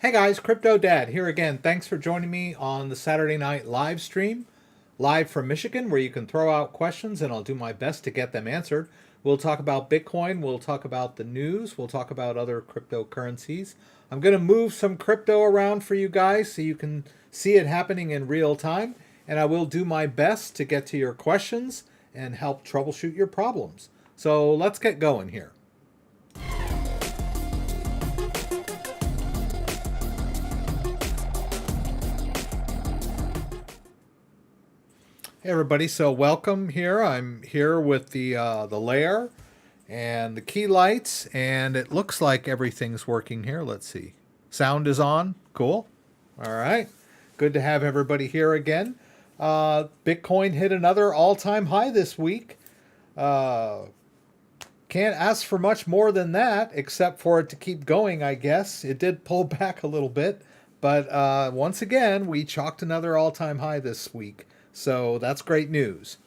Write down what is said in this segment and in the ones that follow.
Hey guys, CryptoDad here again. Thanks for joining me on the Saturday night live stream, live from Michigan, where you can throw out questions and I'll do my best to get them answered. We'll talk about Bitcoin, we'll talk about the news, we'll talk about other cryptocurrencies. I'm going to move some crypto around for you guys so you can see it happening in real time, and I will do my best to get to your questions and help troubleshoot your problems. So let's get going here. Hey everybody, so welcome here. I'm here with the layer and the key lights, and it looks like everything's working here. Let's see. Sound is on. Cool. All right. Good to have everybody here again. Bitcoin hit another all-time high this week. Can't ask for much more than that, except for it to keep going, I guess. It did pull back a little bit, but once again, we chalked another all-time high this week. So that's great news.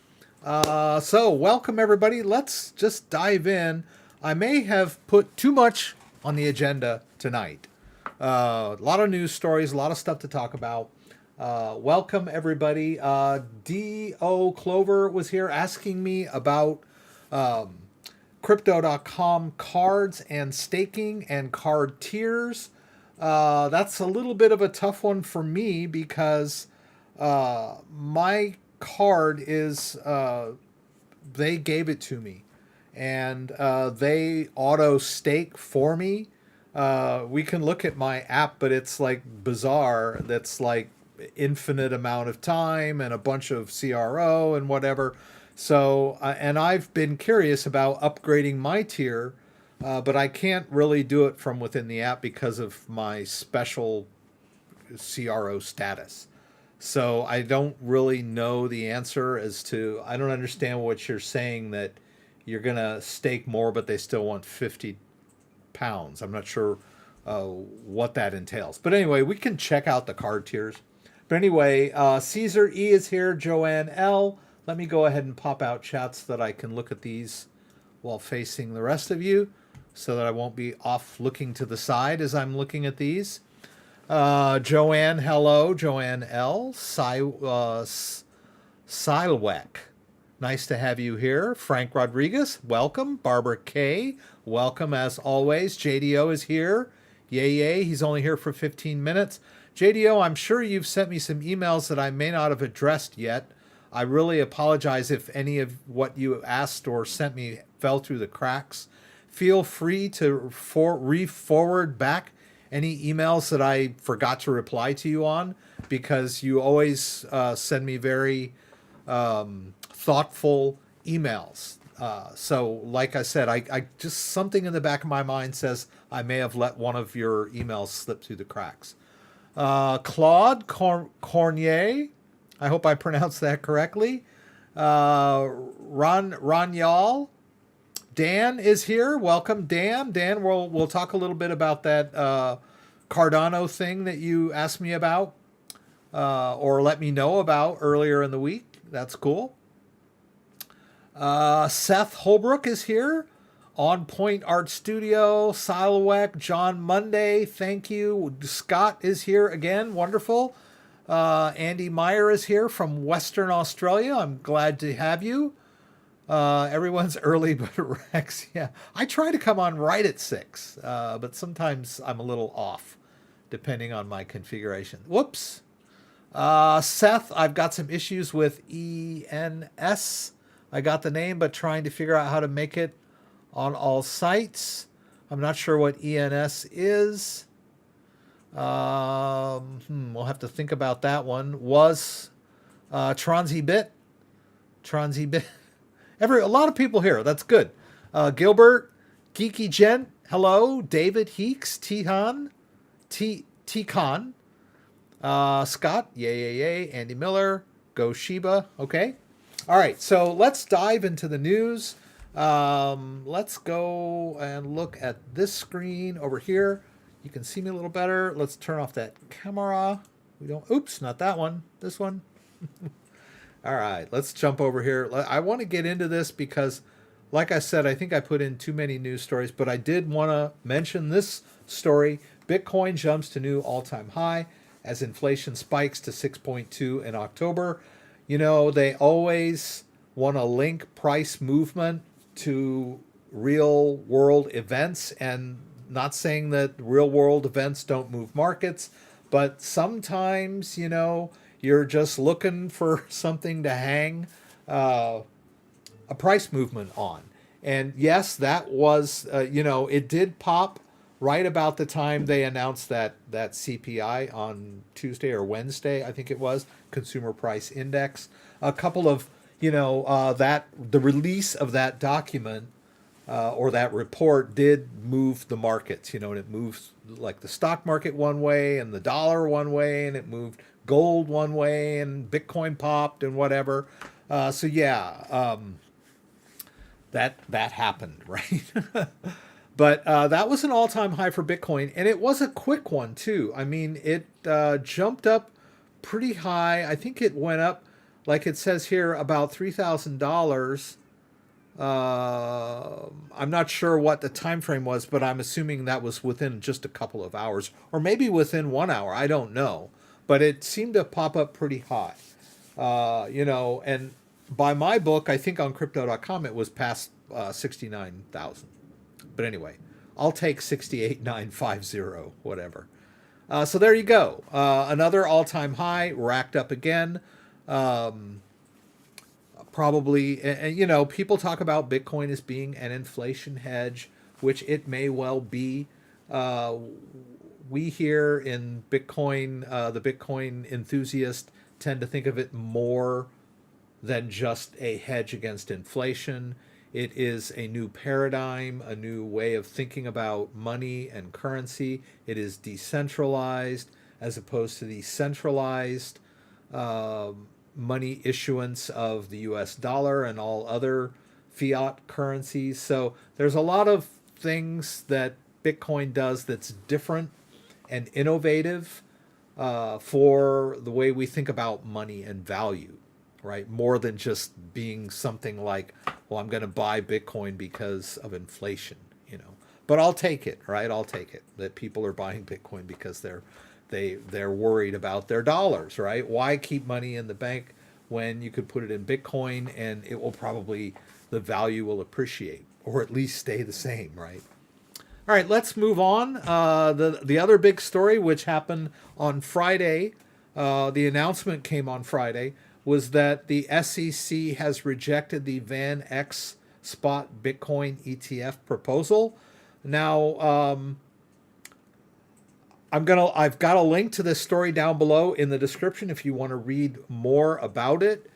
So welcome everybody. Let's just dive in. I may have put too much on the agenda tonight. A lot of news stories, a lot of stuff to talk about. Welcome everybody. D.O. Clover was here asking me about Crypto.com cards and staking and card tiers. That's a little bit of a tough one for me because my card is, they gave it to me, and they auto stake for me. We can look at my app, but it's like bizarre. That's like infinite amount of time and a bunch of CRO and whatever. So, and I've been curious about upgrading my tier, but I can't really do it from within the app because of my special CRO status. So I don't really know the answer as to, I don't understand what you're saying that you're going to stake more, but they still want 50 pounds. I'm not sure what that entails. But anyway, we can check out the card tiers. But anyway, Caesar E is here, Joanne L. Let me go ahead and pop out chats so that I can look at these while facing the rest of you so that I won't be off looking to the side as I'm looking at these. Joanne, hello. Joanne L. Silwek, nice to have you here. Frank Rodriguez, welcome. Barbara K, welcome as always. JDO is here. Yay, he's only here for 15 minutes. JDO, I'm sure you've sent me some emails that I may not have addressed yet. I really apologize if any of what you asked or sent me fell through the cracks. Feel free to re-forward back any emails that I forgot to reply to you on, because you always send me very thoughtful emails. So like I said, I just, something in the back of my mind says I may have let one of your emails slip through the cracks. Claude Cornier, I hope I pronounced that correctly. Ranyal. Dan is here. Welcome, Dan. Dan, we'll talk a little bit about that Cardano thing that you asked me about, or let me know about earlier in the week. That's cool. Seth Holbrook is here. On Point Art Studio, Silwek, John Monday, thank you. Scott is here again. Wonderful. Andy Meyer is here from Western Australia. I'm glad to have you. Everyone's early, but Rex, yeah. I try to come on right at 6, but sometimes I'm a little off, depending on my configuration. Whoops. Seth, I've got some issues with ENS. I got the name, but trying to figure out how to make it on all sites. I'm not sure what ENS is. We'll have to think about that one. Was Tronzybit. A lot of people here. That's good. Gilbert, Geeky Gent, hello. David Heeks, Tihan, T-Con, Scott, yay. Andy Miller, Go Shiba. Okay. All right. So let's dive into the news. Let's go and look at this screen over here. You can see me a little better. Let's turn off that camera. Oops, not that one. This one. All right, let's jump over here. I want to get into this because, like I said, I think I put in too many news stories, but I did want to mention this story Bitcoin jumps to new all-time high as inflation spikes to 6.2 in October. You know, they always want to link price movement to real world events, and not saying that real world events don't move markets, but sometimes, you know, you're just looking for something to hang a price movement on. And yes, that was, you know, it did pop right about the time they announced that CPI on Tuesday or Wednesday, I think it was, Consumer Price Index. A couple of, you know, that the release of that document or that report did move the markets, you know, and it moves like the stock market one way and the dollar one way, and it moved gold one way and Bitcoin popped and whatever. So yeah, that happened, right? But that was an all-time high for Bitcoin, and it was a quick one too. I mean, it jumped up pretty high. I think it went up, like it says here, about $3,000. I'm not sure what the time frame was, but I'm assuming that was within just a couple of hours, or maybe within 1 hour. I don't know, but it seemed to pop up pretty high. You know, and by my book, I think on Crypto.com it was past 69,000. But anyway, I'll take 68,950, whatever. So there you go. Another all-time high, racked up again. Probably, and you know, people talk about Bitcoin as being an inflation hedge, which it may well be. We here in Bitcoin, the Bitcoin enthusiast, tend to think of it more than just a hedge against inflation. It is a new paradigm, a new way of thinking about money and currency. It is decentralized as opposed to the centralized money issuance of the US dollar and all other fiat currencies. So there's a lot of things that Bitcoin does that's different and innovative for the way we think about money and value, right? More than just being something like, well, I'm going to buy Bitcoin because of inflation, you know. But I'll take it, right? I'll take it that people are buying Bitcoin because they're worried about their dollars, right? Why keep money in the bank when you could put it in Bitcoin and it will probably, the value will appreciate or at least stay the same, right? All right, let's move on. The other big story, which happened on Friday, the announcement came on Friday, was that the SEC has rejected the Van X spot Bitcoin ETF proposal. Now, I've got a link to this story down below in the description if you want to read more about it.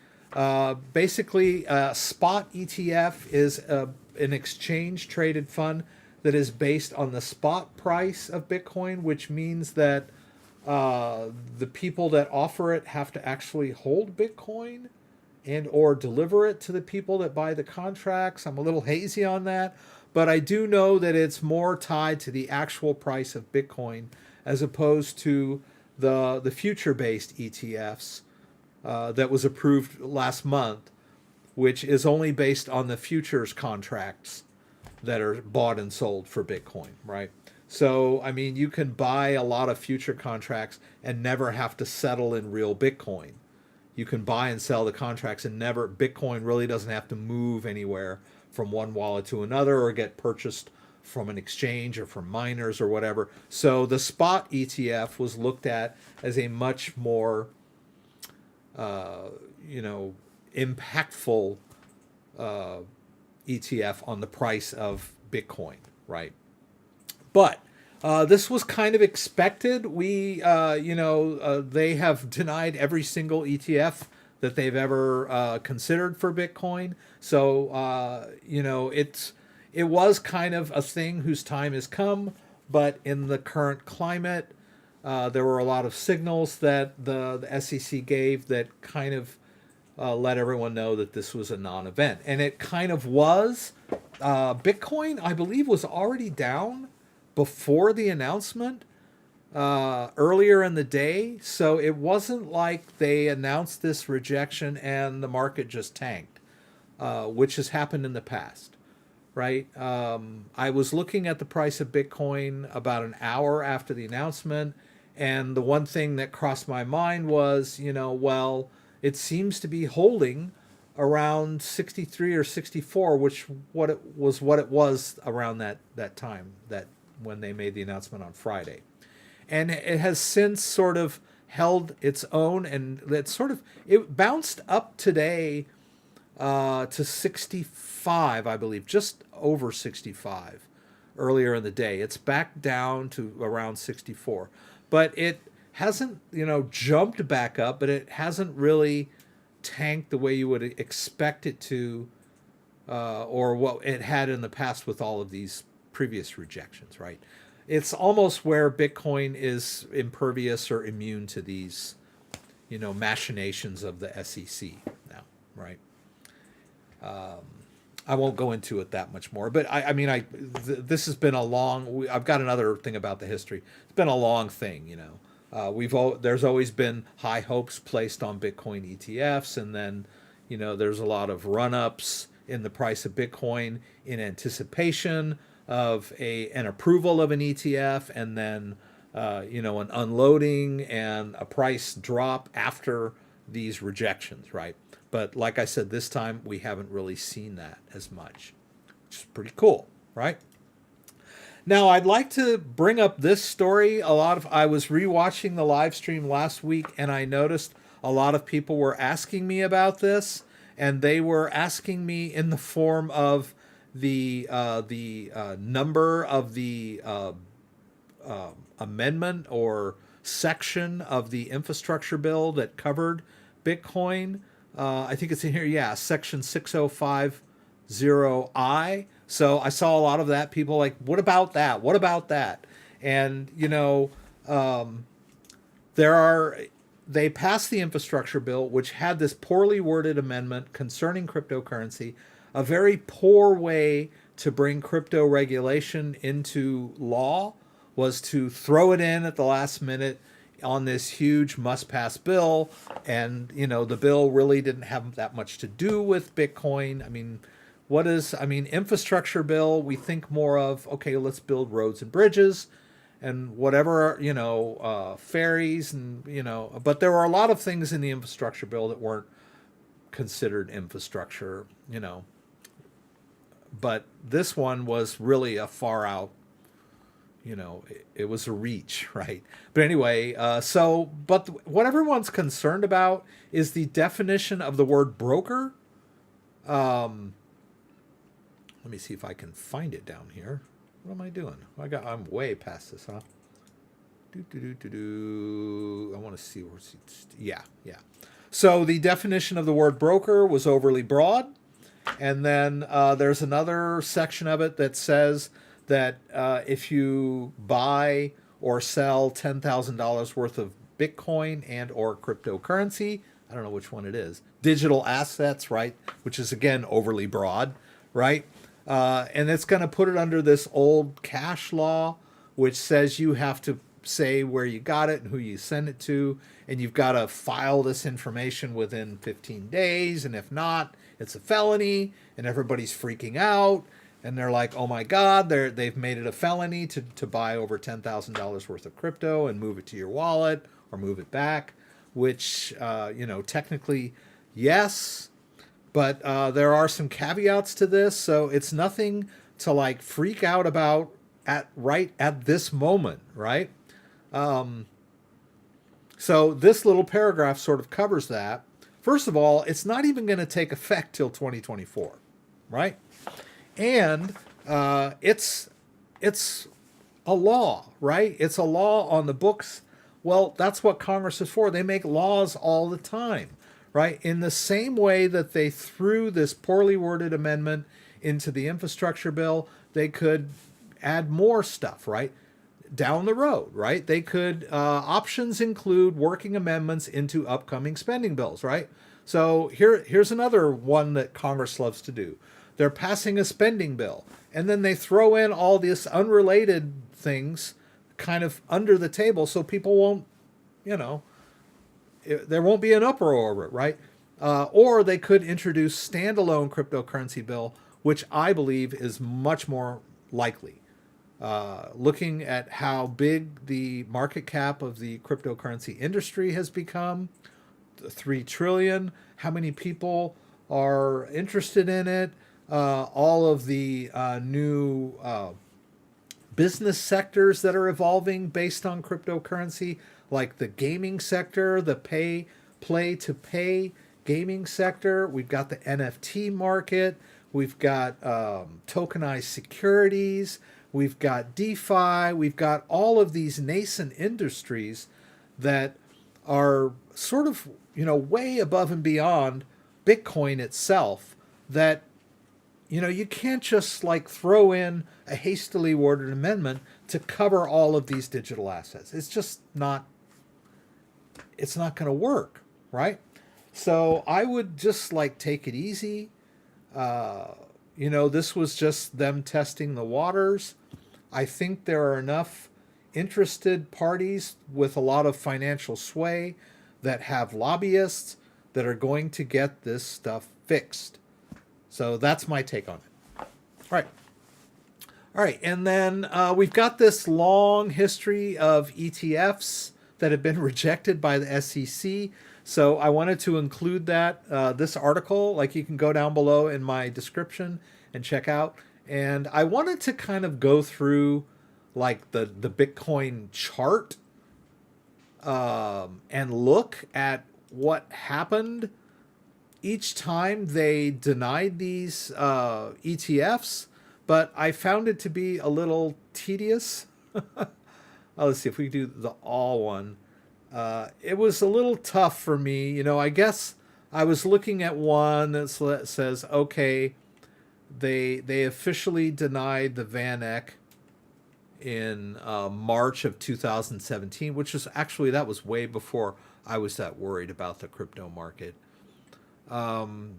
Basically, spot ETF is an exchange traded fund that is based on the spot price of Bitcoin, which means that the people that offer it have to actually hold Bitcoin and or deliver it to the people that buy the contracts. I'm a little hazy on that, but I do know that it's more tied to the actual price of Bitcoin as opposed to the future-based ETFs that was approved last month, which is only based on the futures contracts that are bought and sold for Bitcoin, right? So, I mean, you can buy a lot of future contracts and never have to settle in real Bitcoin. You can buy and sell the contracts and never, Bitcoin really doesn't have to move anywhere from one wallet to another or get purchased from an exchange or from miners or whatever. So the spot ETF was looked at as a much more, impactful ETF on the price of Bitcoin, right? But this was kind of expected. They have denied every single ETF that they've ever considered for Bitcoin. So, it was kind of a thing whose time has come. But in the current climate, there were a lot of signals that the SEC gave that kind of let everyone know that this was a non-event. And it kind of was. Bitcoin, I believe, was already down before the announcement earlier in the day. So it wasn't like they announced this rejection and the market just tanked, which has happened in the past, right? I was looking at the price of Bitcoin about an hour after the announcement, and the one thing that crossed my mind was, well, it seems to be holding around 63 or 64, which what it was around that time, that when they made the announcement on Friday. And it has since sort of held its own, and it bounced up today to 65, I believe, just over 65 earlier in the day. It's back down to around 64, but it hasn't, jumped back up, but it hasn't really tanked the way you would expect it to, or what it had in the past with all of these previous rejections, right? It's almost where Bitcoin is impervious or immune to these, machinations of the SEC now, right? I won't go into it that much more, but this has been a long. I've got another thing about the history. It's been a long thing, there's always been high hopes placed on Bitcoin ETFs, and then, there's a lot of run-ups in the price of Bitcoin in anticipation of an approval of an ETF, and then an unloading and a price drop after these rejections, right? But like I said, this time we haven't really seen that as much, which is pretty cool, right? Now, I'd like to bring up this story. I was rewatching the live stream last week, and I noticed a lot of people were asking me about this, and they were asking me in the form of the number of the amendment or section of the infrastructure bill that covered Bitcoin. I think it's in here, yeah, section 6050I. So I saw a lot of that. People like, what about that? What about that? And, they passed the infrastructure bill, which had this poorly worded amendment concerning cryptocurrency, a very poor way to bring crypto regulation into law was to throw it in at the last minute on this huge must-pass bill. And, the bill really didn't have that much to do with Bitcoin. Infrastructure bill, we think more of, okay, let's build roads and bridges and whatever, ferries and, but there were a lot of things in the infrastructure bill that weren't considered infrastructure, but this one was really a far out, it was a reach, right? But anyway, but what everyone's concerned about is the definition of the word broker. Let me see if I can find it down here. What am I doing? I'm way past this, huh? I want to see where it's, yeah. So the definition of the word broker was overly broad. And then there's another section of it that says that if you buy or sell $10,000 worth of Bitcoin and or cryptocurrency, I don't know which one it is, digital assets, right? Which is, again, overly broad, right? And it's going to put it under this old cash law, which says you have to say where you got it and who you send it to, and you've got to file this information within 15 days, and if not, it's a felony, and everybody's freaking out, and they're like, oh my God, they've made it a felony to buy over $10,000 worth of crypto and move it to your wallet or move it back, which, technically, yes, but there are some caveats to this, so it's nothing to like freak out about right at this moment, right? So this little paragraph sort of covers that. First of all, it's not even going to take effect till 2024, right? And it's a law, right? It's a law on the books. Well, that's what Congress is for. They make laws all the time, right? In the same way that they threw this poorly worded amendment into the infrastructure bill, they could add more stuff, right? Down the road, right? They could, options include working amendments into upcoming spending bills, right? So here's another one that Congress loves to do. They're passing a spending bill, and then they throw in all these unrelated things kind of under the table so people won't, there won't be an uproar over it, right? Or they could introduce standalone cryptocurrency bill which I believe is much more likely. Looking at how big the market cap of the cryptocurrency industry has become, 3 trillion, how many people are interested in it, all of the new business sectors that are evolving based on cryptocurrency, like the gaming sector, the play to pay gaming sector. We've got the NFT market. We've got tokenized securities. We've got DeFi. We've got all of these nascent industries that are sort of, way above and beyond Bitcoin itself, that you can't just like throw in a hastily worded amendment to cover all of these digital assets. It's just not, it's not going to work, right? So I would just like take it easy. This was just them testing the waters. I think there are enough interested parties with a lot of financial sway that have lobbyists that are going to get this stuff fixed. So that's my take on it. All right. And then we've got this long history of ETFs that have been rejected by the SEC. So I wanted to include that, this article, like you can go down below in my description and check out. And I wanted to kind of go through like the Bitcoin chart and look at what happened each time they denied these ETFs, but I found it to be a little tedious. Let's see if we do the all one. It was a little tough for me. I guess I was looking at one that says, okay, they officially denied the Van Eck in March of 2017, which is actually, that was way before I was that worried about the crypto market.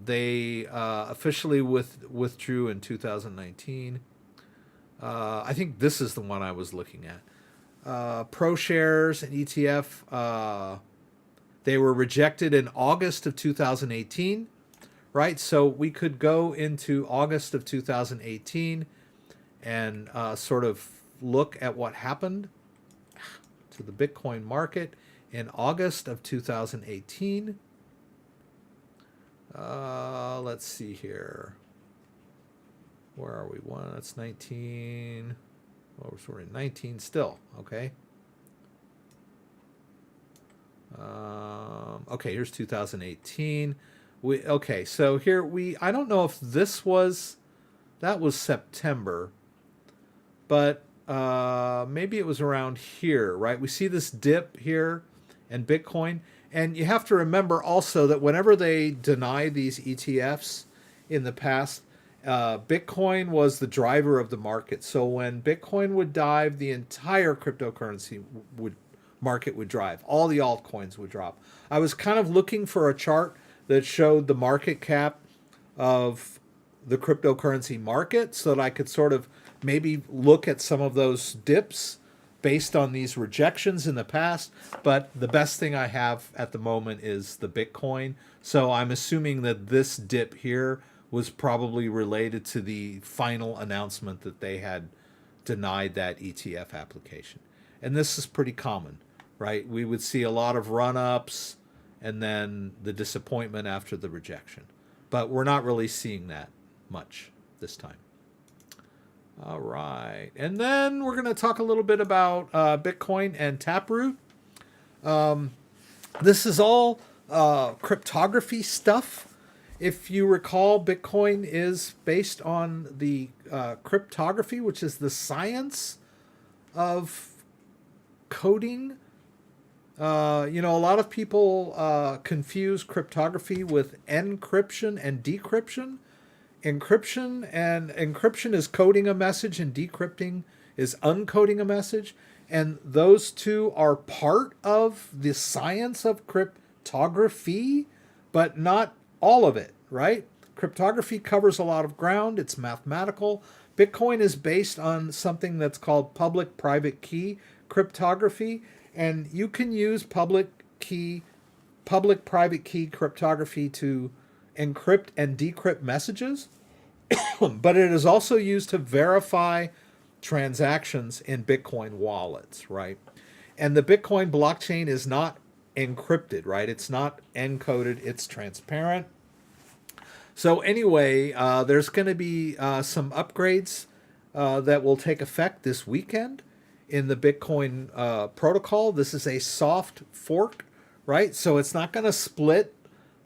They officially withdrew in 2019. I think this is the one I was looking at. Pro shares and ETF, they were rejected in August of 2018, right? So we could go into August of 2018 and sort of look at what happened to the Bitcoin market in August of 2018. Let's see here. Where are we? One, that's 19. Well, we're in 19 still. Okay. Okay, here's 2018. Okay, so here I don't know if that was September, but maybe it was around here, right? We see this dip here in Bitcoin. And you have to remember also that whenever they deny these ETFs in the past, Bitcoin was the driver of the market. So when Bitcoin would dive, the entire cryptocurrency market would drive. All the altcoins would drop. I was kind of looking for a chart that showed the market cap of the cryptocurrency market so that I could sort of maybe look at some of those dips based on these rejections in the past, but the best thing I have at the moment is the Bitcoin. So I'm assuming that this dip here was probably related to the final announcement that they had denied that ETF application. And this is pretty common, right? We would see a lot of run-ups and then the disappointment after the rejection. But we're not really seeing that much this time. All right. And then we're going to talk a little bit about Bitcoin and Taproot. This is all cryptography stuff. If you recall, Bitcoin is based on the cryptography, which is the science of coding. A lot of people confuse cryptography with encryption and decryption. Encryption is coding a message, and decrypting is uncoding a message. And those two are part of the science of cryptography, but not all of it, right? Cryptography covers a lot of ground. It's mathematical. Bitcoin is based on something that's called public-private key cryptography, and you can use public-private key cryptography to encrypt and decrypt messages. but it is also used to verify transactions in Bitcoin wallets, right? And the Bitcoin blockchain is not encrypted, right? It's not encoded, it's transparent. So anyway, there's going to be some upgrades that will take effect this weekend in the Bitcoin protocol. This is a soft fork, right? So it's not going to split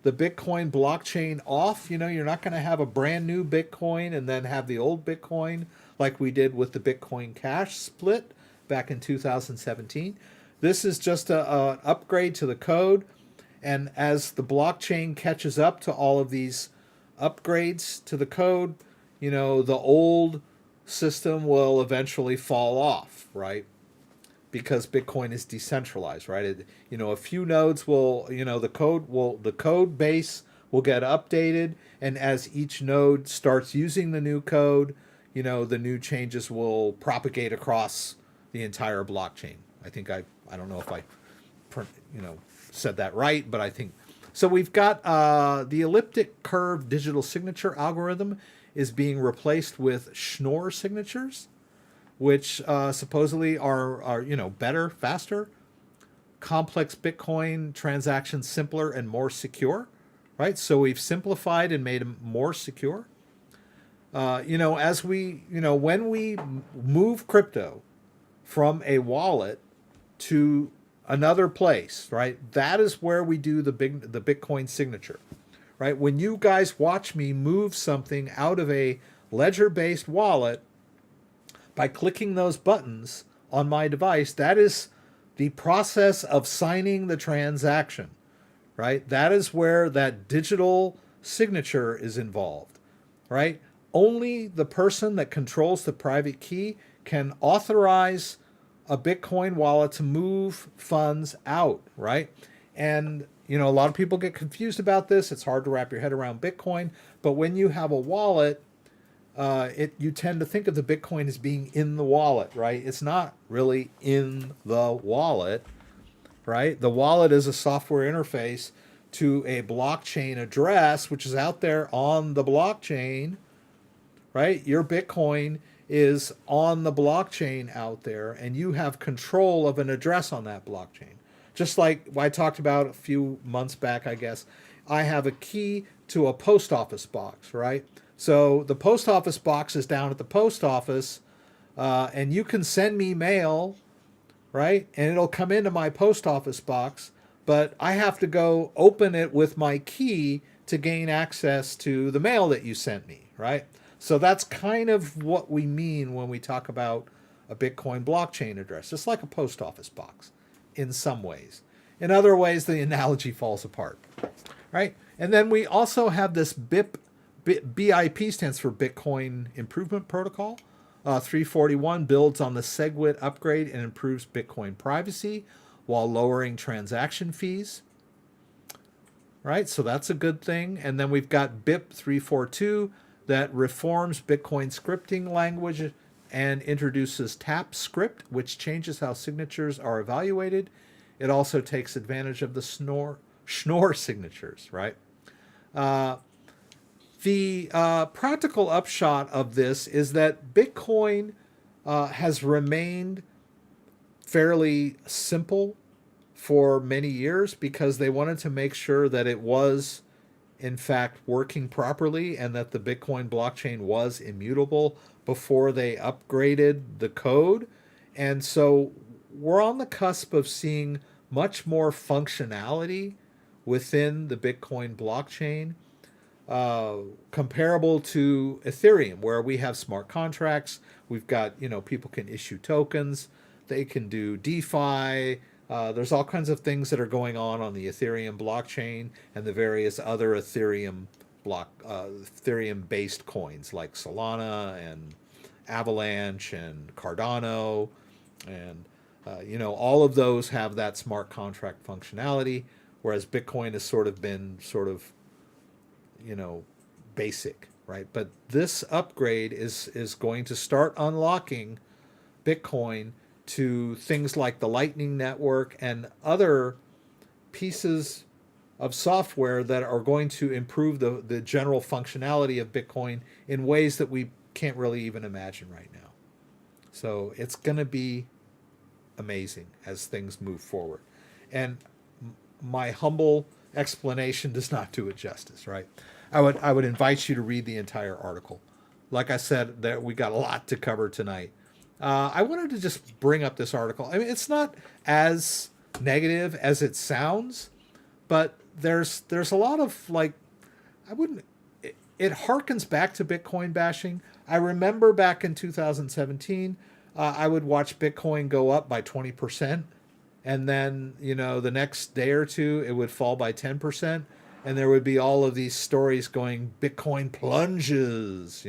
the Bitcoin blockchain off. You know, you're not going to have a brand new Bitcoin and then have the old Bitcoin like we did with the Bitcoin Cash split back in 2017. This is just an upgrade to the code. And as the blockchain catches up to all of these upgrades to the code, you know, the old system will eventually fall off, right? Because Bitcoin is decentralized, right? You know, a few nodes will, you know, the code base will get updated, and as each node starts using the new code, you know, the new changes will propagate across the entire blockchain. I think I don't know if I, you know, said that right, but I think so. We've got the elliptic curve digital signature algorithm is being replaced with Schnorr signatures, which supposedly are you know, better, faster, complex Bitcoin transactions simpler and more secure, right? So we've simplified and made them more secure. You know, as we, you know, when we move crypto from a wallet to another place, right? That is where we do the Bitcoin signature, right? When you guys watch me move something out of a ledger-based wallet by clicking those buttons on my device, that is the process of signing the transaction, right? That is where that digital signature is involved, right? Only the person that controls the private key can authorize a Bitcoin wallet to move funds out, right? And, you know, a lot of people get confused about this. It's hard to wrap your head around Bitcoin. But when you have a wallet, you tend to think of the Bitcoin as being in the wallet, right? It's not really in the wallet, right? The wallet is a software interface to a blockchain address, which is out there on the blockchain, right? Your Bitcoin is on the blockchain out there, and you have control of an address on that blockchain. Just like I talked about a few months back, I guess, I have a key to a post office box, right? So the post office box is down at the post office, and you can send me mail, right? And it'll come into my post office box, but I have to go open it with my key to gain access to the mail that you sent me, right? So that's kind of what we mean when we talk about a Bitcoin blockchain address. It's like a post office box in some ways. In other ways, the analogy falls apart, right? And then we also have this BIP stands for Bitcoin Improvement Protocol. 341 builds on the SegWit upgrade and improves Bitcoin privacy while lowering transaction fees, right? So that's a good thing. And then we've got BIP 342 that reforms Bitcoin scripting language and introduces tap script, which changes how signatures are evaluated. It also takes advantage of the Schnorr signatures, right? The practical upshot of this is that Bitcoin has remained fairly simple for many years because they wanted to make sure that it was in fact working properly and that the Bitcoin blockchain was immutable before they upgraded the code. And so we're on the cusp of seeing much more functionality within the Bitcoin blockchain, comparable to Ethereum, where we have smart contracts. We've got, you know, people can issue tokens, they can do DeFi. There's all kinds of things that are going on the Ethereum blockchain and the various other Ethereum-based coins like Solana and Avalanche and Cardano, and you know, all of those have that smart contract functionality, whereas Bitcoin has sort of been you know, basic, right? But this upgrade is going to start unlocking Bitcoin to things like the Lightning Network and other pieces of software that are going to improve the general functionality of Bitcoin in ways that we can't really even imagine right now. So it's going to be amazing as things move forward. And my humble explanation does not do it justice, right? I would invite you to read the entire article. Like I said, that we got a lot to cover tonight. I wanted to just bring up this article. I mean, it's not as negative as it sounds, but there's a lot of like, I wouldn't. It harkens back to Bitcoin bashing. I remember back in 2017, I would watch Bitcoin go up by 20%, and then the next day or two it would fall by 10%, and there would be all of these stories going Bitcoin plunges.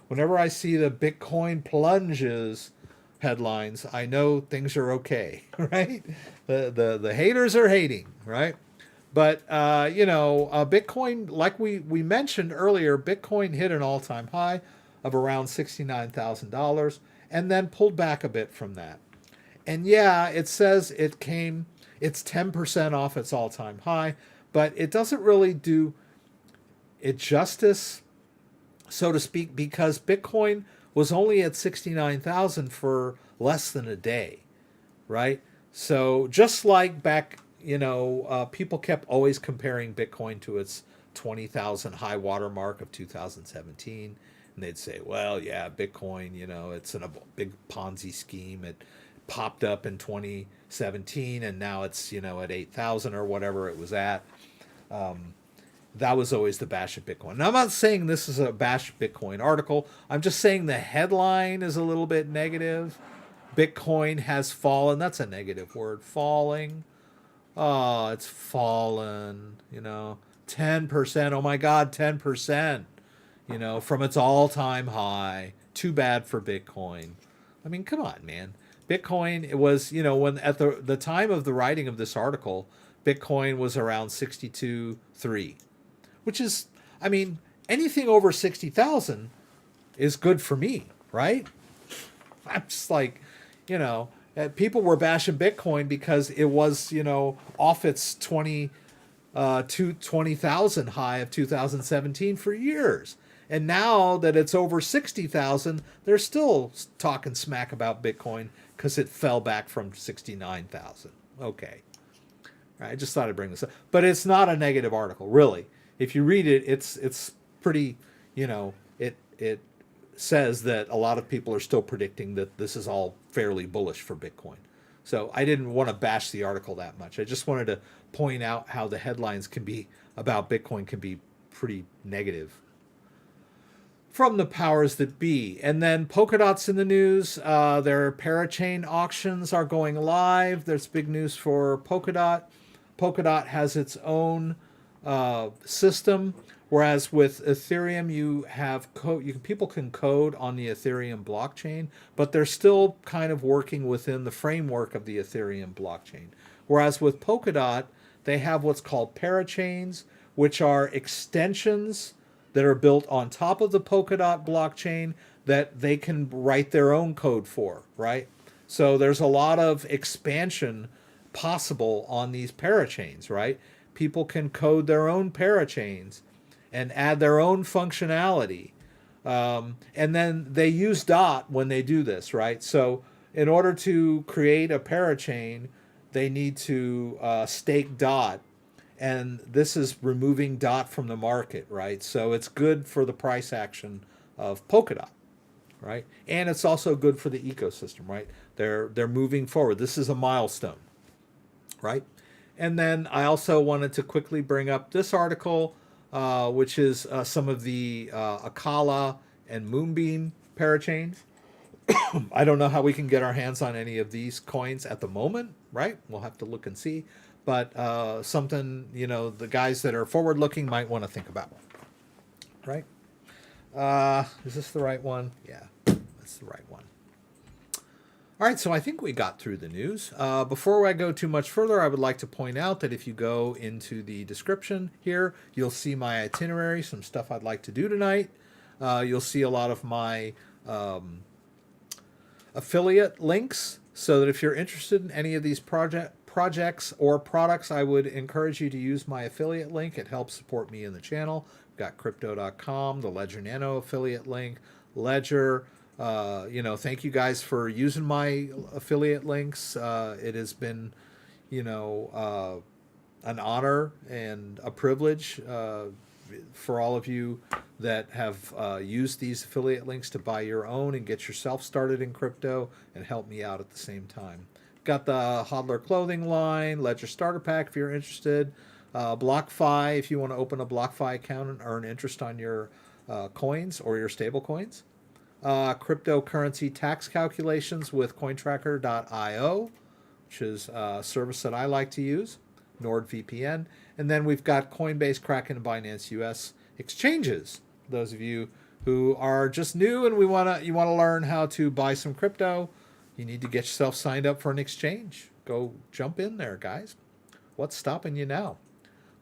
Whenever I see the Bitcoin plunges headlines, I know things are okay, right? The haters are hating, right? But Bitcoin, like we mentioned earlier, Bitcoin hit an all-time high of around $69,000 and then pulled back a bit from that. And yeah, it says it's 10% off its all-time high, but it doesn't really do it justice, so to speak, because Bitcoin was only at 69,000 for less than a day, right? So just like back, people kept always comparing Bitcoin to its 20,000 high water mark of 2017. And they'd say, well, yeah, Bitcoin, it's in a big Ponzi scheme. It popped up in 2017 and now it's, at 8,000 or whatever it was at. That was always the bash of Bitcoin. Now, I'm not saying this is a bash Bitcoin article. I'm just saying the headline is a little bit negative. Bitcoin has fallen. That's a negative word. Falling. Oh, it's fallen. 10%. Oh my God, 10%. From its all-time high. Too bad for Bitcoin. I mean, come on, man. Bitcoin, it was, when at the time of the writing of this article, Bitcoin was around 62.3. Which is, I mean, anything over 60,000 is good for me, right? I'm just like, people were bashing Bitcoin because it was, off its 20,000 high of 2017 for years. And now that it's over 60,000, they're still talking smack about Bitcoin because it fell back from 69,000. Okay. I just thought I'd bring this up. But it's not a negative article, really. If you read it, it's pretty, it says that a lot of people are still predicting that this is all fairly bullish for Bitcoin. So I didn't want to bash the article that much. I just wanted to point out how the headlines about Bitcoin can be pretty negative from the powers that be. And then Polkadot's in the news. Their parachain auctions are going live. There's big news for Polkadot. Polkadot has its own system, whereas with Ethereum you have people can code on the Ethereum blockchain, but they're still kind of working within the framework of the Ethereum blockchain. Whereas with Polkadot, they have what's called parachains, which are extensions that are built on top of the Polkadot blockchain that they can write their own code for, right? So there's a lot of expansion possible on these parachains, right? People can code their own parachains and add their own functionality. And then they use DOT when they do this, right? So in order to create a parachain, they need to stake DOT. And this is removing DOT from the market, right? So it's good for the price action of Polkadot, right? And it's also good for the ecosystem, right? They're moving forward. This is a milestone, right? And then I also wanted to quickly bring up this article, which is some of the Akala and Moonbeam parachains. I don't know how we can get our hands on any of these coins at the moment, right? We'll have to look and see. But something, the guys that are forward-looking might want to think about, right? Is this the right one? Yeah, that's the right one. All right, so I think we got through the news. Before I go too much further, I would like to point out that if you go into the description here, you'll see my itinerary, some stuff I'd like to do tonight. You'll see a lot of my affiliate links, so that if you're interested in any of these projects or products, I would encourage you to use my affiliate link. It helps support me in the channel. We've got crypto.com, the Ledger Nano affiliate link, Ledger. Thank you guys for using my affiliate links. It has been, an honor and a privilege for all of you that have used these affiliate links to buy your own and get yourself started in crypto and help me out at the same time. Got the Hodler clothing line, Ledger starter pack if you're interested, BlockFi if you want to open a BlockFi account and earn interest on your coins or your stable coins. Cryptocurrency tax calculations with CoinTracker.io, which is a service that I like to use, NordVPN. And then we've got Coinbase, Kraken, and Binance US exchanges. Those of you who are just new and you want to learn how to buy some crypto, you need to get yourself signed up for an exchange. Go jump in there, guys. What's stopping you now?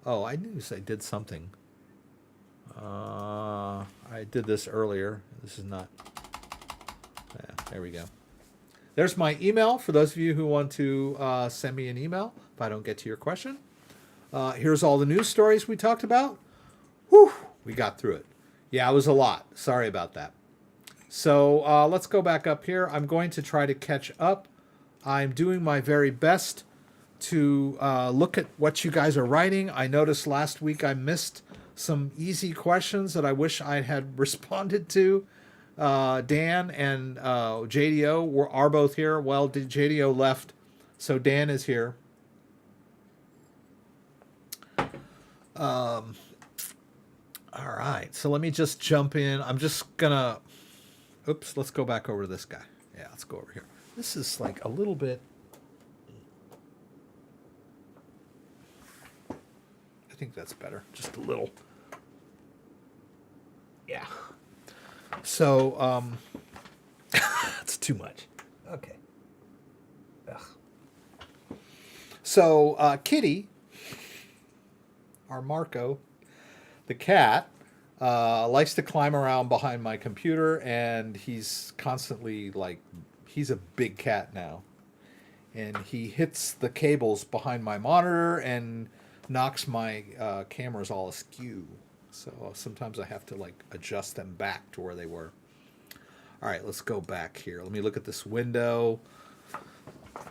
Oh, I knew I did something. I did this earlier. This is not. Yeah, there we go. There's my email for those of you who want to send me an email if I don't get to your question. Here's all the news stories we talked about. Whew, we got through it. Yeah, it was a lot. Sorry about that. So let's go back up here. I'm going to try to catch up. I'm doing my very best to look at what you guys are writing. I noticed last week I missed some easy questions that I wish I had responded to. Dan and JDO are both here. Well, JDO left, so Dan is here. All right, so let me just jump in. I'm just gonna, oops, let's go back over to this guy. Yeah, let's go over here. This is like a little bit, I think that's better, just a little. Yeah. So, it's too much. Okay. Ugh. So, Kitty, our Marco, the cat, likes to climb around behind my computer, and he's constantly he's a big cat now. And he hits the cables behind my monitor and knocks my cameras all askew. So sometimes I have to adjust them back to where they were. All right, let's go back here. Let me look at this window.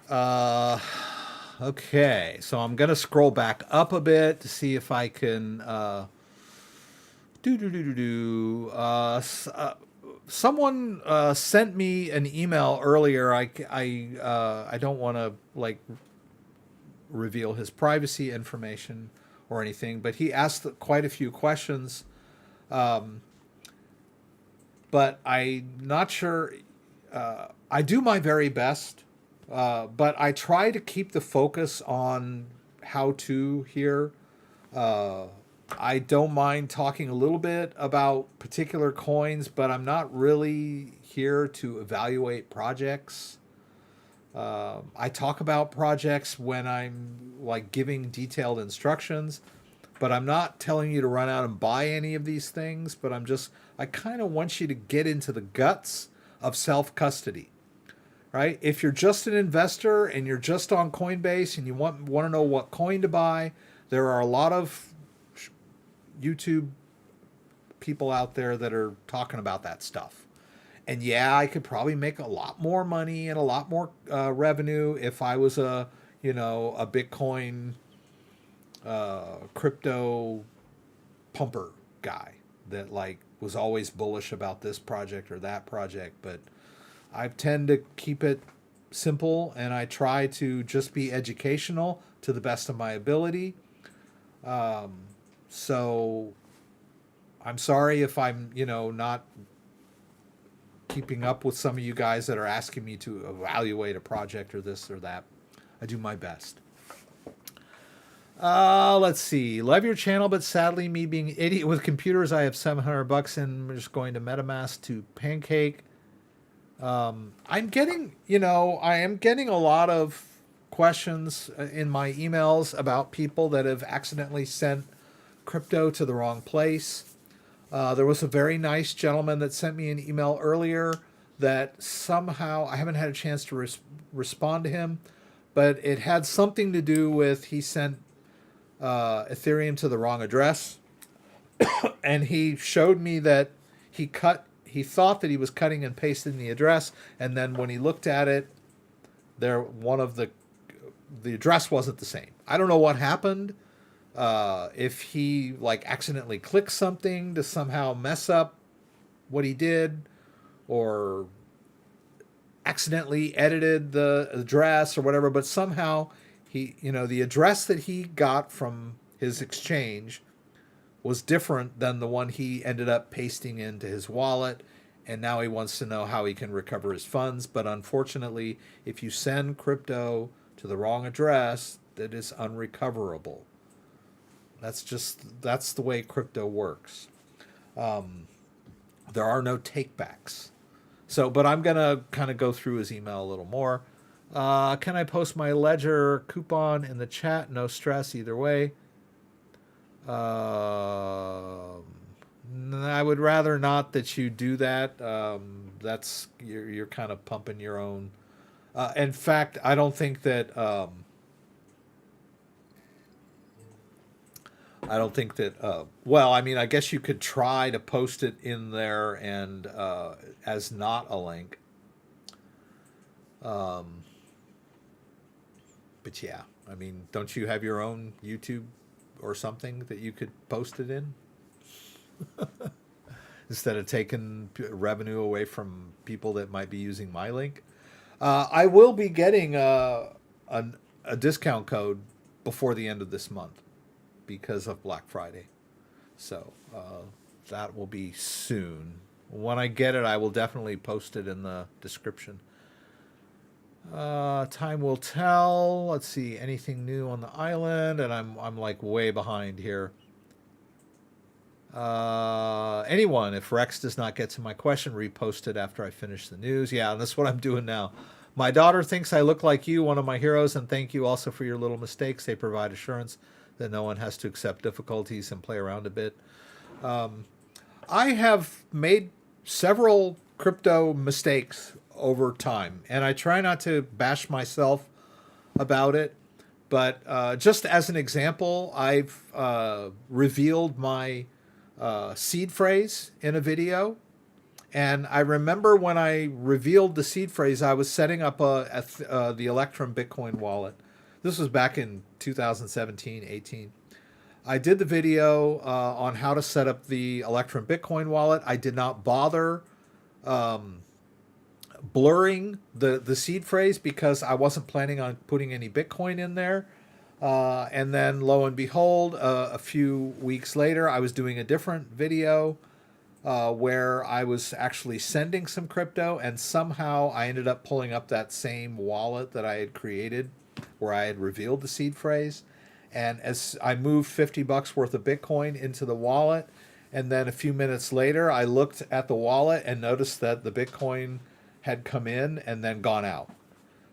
Okay, so I'm going to scroll back up a bit to see if I can someone sent me an email earlier. I don't want to reveal his privacy information or anything, but he asked quite a few questions. But I'm not sure. I do my very best, but I try to keep the focus on how to here. I don't mind talking a little bit about particular coins, but I'm not really here to evaluate projects. I talk about projects when I'm giving detailed instructions, but I'm not telling you to run out and buy any of these things, but I kind of want you to get into the guts of self-custody, right? If you're just an investor and you're just on Coinbase and you want to know what coin to buy, there are a lot of YouTube people out there that are talking about that stuff. And yeah, I could probably make a lot more money and a lot more revenue if I was a Bitcoin crypto pumper guy that was always bullish about this project or that project. But I tend to keep it simple, and I try to just be educational to the best of my ability. So I'm sorry if I'm, not keeping up with some of you guys that are asking me to evaluate a project or this or that. I do my best. Let's see. Love your channel, but sadly, me being an idiot with computers, I have $700 and I'm just going to Metamask to Pancake. I am getting a lot of questions in my emails about people that have accidentally sent crypto to the wrong place. There was a very nice gentleman that sent me an email earlier that somehow I haven't had a chance to respond to him, but it had something to do with he sent Ethereum to the wrong address, and he showed me that he thought that he was cutting and pasting the address, and then when he looked at it, the address wasn't the same. I don't know what happened. If he like accidentally clicked something to somehow mess up what he did, or accidentally edited the address or whatever, but somehow the address that he got from his exchange was different than the one he ended up pasting into his wallet, and now he wants to know how he can recover his funds. But unfortunately, if you send crypto to the wrong address, that is unrecoverable. That's the way crypto works. There are no takebacks. So, but I'm going to kind of go through his email a little more. Can I post my Ledger coupon in the chat? No stress either way. I would rather not that you do that. You're kind of pumping your own. In fact, I don't think that. Well, I mean, I guess you could try to post it in there and as not a link. But yeah, I mean, don't you have your own YouTube or something that you could post it in? Instead of taking revenue away from people that might be using my link. I will be getting a discount code before the end of this month because of Black Friday. So that will be soon. When I get it, I will definitely post it in the description. Time will tell. Let's see, anything new on the island? And I'm like way behind here. Anyone, if Rex does not get to my question, repost it after I finish the news. Yeah, and that's what I'm doing now. My daughter thinks I look like you, one of my heroes, and thank you also for your little mistakes. They provide assurance that no one has to accept difficulties and play around a bit. I have made several crypto mistakes over time, and I try not to bash myself about it. But just as an example, I've revealed my seed phrase in a video. And I remember when I revealed the seed phrase, I was setting up the Electrum Bitcoin wallet. This was back in 2017, 18. I did the video on how to set up the Electrum Bitcoin wallet. I did not bother blurring the seed phrase because I wasn't planning on putting any Bitcoin in there. And then lo and behold, a few weeks later, I was doing a different video where I was actually sending some crypto, and somehow I ended up pulling up that same wallet that I had created where I had revealed the seed phrase. And as I moved $50 worth of Bitcoin into the wallet, and then a few minutes later, I looked at the wallet and noticed that the Bitcoin had come in and then gone out.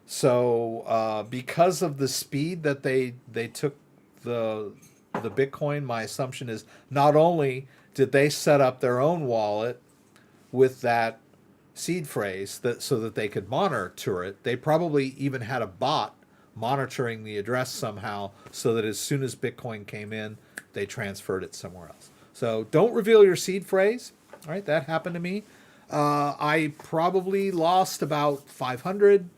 So because of the speed that they took the Bitcoin, my assumption is not only did they set up their own wallet with that seed phrase so that they could monitor it, they probably even had a bot monitoring the address somehow so that as soon as Bitcoin came in, they transferred it somewhere else. So don't reveal your seed phrase. All right, that happened to me. I probably lost about $500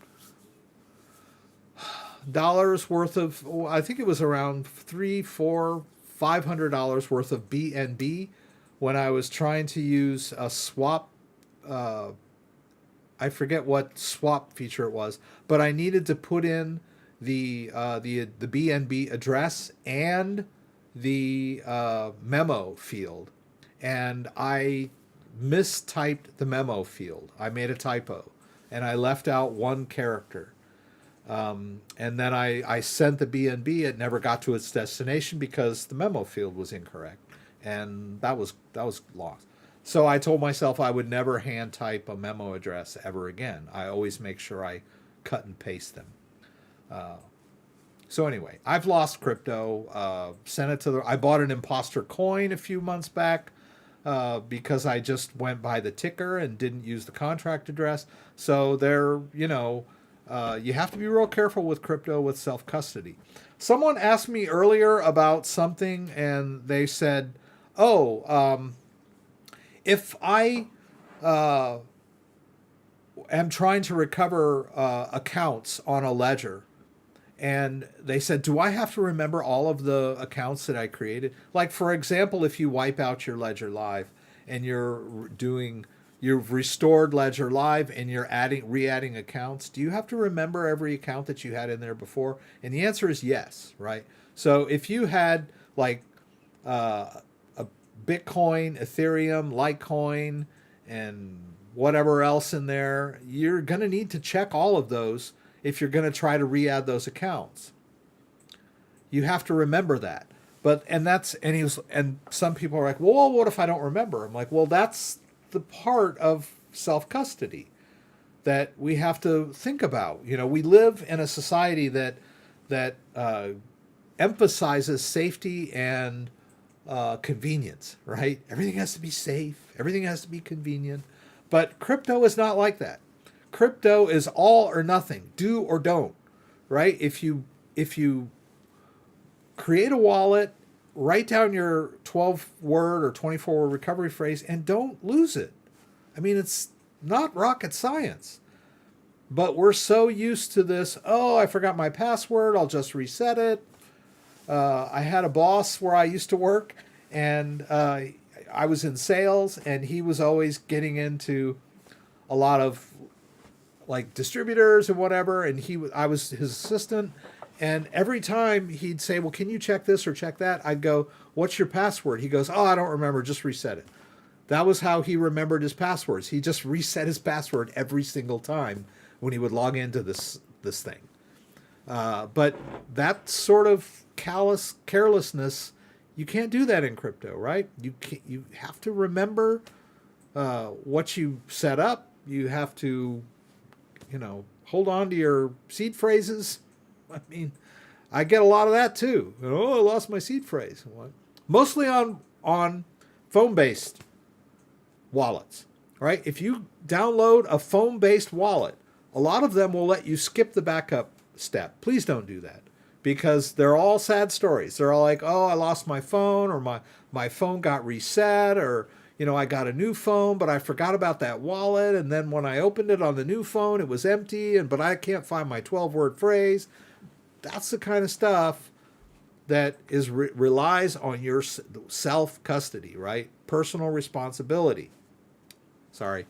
worth of, I think it was around $500 worth of BNB when I was trying to use a swap. I forget what swap feature it was, but I needed to put in the BNB address and the memo field, and I mistyped the memo field. I made a typo, and I left out one character. And then I sent the BNB. It never got to its destination because the memo field was incorrect, and that was lost. So I told myself I would never hand type a memo address ever again. I always make sure I cut and paste them. So anyway, I've lost crypto. Sent it to I bought an imposter coin a few months back because I just went by the ticker and didn't use the contract address. So they're You have to be real careful with crypto with self-custody. Someone asked me earlier about something, and they said, oh, if I am trying to recover accounts on a ledger, and they said, do I have to remember all of the accounts that I created? Like, for example, if you wipe out your Ledger Live and you've restored Ledger Live and you're re-adding accounts, do you have to remember every account that you had in there before? And the answer is yes, right? So if you had like a Bitcoin, Ethereum, Litecoin, and whatever else in there, you're going to need to check all of those if you're going to try to re-add those accounts. You have to remember that. And some people are like, well, what if I don't remember? I'm like, well, that's the part of self-custody that we have to think about. You know, we live in a society that emphasizes safety and convenience, right? Everything has to be safe. Everything has to be convenient. But crypto is not like that. Crypto is all or nothing, do or don't, right? If you create a wallet, write down your 12-word or 24-word recovery phrase, and don't lose it. I mean, it's not rocket science. But we're so used to this, oh, I forgot my password, I'll just reset it. I had a boss where I used to work, and I was in sales, and he was always getting into a lot of like distributors and whatever, and I was his assistant, and every time he'd say, well, can you check this or check that? I'd go, what's your password? He goes, oh, I don't remember, just reset it. That was how he remembered his passwords. He just reset his password every single time when he would log into this thing. But that sort of carelessness, you can't do that in crypto, right? You have to remember what you set up. You have to, hold on to your seed phrases. I mean, I get a lot of that too. Oh, I lost my seed phrase. What? Mostly on phone-based wallets, right? If you download a phone-based wallet, a lot of them will let you skip the backup step. Please don't do that, because they're all sad stories. They're all like, oh, I lost my phone, or my phone got reset, or I got a new phone, but I forgot about that wallet, and then when I opened it on the new phone, it was empty, but I can't find my 12-word phrase. That's the kind of stuff that relies on your self-custody, right? Personal responsibility. Sorry.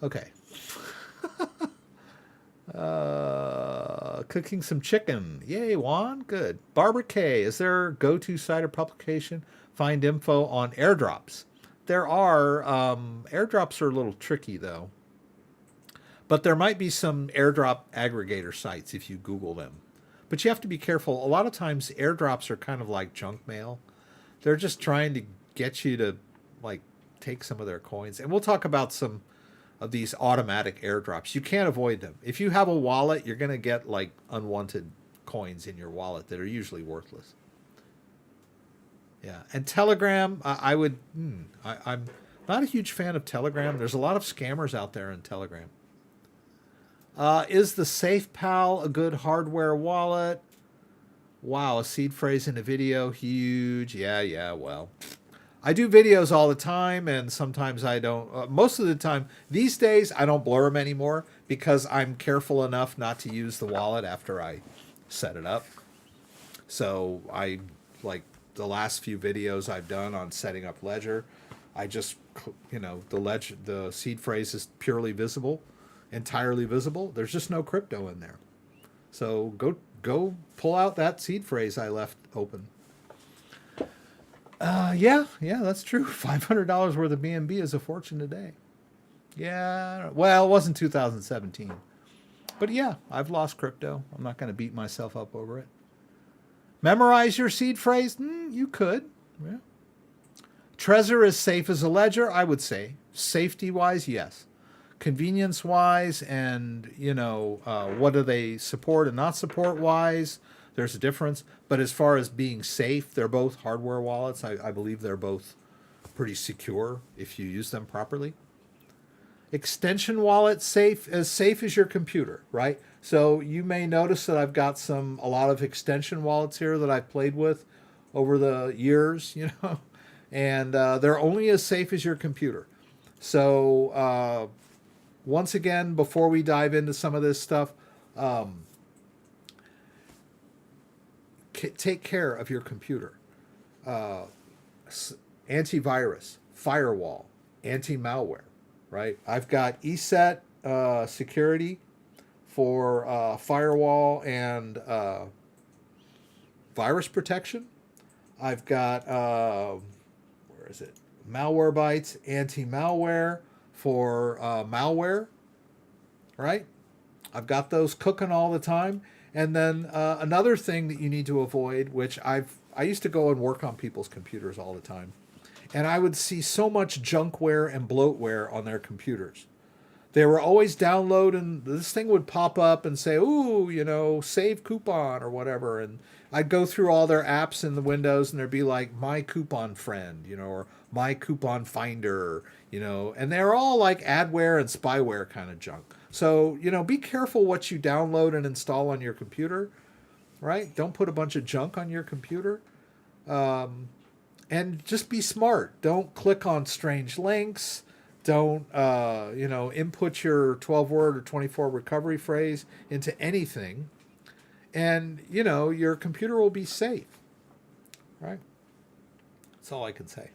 Okay. Cooking some chicken. Yay, Juan. Good. Barbara K. Is there go-to site or publication? Find info on airdrops. There are. Airdrops are a little tricky, though. But there might be some airdrop aggregator sites if you Google them. But you have to be careful. A lot of times airdrops are kind of like junk mail. They're just trying to get you to like take some of their coins. And we'll talk about some of these automatic airdrops. You can't avoid them. If you have a wallet, you're going to get like unwanted coins in your wallet that are usually worthless. Yeah. And Telegram, I'm not a huge fan of Telegram. There's a lot of scammers out there in Telegram. Is the SafePal a good hardware wallet? Wow, a seed phrase in a video, huge. Yeah, well. I do videos all the time, and sometimes I don't. Most of the time, these days, I don't blur them anymore because I'm careful enough not to use the wallet after I set it up. So like the last few videos I've done on setting up Ledger, I just, the seed phrase is purely visible, entirely visible. There's just no crypto in there. So go pull out that seed phrase I left open. Yeah, that's true. $500 worth of BNB is a fortune today. Yeah, well, it wasn't 2017. But yeah, I've lost crypto. I'm not going to beat myself up over it. Memorize your seed phrase? You could. Yeah. Trezor is safe as a ledger, I would say. Safety-wise, yes. Convenience-wise and, what do they support and not support-wise, there's a difference. But as far as being safe, they're both hardware wallets. I believe they're both pretty secure if you use them properly. extension wallet safe as your computer, right? So you may notice that I've got a lot of extension wallets here that I've played with over the years, and they're only as safe as your computer. So once again, before we dive into some of this stuff, take care of your computer. Antivirus, firewall, anti-malware, right? I've got ESET security for firewall and virus protection. I've got, where is it? Malwarebytes, anti-malware for malware, right? I've got those cooking all the time. And then another thing that you need to avoid, which I used to go and work on people's computers all the time, and I would see so much junkware and bloatware on their computers. They were always downloading, this thing would pop up and say, ooh, save coupon or whatever. And I'd go through all their apps in the Windows and there'd be like my coupon friend, or my coupon finder, and they're all like adware and spyware kind of junk. So, be careful what you download and install on your computer, right? Don't put a bunch of junk on your computer. And just be smart. Don't click on strange links. Don't, input your 12-word or 24 recovery phrase into anything. And, your computer will be safe, right? That's all I can say.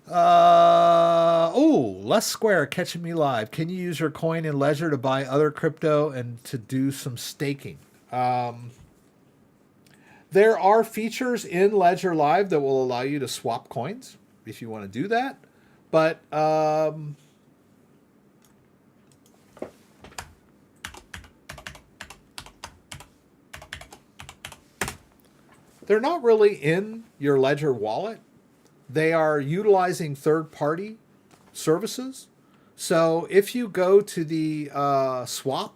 Less Square catching me live. Can you use your coin in Ledger to buy other crypto and to do some staking? There are features in Ledger Live that will allow you to swap coins if you want to do that. But they're not really in your Ledger wallet. They are utilizing third-party services. So if you go to the swap,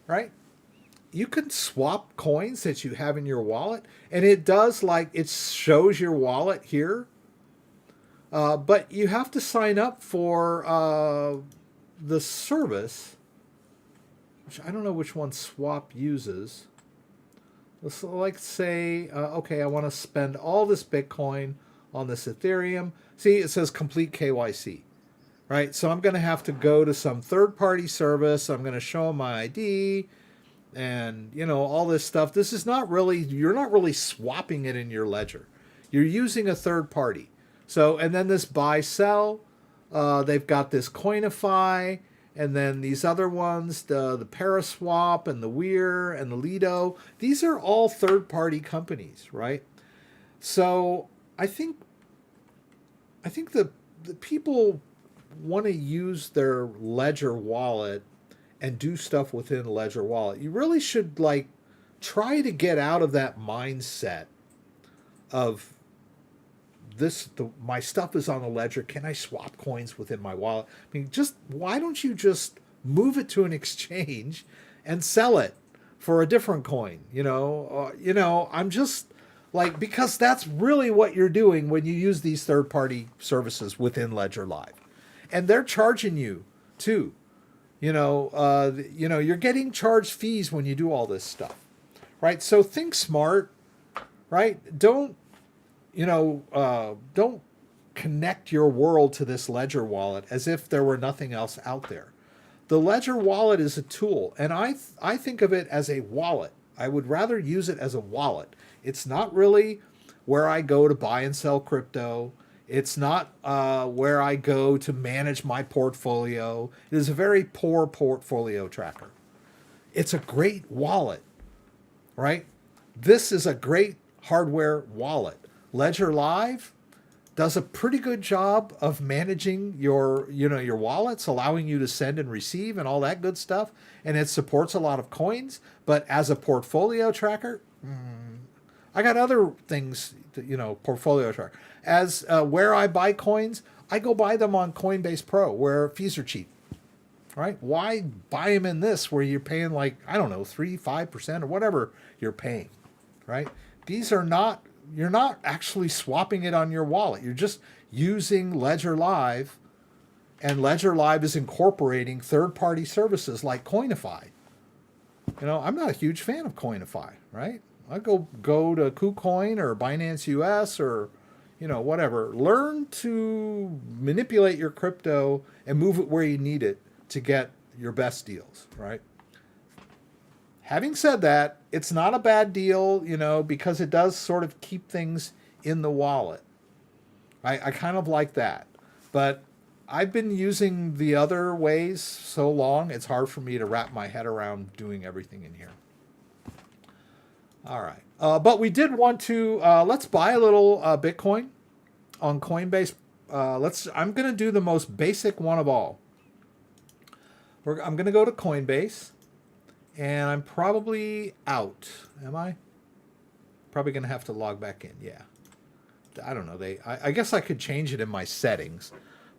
right, you can swap coins that you have in your wallet. And it does, it shows your wallet here. But you have to sign up for the service, which I don't know which one Swap uses. Let's say, okay, I want to spend all this Bitcoin on this Ethereum. See, it says complete KYC, right? So I'm going to have to go to some third-party service. I'm going to show them my ID and, all this stuff. This is not really, you're not really swapping it in your ledger. You're using a third party. So, and then this buy, sell, they've got this Coinify, and then these other ones, the Paraswap and the Weir and the Lido. These are all third-party companies, right? So I think the people want to use their Ledger wallet and do stuff within Ledger wallet. You really should try to get out of that mindset of my stuff is on the Ledger. Can I swap coins within my wallet? I mean, why don't you just move it to an exchange and sell it for a different coin? I'm just because that's really what you're doing when you use these third-party services within Ledger Live, and they're charging you too. You're getting charged fees when you do all this stuff, right? So think smart, right? Don't connect your world to this Ledger wallet as if there were nothing else out there. The Ledger wallet is a tool, and I think of it as a wallet. I would rather use it as a wallet. It's not really where I go to buy and sell crypto. It's not where I go to manage my portfolio. It is a very poor portfolio tracker. It's a great wallet, right? This is a great hardware wallet. Ledger Live does a pretty good job of managing your wallets, allowing you to send and receive and all that good stuff. And it supports a lot of coins. But as a portfolio tracker, I got other things, portfolio tracker. As where I buy coins, I go buy them on Coinbase Pro, where fees are cheap, right? Why buy them in this where you're paying 3-5% or whatever you're paying, right? You're not actually swapping it on your wallet. You're just using Ledger Live And Ledger Live is incorporating third-party services like Coinify. You know, I'm not a huge fan of Coinify, right? I go to KuCoin or Binance US or, you know, whatever. Learn to manipulate your crypto and move it where you need it to get your best deals, right? Having said that, it's not a bad deal, you know, because it does sort of keep things in the wallet. I kind of like that. But I've been using the other ways so long, it's hard for me to wrap my head around doing everything in here. All right. But we did want to, let's buy a little Bitcoin on Coinbase. I'm going to do the most basic one of all. I'm going to go to Coinbase, and I'm probably out. Am I? Probably going to have to log back in. Yeah. I don't know. I guess I could change it in my settings,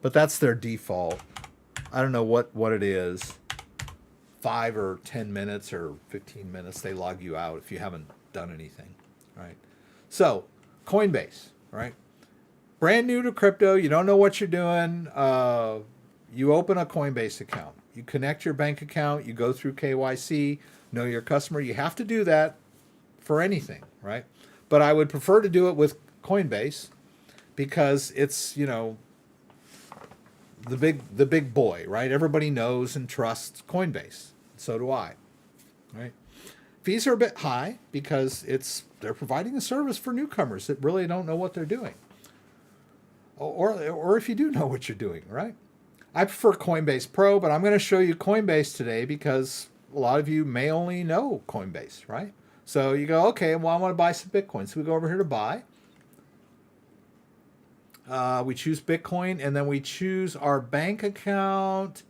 but that's their default. I don't know what it is. 5 or 10 minutes or 15 minutes, they log you out if you haven't done anything, right? So, Coinbase, right? Brand new to crypto. You don't know what you're doing. You open a Coinbase account. You connect your bank account. You go through KYC, know your customer. You have to do that for anything, right? But I would prefer to do it with Coinbase because it's, you know, the big boy, right? Everybody knows and trusts Coinbase. So do I, right? Fees are a bit high because they're providing a service for newcomers that really don't know what they're doing. Or if you do know what you're doing, right? I prefer Coinbase Pro, but I'm going to show you Coinbase today because a lot of you may only know Coinbase, right? So you go, okay, well, I want to buy some Bitcoin. So we go over here to buy. We choose Bitcoin, and then we choose our bank account.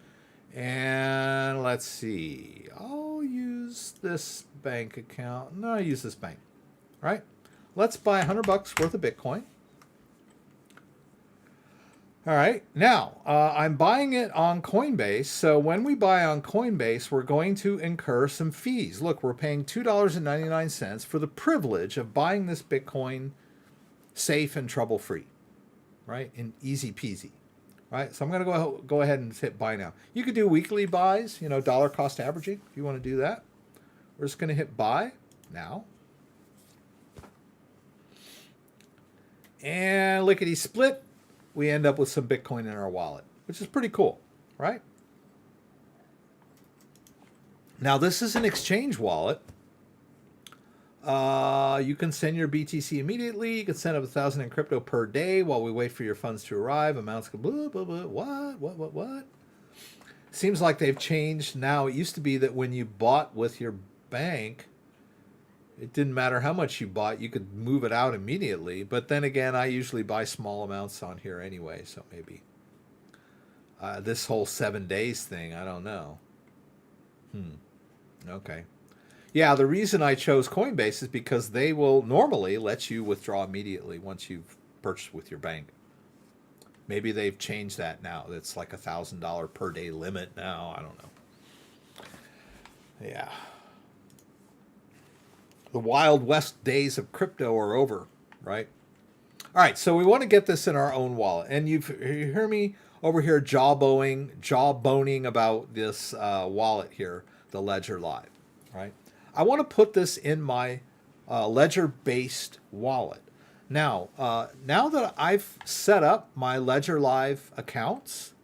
And let's see. I'll use this bank account. No, I'll use this bank. Right? Let's buy $100 worth of Bitcoin. All right. Now, I'm buying it on Coinbase. So when we buy on Coinbase, we're going to incur some fees. Look, we're paying $2.99 for the privilege of buying this Bitcoin safe and trouble-free. Right? And easy peasy. Right? So I'm going to go ahead and hit buy now. You could do weekly buys, you know, dollar cost averaging if you want to do that. We're just going to hit buy now. And lickety split, we end up with some Bitcoin in our wallet, which is pretty cool, right? Now, this is an exchange wallet. You can send your BTC immediately. You can send up 1,000 in crypto per day while we wait for your funds to arrive. Amounts can blah, blah, blah. What? Seems like they've changed now. It used to be that when you bought with your bank, it didn't matter how much you bought. You could move it out immediately. But then again, I usually buy small amounts on here anyway. So maybe this whole 7 days thing, I don't know. Okay. Yeah, the reason I chose Coinbase is because they will normally let you withdraw immediately once you've purchased with your bank. Maybe they've changed that now. It's like $1,000 per day limit now. I don't know. Yeah. The Wild West days of crypto are over, right? All right, so we want to get this in our own wallet. And you hear me over here jawboning about this wallet here, the Ledger Live, right? I want to put this in my Ledger-based wallet. Now, now that I've set up my Ledger Live accounts,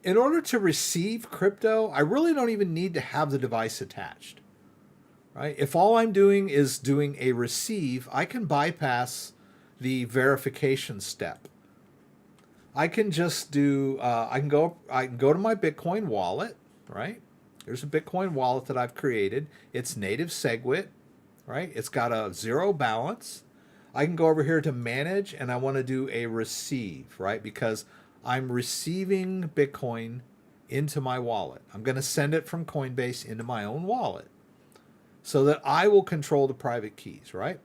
in order to receive crypto, I really don't even need to have the device attached. Right? If all I'm doing is doing a receive, I can bypass the verification step. I can just do, I can go to my Bitcoin wallet, right? There's a Bitcoin wallet that I've created. It's native SegWit, right? It's got a 0 balance. I can go over here to manage, and I want to do a receive, right? Because I'm receiving Bitcoin into my wallet. I'm going to send it from Coinbase into my own wallet so that I will control the private keys, right?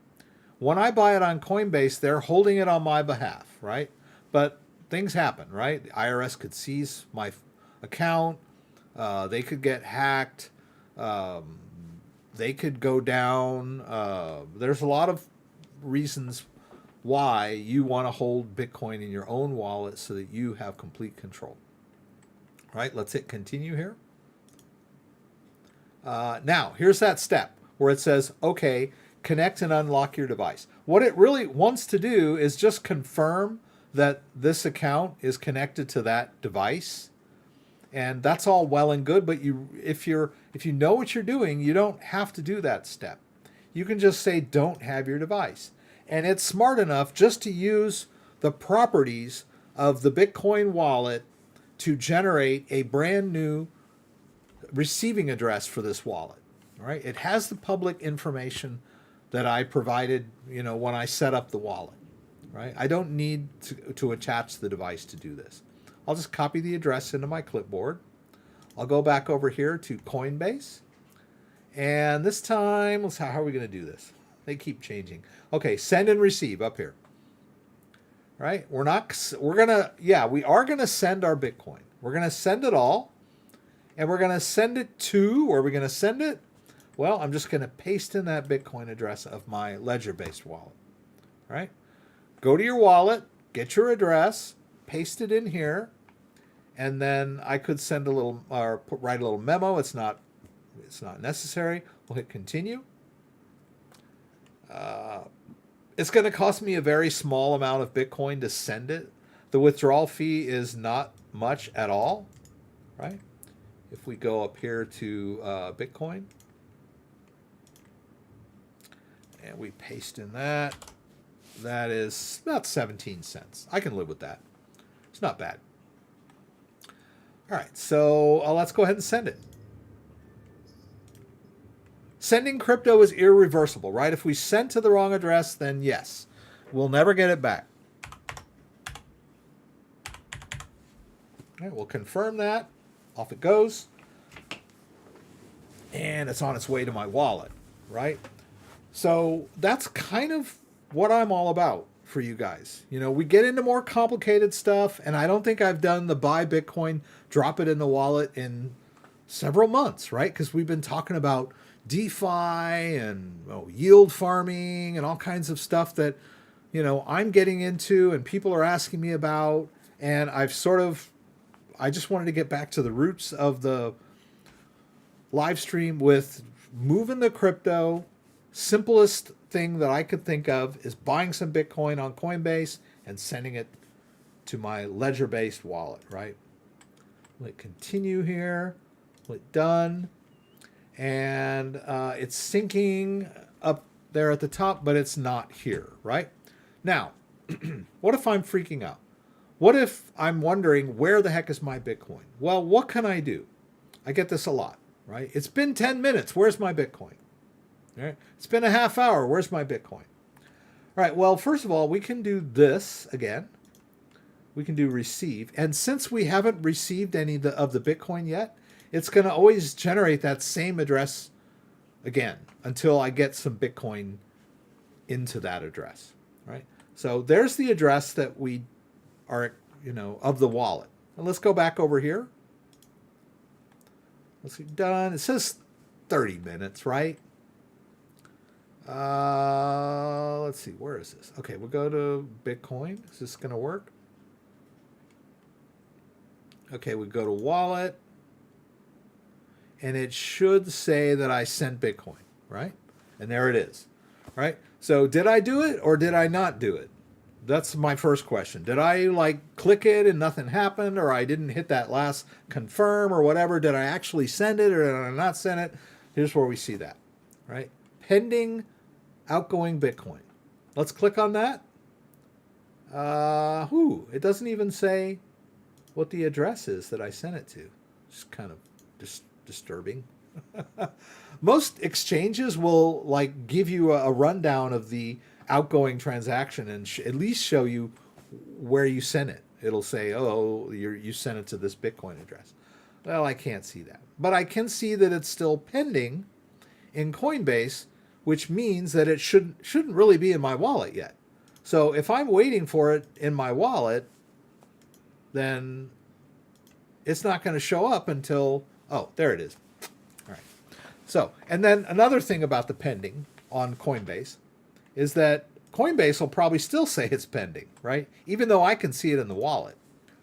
When I buy it on Coinbase, they're holding it on my behalf, right? But things happen, right? The IRS could seize my account. They could get hacked. They could go down. There's a lot of reasons why you want to hold Bitcoin in your own wallet so that you have complete control. All right, let's hit continue here. Now, here's that step where it says, okay, connect and unlock your device. What it really wants to do is just confirm that this account is connected to that device. And that's all well and good, but if you know what you're doing, you don't have to do that step. You can just say don't have your device. And it's smart enough just to use the properties of the Bitcoin wallet to generate a brand new receiving address for this wallet. All right? It has the public information that I provided, when I set up the wallet. Right? I don't need to attach the device to do this. I'll just copy the address into my clipboard. I'll go back over here to Coinbase. And this time, how are we going to do this? They keep changing. Okay, send and receive up here. Right? We are going to send our Bitcoin. We're going to send it all. And we're going to send it to, where are we going to send it? Well, I'm just going to paste in that Bitcoin address of my ledger-based wallet. Right? Go to your wallet, get your address, paste it in here, and then I could send a little, or write a little memo. It's not necessary. We'll hit continue. It's going to cost me a very small amount of Bitcoin to send it. The withdrawal fee is not much at all, right? If we go up here to Bitcoin, and we paste in that, that is about 17 cents. I can live with that. It's not bad. All right, so let's go ahead and send it. Sending crypto is irreversible, right? If we send to the wrong address, then yes, we'll never get it back. All right, we'll confirm that. Off it goes. And it's on its way to my wallet, right? So that's kind of what I'm all about for you guys. We get into more complicated stuff, and I don't think I've done the buy Bitcoin, drop it in the wallet in several months, right? Because we've been talking about DeFi and yield farming and all kinds of stuff that, I'm getting into and people are asking me about. And I just wanted to get back to the roots of the live stream with moving the crypto. Simplest thing that I could think of is buying some Bitcoin on Coinbase and sending it to my ledger-based wallet, right? Click continue here, click done, and it's syncing up there at the top, but it's not here, right? Now, what if I'm freaking out? What if I'm wondering where the heck is my Bitcoin? Well, what can I do? I get this a lot, right? It's been 10 minutes. Where's my Bitcoin? All right. It's been a half hour. Where's my Bitcoin? All right. Well, first of all, we can do this again. We can do receive. And since we haven't received any of the Bitcoin yet, it's going to always generate that same address again until I get some Bitcoin into that address. Right. So there's the address that we are, of the wallet. And let's go back over here. Let's get done. It says 30 minutes, right? Let's see, where is this? Okay, we'll go to Bitcoin. Is this going to work? Okay, we go to wallet. And it should say that I sent Bitcoin, right? And there it is, right? So did I do it or did I not do it? That's my first question. Did I click it and nothing happened, or I didn't hit that last confirm or whatever? Did I actually send it or did I not send it? Here's where we see that, right? Pending outgoing Bitcoin. Let's click on that. It doesn't even say what the address is that I sent it to. It's kind of disturbing. Most exchanges will give you a rundown of the outgoing transaction and at least show you where you sent it. It'll say, oh, you sent it to this Bitcoin address. Well, I can't see that. But I can see that it's still pending in Coinbase, which means that it shouldn't really be in my wallet yet. So if I'm waiting for it in my wallet, then it's not going to show up until, oh, there it is. All right. So, and then another thing about the pending on Coinbase is that Coinbase will probably still say it's pending, right? Even though I can see it in the wallet,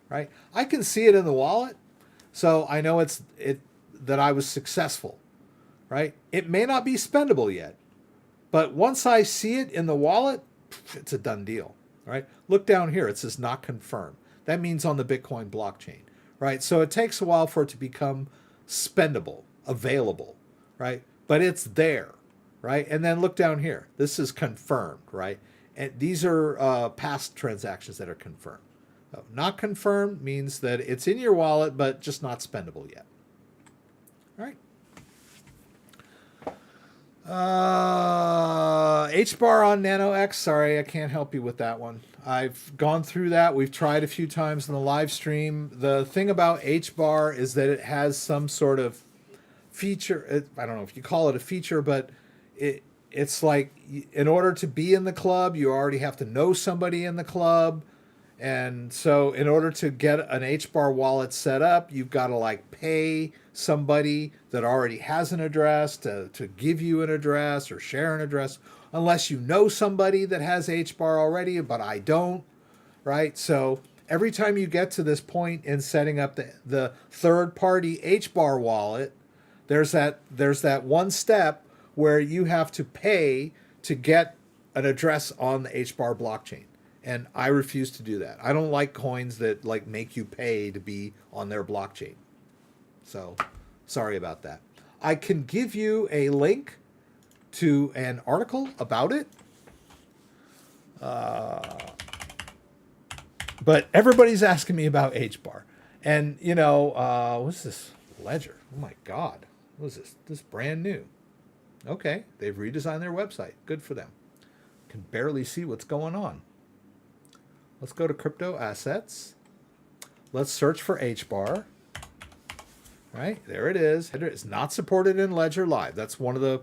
right? I can see it in the wallet, so I know that I was successful, right? It may not be spendable yet, but once I see it in the wallet, it's a done deal, right? Look down here, it says not confirmed. That means on the Bitcoin blockchain, right? So it takes a while for it to become spendable, available, right? But it's there, right? And then look down here. This is confirmed, right? And these are past transactions that are confirmed. So not confirmed means that it's in your wallet, but just not spendable yet. All right. HBAR on NanoX. Sorry, I can't help you with that one. I've gone through that. We've tried a few times in the live stream. The thing about HBAR is that it has some sort of feature. I don't know if you call it a feature, but it's like in order to be in the club, you already have to know somebody in the club. And so in order to get an HBAR wallet set up, you've got to like pay somebody that already has an address to give you an address or share an address, unless you know somebody that has HBAR already, but I don't, right? So every time you get to this point in setting up the third-party HBAR wallet, there's that one step where you have to pay to get an address on the HBAR blockchain. And I refuse to do that. I don't like coins that like make you pay to be on their blockchain. So sorry about that. I can give you a link to an article about it. But everybody's asking me about HBAR. And, you know, what's this? Ledger. Oh, my God. What is this? This is brand new. Okay. They've redesigned their website. Good for them. Can barely see what's going on. Let's go to crypto assets. Let's search for HBAR. Right, there it is. It's not supported in Ledger Live. That's one of the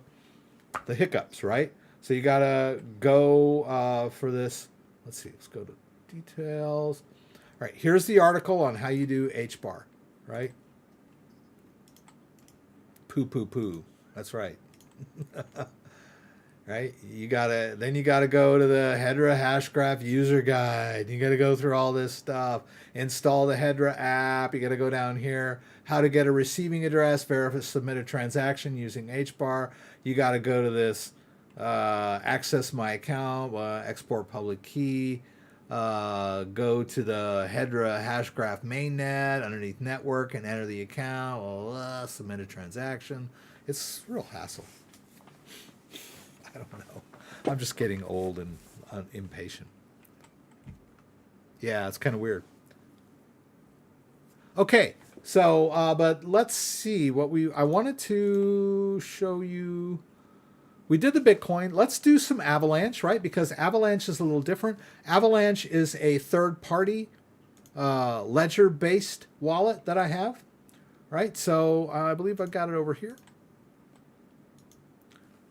hiccups, right? So you gotta go for this. Let's see. Let's go to details. All right, here's the article on how you do HBAR. Right. Poo poo poo. That's right. Right, you gotta go to the Hedera Hashgraph user guide. You gotta go through all this stuff. Install the Hedera app. You gotta go down here. How to get a receiving address. Verify submit a transaction using HBAR. You gotta go to this access my account. Export public key. Go to the Hedera Hashgraph mainnet underneath network and enter the account. Submit a transaction. It's a real hassle. I don't know. I'm just getting old and impatient. Yeah, it's kind of weird. Okay, so but let's see what I wanted to show you. We did the Bitcoin. Let's do some Avalanche, right? Because Avalanche is a little different. Avalanche is a third-party ledger-based wallet that I have, right? So I believe I've got it over here.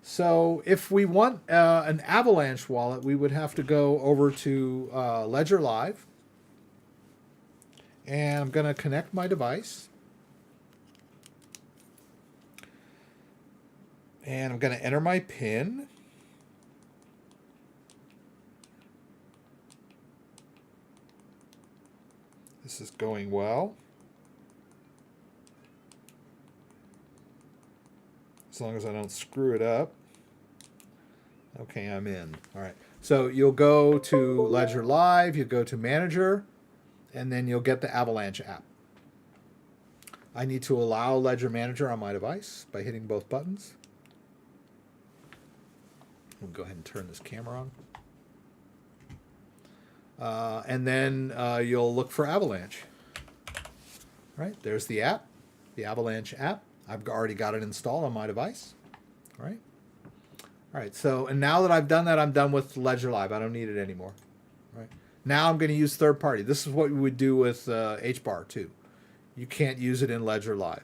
So if we want an Avalanche wallet, we would have to go over to Ledger Live. And I'm going to connect my device. And I'm going to enter my PIN. This is going well. As long as I don't screw it up. Okay, I'm in. All right. So you'll go to Ledger Live, you go to Manager, and then you'll get the Avalanche app. I need to allow Ledger Manager on my device by hitting both buttons. We'll go ahead and turn this camera on. And then you'll look for Avalanche. All right, there's the app, the Avalanche app. I've already got it installed on my device. All right. All right. So, and now that I've done that, I'm done with Ledger Live. I don't need it anymore. All right. Now I'm going to use third party. This is what we would do with HBAR too. You can't use it in Ledger Live.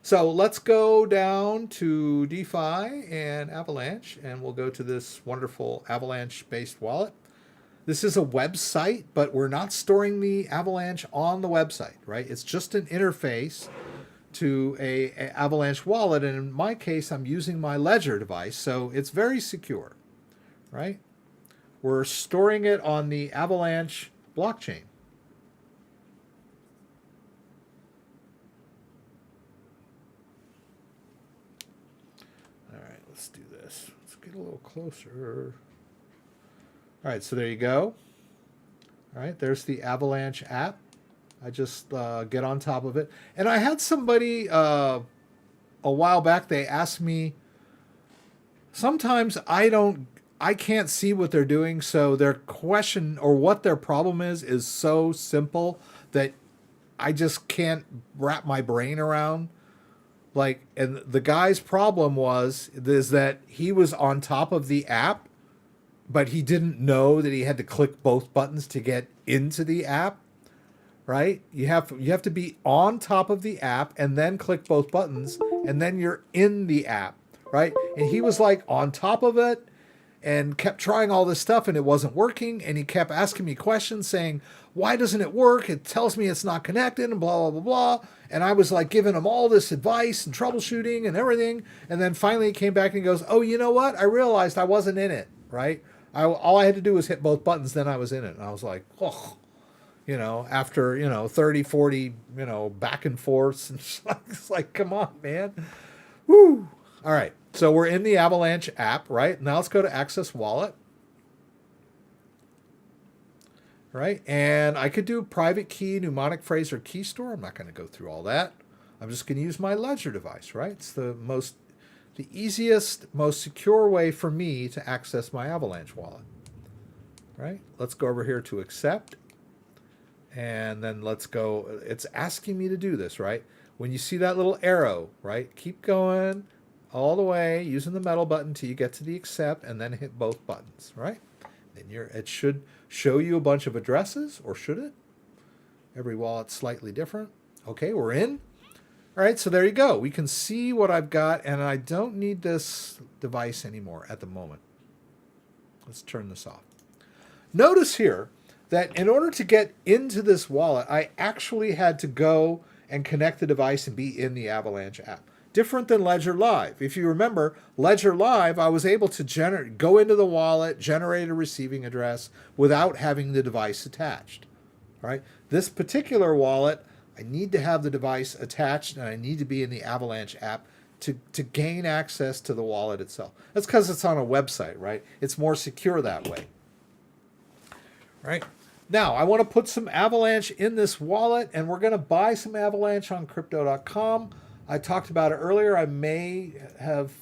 So let's go down to DeFi and Avalanche, and we'll go to this wonderful Avalanche-based wallet. This is a website, but we're not storing the Avalanche on the website, right? It's just an interface to a Avalanche wallet, and in my case, I'm using my Ledger device, so it's very secure, right? We're storing it on the Avalanche blockchain. All right, let's do this. Let's get a little closer. All right, so there you go. All right, there's the Avalanche app. I just get on top of it. And I had somebody a while back, they asked me, sometimes I can't see what they're doing, so their question or what their problem is so simple that I just can't wrap my brain around. Like, and the guy's problem is that he was on top of the app, but he didn't know that he had to click both buttons to get into the app, right? You have to be on top of the app and then click both buttons, and then you're in the app, right? And he was like on top of it and kept trying all this stuff and it wasn't working, and he kept asking me questions saying, why doesn't it work? It tells me it's not connected and blah, blah, blah, blah. And I was like giving him all this advice and troubleshooting and everything. And then finally he came back and he goes, oh, you know what? I realized I wasn't in it, right? All I had to do was hit both buttons, then I was in it. And I was like, oh, after, 30, 40, back and forths. And it's like, come on, man. Woo. All right. So we're in the Avalanche app, right? Now let's go to Access Wallet. Right? And I could do private key, mnemonic phrase, or key store. I'm not going to go through all that. I'm just going to use my Ledger device, right? It's the easiest, most secure way for me to access my Avalanche wallet. Right? Let's go over here to accept. And then let's go. It's asking me to do this, right? When you see that little arrow, right? Keep going all the way using the metal button till you get to the accept, and then hit both buttons, right? Then it should show you a bunch of addresses, or should it? Every wallet's slightly different. Okay, we're in. All right, so there you go. We can see what I've got, and I don't need this device anymore at the moment. Let's turn this off. Notice here that in order to get into this wallet, I actually had to go and connect the device and be in the Avalanche app. Different than Ledger Live. If you remember, Ledger Live, I was able to go into the wallet, generate a receiving address without having the device attached. All right? This particular wallet, I need to have the device attached, and I need to be in the Avalanche app to gain access to the wallet itself. That's because it's on a website, right? It's more secure that way. Right? Now, I want to put some Avalanche in this wallet, and we're going to buy some Avalanche on Crypto.com. I talked about it earlier. I may have,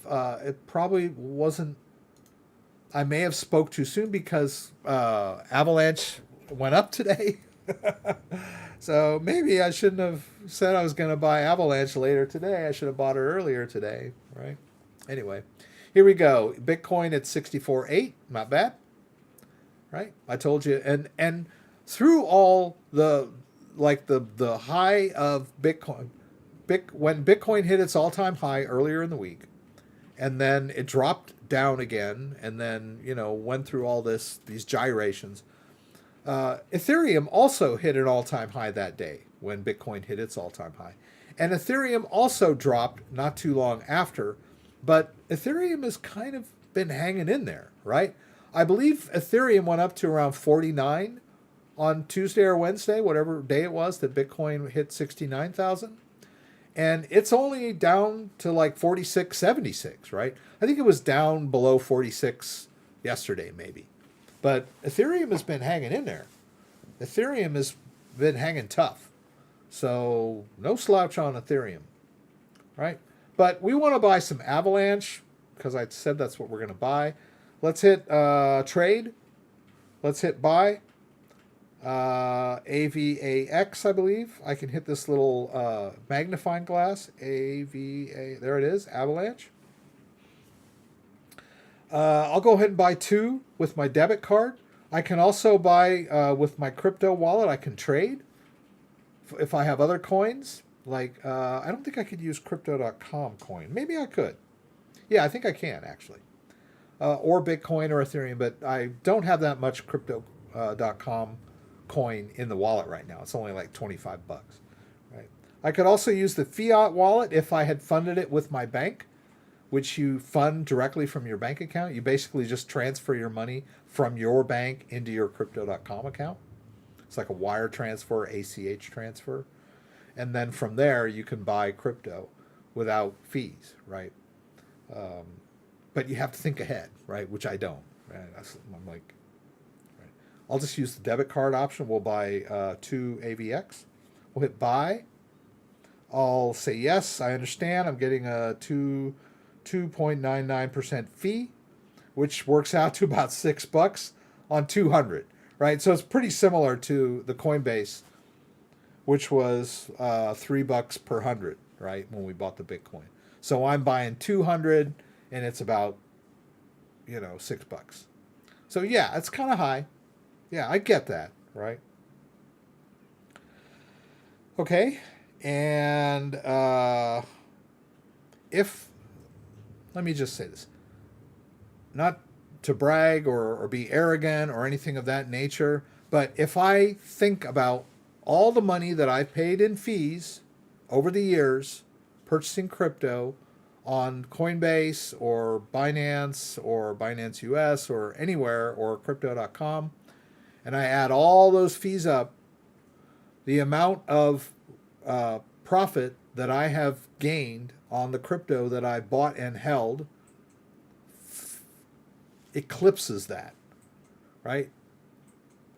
it probably wasn't, I may have spoke too soon because Avalanche went up today. So maybe I shouldn't have said I was going to buy Avalanche later today. I should have bought it earlier today, right? Anyway, here we go. Bitcoin at 64.8, not bad, right? I told you, and through all the high of Bitcoin, when Bitcoin hit its all-time high earlier in the week, and then it dropped down again, and then went through all these gyrations. Ethereum also hit an all-time high that day when Bitcoin hit its all-time high, and Ethereum also dropped not too long after. But Ethereum has kind of been hanging in there, right? I believe Ethereum went up to around 49 on Tuesday or Wednesday, whatever day it was that Bitcoin hit 69,000. And it's only down to like 46.76, right? I think it was down below 46 yesterday, maybe. But Ethereum has been hanging in there. Ethereum has been hanging tough. So no slouch on Ethereum, right? But we want to buy some Avalanche because I said that's what we're going to buy. Let's hit trade. Let's hit buy. AVAX, I believe. I can hit this little magnifying glass. AVA. There it is. Avalanche. I'll go ahead and buy 2 with my debit card. I can also buy with my crypto wallet. I can trade if I have other coins. Like, I don't think I could use Crypto.com coin. Maybe I could. Yeah, I think I can, actually. Or Bitcoin or Ethereum, but I don't have that much Crypto.com coin in the wallet right now. It's only like 25 bucks. Right? I could also use the fiat wallet if I had funded it with my bank, which you fund directly from your bank account. You basically just transfer your money from your bank into your Crypto.com account. It's like a wire transfer, ACH transfer. And then from there, you can buy crypto without fees, right? But you have to think ahead, right? Which I don't. Right? I'm like, right. I'll just use the debit card option. We'll buy 2 AVX. We'll hit buy. I'll say yes, I understand. I'm getting a 2.99% fee, which works out to about $6 on 200, right? So it's pretty similar to the Coinbase, which was $3 per 100, right? When we bought the Bitcoin. So I'm buying 200, and it's about, $6. So yeah, it's kind of high. Yeah, I get that, right? Okay, and let me just say this, not to brag or be arrogant or anything of that nature, but if I think about all the money that I've paid in fees over the years purchasing crypto on Coinbase or Binance US or anywhere or crypto.com, and I add all those fees up, the amount of profit that I have gained on the crypto that I bought and held eclipses that, right?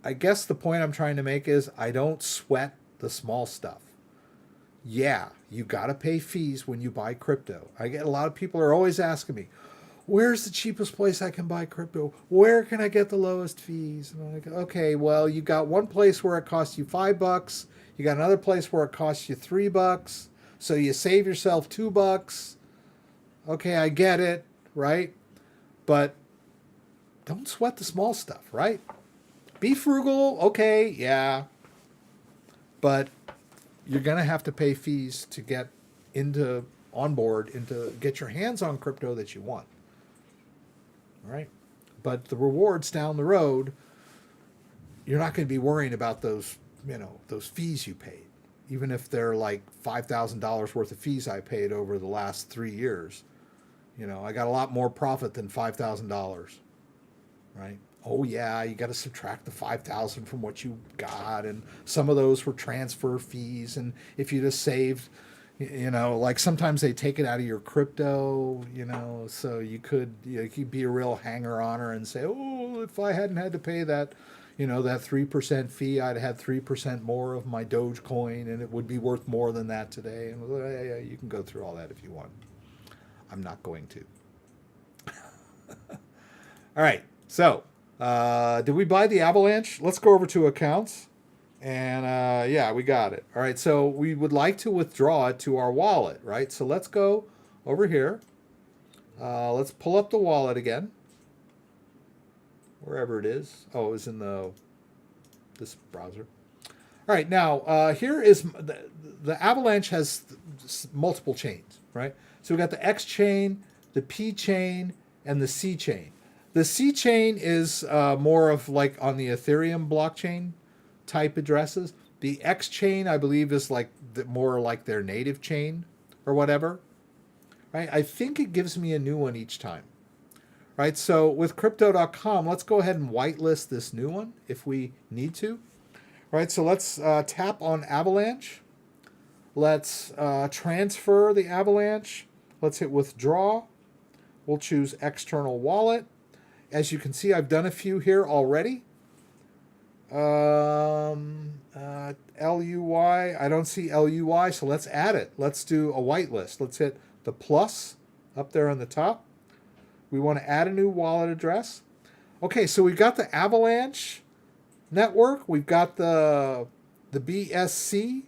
I guess the point I'm trying to make is I don't sweat the small stuff. Yeah, you got to pay fees when you buy crypto. I get a lot of people are always asking me, where's the cheapest place I can buy crypto? Where can I get the lowest fees? And I'm like, okay, well, you got one place where it costs you $5. You got another place where it costs you $3. So you save yourself $2. Okay, I get it, right? But don't sweat the small stuff, right? Be frugal, okay, yeah. But you're going to have to pay fees to get on board, to get your hands on crypto that you want. All right? But the rewards down the road, you're not going to be worrying about those fees you paid. Even if they're like $5,000 worth of fees I paid over the last 3 years. I got a lot more profit than $5,000, right? Oh yeah, you got to subtract the 5,000 from what you got, and some of those were transfer fees. And if you just saved, like sometimes they take it out of your crypto, so you could be a real hanger-oner and say, oh, if I hadn't had to pay that, that 3% fee, I'd had 3% more of my Dogecoin, and it would be worth more than that today. And yeah, you can go through all that if you want. I'm not going to. All right, so did we buy the Avalanche? Let's go over to accounts. And yeah, we got it. All right, so we would like to withdraw it to our wallet, right? So let's go over here. Let's pull up the wallet again. Wherever it is. Oh, it was in this browser. All right, now here is the Avalanche has multiple chains, right? So we got the X chain, the P chain, and the C chain. The C chain is more of like on the Ethereum blockchain type addresses. The X chain, I believe, is like more like their native chain or whatever. Right? I think it gives me a new one each time. Right? So with Crypto.com, let's go ahead and whitelist this new one if we need to. Right? So let's tap on Avalanche. Let's transfer the Avalanche. Let's hit withdraw. We'll choose external wallet. As you can see, I've done a few here already. LUI, I don't see LUI, so let's add it. Let's do a whitelist. Let's hit the plus up there on the top. We want to add a new wallet address. Okay, so we've got the Avalanche network. We've got the BSC.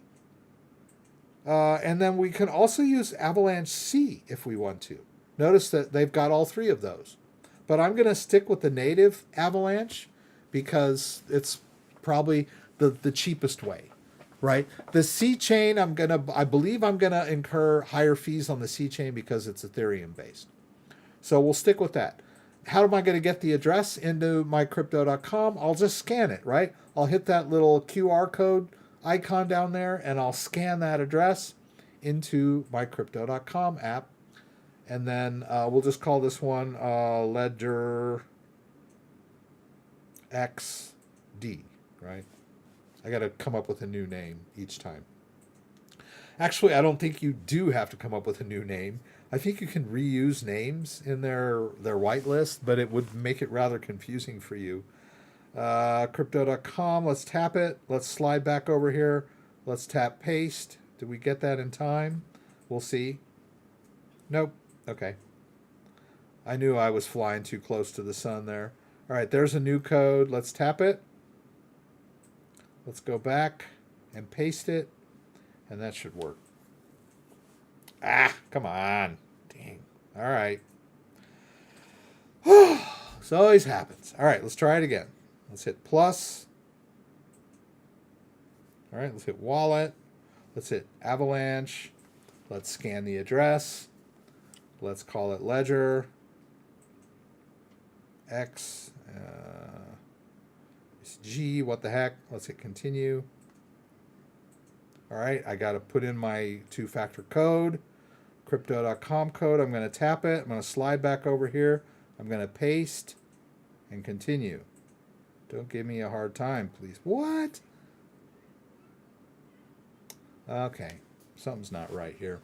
And then we can also use Avalanche C if we want to. Notice that they've got all three of those. But I'm going to stick with the native Avalanche because it's probably the cheapest way, right? The C chain, I believe I'm going to incur higher fees on the C chain because it's Ethereum based. So we'll stick with that. How am I going to get the address into my crypto.com? I'll just scan it, right? I'll hit that little QR code icon down there and I'll scan that address into my crypto.com app. And then we'll just call this one Ledger XD, right? I got to come up with a new name each time. Actually, I don't think you do have to come up with a new name. I think you can reuse names in their whitelist, but it would make it rather confusing for you. Crypto.com, let's tap it. Let's slide back over here. Let's tap paste. Did we get that in time? We'll see. Nope. Okay. I knew I was flying too close to the sun there. All right, there's a new code. Let's tap it. Let's go back and paste it, and that should work. Ah, come on. Dang. All right. This always happens. All right, let's try it again. Let's hit plus. All right, let's hit wallet. Let's hit Avalanche. Let's scan the address. Let's call it Ledger X. It's G. What the heck? Let's hit continue. All right, I got to put in my two-factor code, crypto.com code. I'm going to tap it. I'm going to slide back over here. I'm going to paste and continue. Don't give me a hard time, please. What? Okay, something's not right here.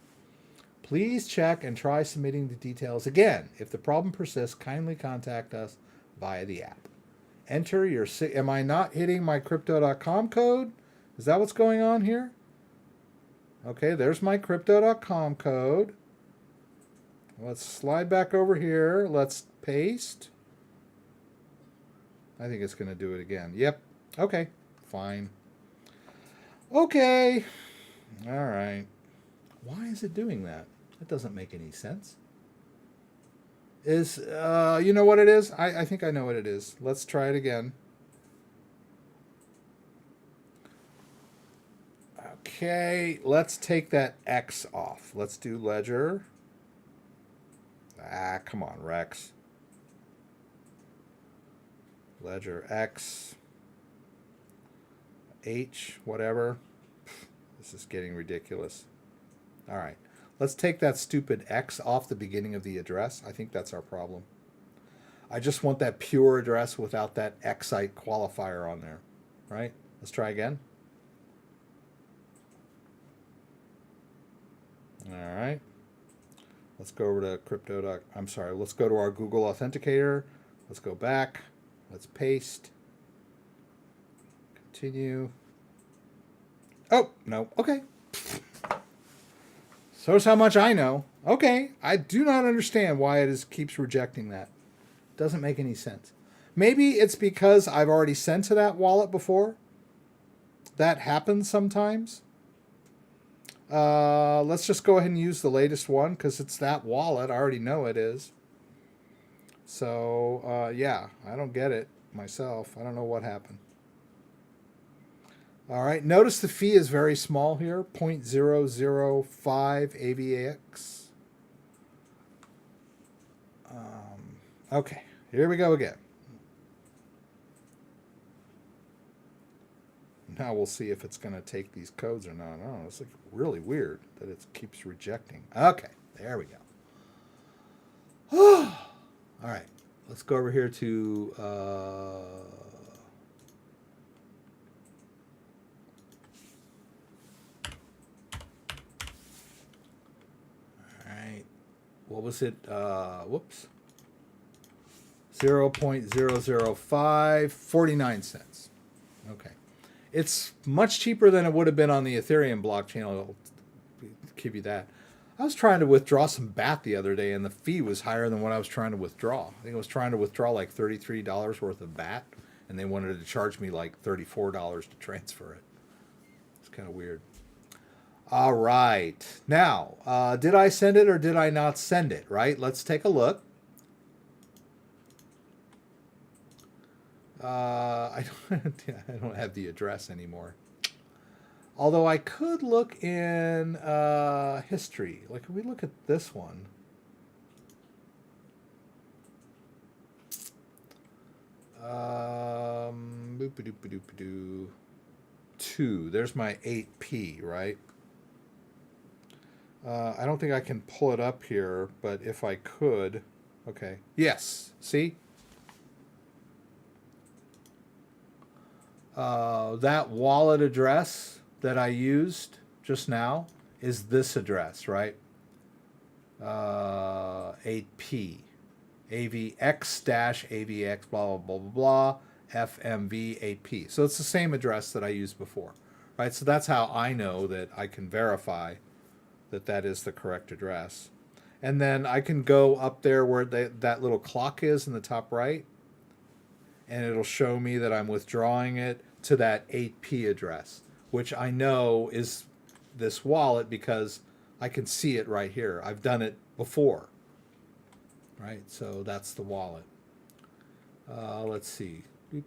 Please check and try submitting the details again. If the problem persists, kindly contact us via the app. Enter your... Am I not hitting my crypto.com code? Is that what's going on here? Okay, there's my crypto.com code. Let's slide back over here. Let's paste. I think it's going to do it again. Yep. Okay, fine. Okay. All right. Why is it doing that? That doesn't make any sense. You know what it is? I think I know what it is. Let's try it again. Okay, let's take that X off. Let's do Ledger. Ah, come on, Rex. Ledger X. H, whatever. This is getting ridiculous. All right. Let's take that stupid X off the beginning of the address. I think that's our problem. I just want that pure address without that Xite qualifier on there. Right? Let's try again. All right. Let's go over to let's go to our Google Authenticator. Let's go back. Let's paste. Continue. Oh, no. Okay. Shows how much I know. Okay. I do not understand why it keeps rejecting that. Doesn't make any sense. Maybe it's because I've already sent to that wallet before. That happens sometimes. Let's just go ahead and use the latest one because it's that wallet. I already know it is. So, yeah, I don't get it myself. I don't know what happened. All right, notice the fee is very small here, 0.005 AVX. Okay, here we go again. Now we'll see if it's going to take these codes or not. Oh, it's like really weird that it keeps rejecting. Okay, there we go. All right, let's go over here to... what was it? Whoops. 0.005, 49 cents. Okay. It's much cheaper than it would have been on the Ethereum blockchain. I'll give you that. I was trying to withdraw some BAT the other day, and the fee was higher than what I was trying to withdraw. I think I was trying to withdraw like $33 worth of BAT, and they wanted to charge me like $34 to transfer it. It's kind of weird. All right. Now, did I send it or did I not send it, right? Let's take a look. I don't have the address anymore. Although I could look in history. Like, if we look at this one. Boop-a-doop-a-doop-a-doo. 2. There's my 8P, right? I don't think I can pull it up here, but if I could, okay. Yes, see? That wallet address that I used just now is this address, right? 8P. AVX-AVX, blah, blah, blah, blah, blah, FMV 8P. So it's the same address that I used before, right? So that's how I know that I can verify that that is the correct address. And then I can go up there where that little clock is in the top right, and it'll show me that I'm withdrawing it to that 8P address, which I know is this wallet because I can see it right here. I've done it before, right? So that's the wallet. Let's see. I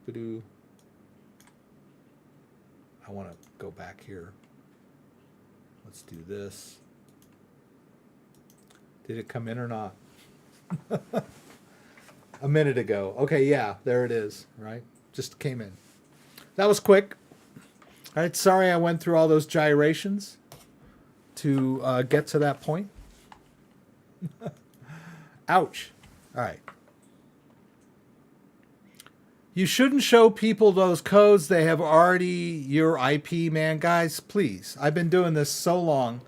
want to go back here. Let's do this. Did it come in or not? A minute ago. Okay, yeah, there it is, right? Just came in. That was quick. All right, sorry I went through all those gyrations to get to that point. Ouch. All right. You shouldn't show people those codes. They have already your IP, man. Guys, please. I've been doing this so long.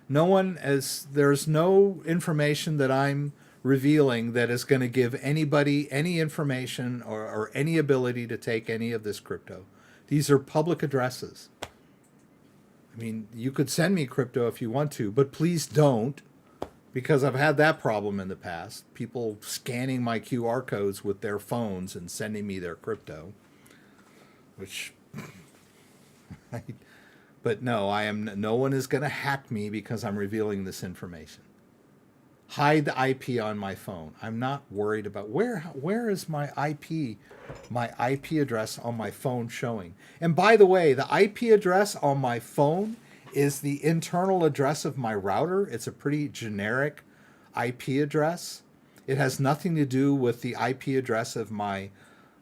There's no information that I'm revealing that is going to give anybody any information or any ability to take any of this crypto. These are public addresses. I mean, you could send me crypto if you want to, but please don't, because I've had that problem in the past. People scanning my QR codes with their phones and sending me their crypto, which... But no, no one is going to hack me because I'm revealing this information. Hide the IP on my phone. I'm not worried about where is my IP address on my phone showing. And by the way, the IP address on my phone is the internal address of my router. It's a pretty generic IP address. It has nothing to do with the IP address of my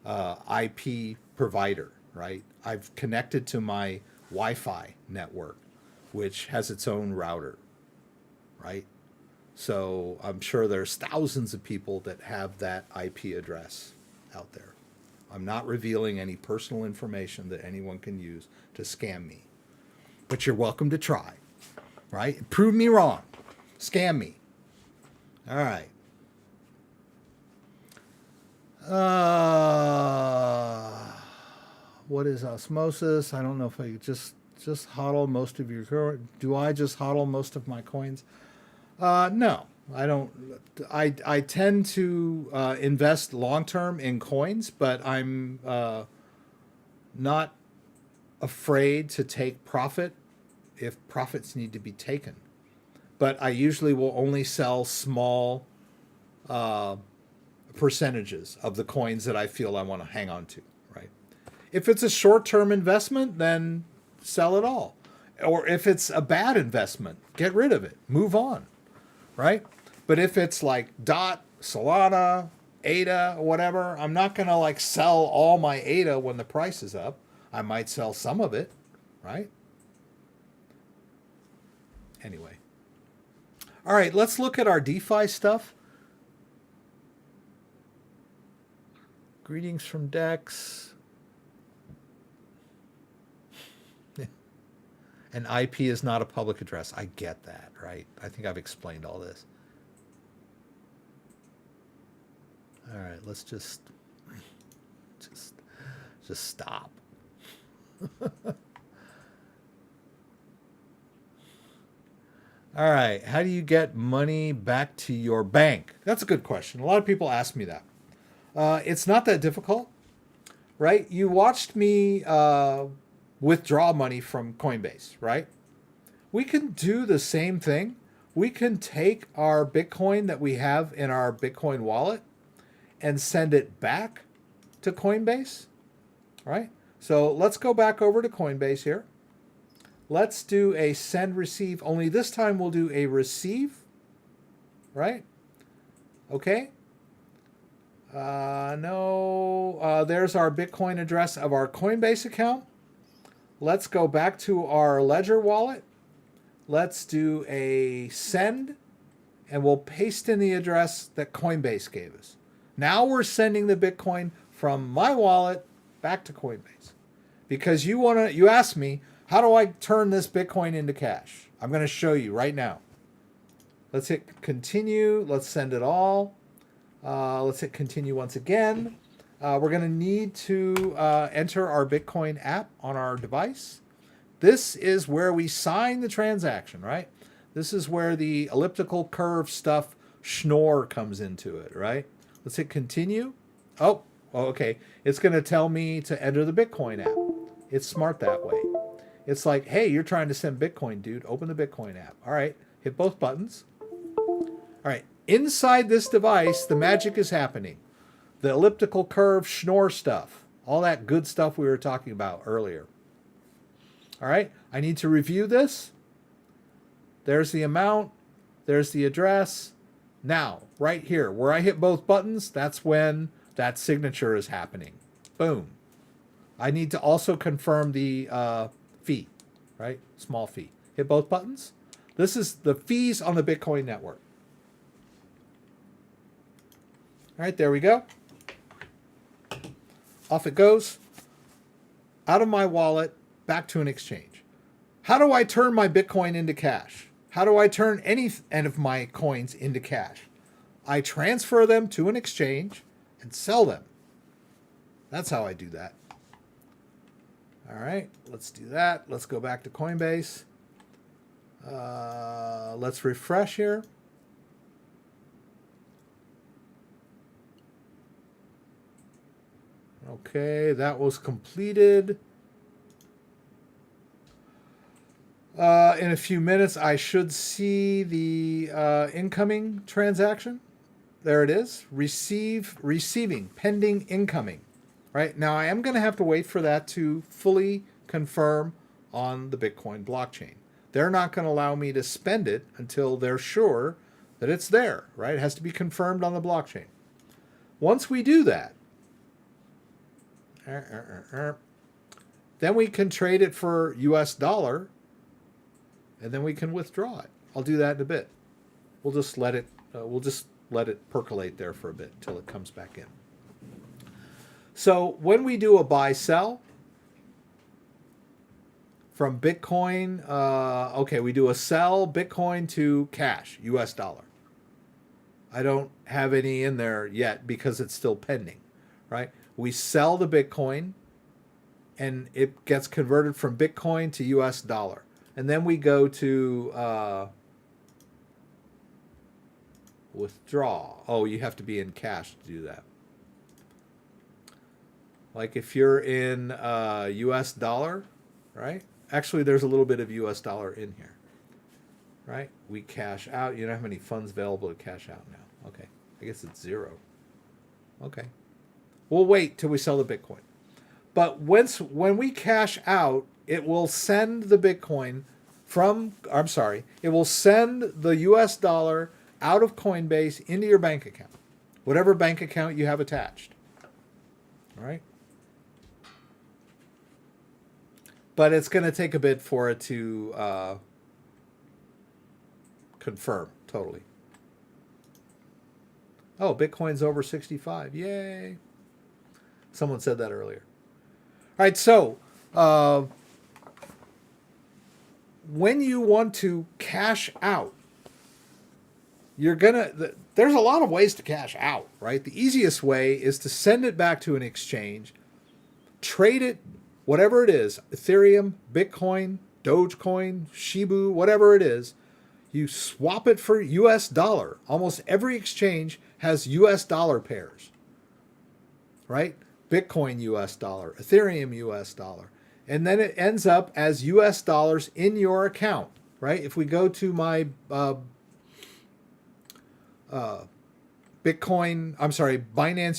IP provider, right? I've connected to my Wi-Fi network, which has its own router, right? So I'm sure there's thousands of people that have that IP address out there. I'm not revealing any personal information that anyone can use to scam me. But you're welcome to try, right? Prove me wrong. Scam me. All right. What is osmosis? I don't know if I just hodl most of your... Do I just hodl most of my coins? No, I don't. I tend to invest long-term in coins, but I'm not afraid to take profit if profits need to be taken. But I usually will only sell small percentages of the coins that I feel I want to hang on to, right? If it's a short-term investment, then sell it all. Or if it's a bad investment, get rid of it. Move on, right? But if it's like DOT, Solana, ADA, whatever, I'm not going to like sell all my ADA when the price is up. I might sell some of it, right? Anyway. All right, let's look at our DeFi stuff. Greetings from Dex. An IP is not a public address. I get that, right? I think I've explained all this. All right, let's just stop. All right, how do you get money back to your bank? That's a good question. A lot of people ask me that. It's not that difficult, right? You watched me withdraw money from Coinbase, right? We can do the same thing. We can take our Bitcoin that we have in our Bitcoin wallet and send it back to Coinbase, right? So let's go back over to Coinbase here. Let's do a send receive, only this time we'll do a receive, right? Okay. There's our Bitcoin address of our Coinbase account. Let's go back to our Ledger wallet. let's do a send, and we'll paste in the address that Coinbase gave us. Now we're sending the Bitcoin from my wallet back to Coinbase. Because you asked me, how do I turn this Bitcoin into cash? I'm going to show you right now. Let's hit continue. Let's send it all. Let's hit continue once again. We're going to need to enter our Bitcoin app on our device. This is where we sign the transaction, right? This is where the elliptical curve stuff, schnorr, comes into it, right? Let's hit continue. Oh, okay. It's going to tell me to enter the Bitcoin app. It's smart that way. It's like, hey, you're trying to send Bitcoin, dude. Open the Bitcoin app. All right. Hit both buttons. All right. Inside this device, the magic is happening. The elliptical curve, schnorr stuff. All that good stuff we were talking about earlier. All right. I need to review this. There's the amount. There's the address. Now, right here, where I hit both buttons, that's when that signature is happening. Boom. I need to also confirm the fee, right? Small fee. Hit both buttons. This is the fees on the Bitcoin network. All right, there we go. Off it goes. Out of my wallet, back to an exchange. How do I turn my Bitcoin into cash? How do I turn any of my coins into cash? I transfer them to an exchange and sell them. That's how I do that. All right, let's do that. Let's go back to Coinbase. Let's refresh here. Okay, that was completed. In a few minutes, I should see the incoming transaction. There it is. Receiving, pending, incoming. Right now, I am going to have to wait for that to fully confirm on the Bitcoin blockchain. They're not going to allow me to spend it until they're sure that it's there, right? It has to be confirmed on the blockchain. Once we do that, then we can trade it for US dollar, and then we can withdraw it. I'll do that in a bit. We'll just let it percolate there for a bit until it comes back in. So when we do a buy sell from Bitcoin, okay, we do a sell Bitcoin to cash, US dollar. I don't have any in there yet because it's still pending, right? We sell the Bitcoin and it gets converted from Bitcoin to US dollar. And then we go to withdraw. Oh, you have to be in cash to do that. Like if you're in US dollar, right? Actually, there's a little bit of US dollar in here, right? We cash out. You don't have any funds available to cash out now. Okay. I guess it's 0. Okay. We'll wait till we sell the Bitcoin. But when we cash out, it will send the Bitcoin it will send the US dollar out of Coinbase into your bank account, whatever bank account you have attached. All right. But it's going to take a bit for it to confirm totally. Oh, Bitcoin's over 65. Yay. Someone said that earlier. All right, so when you want to cash out, there's a lot of ways to cash out, right? The easiest way is to send it back to an exchange, trade it, whatever it is, Ethereum, Bitcoin, Dogecoin, Shibu, whatever it is, you swap it for US dollar. Almost every exchange has US dollar pairs, right? Bitcoin US dollar, Ethereum US dollar. And then it ends up as US dollars in your account, right? If we go to my Binance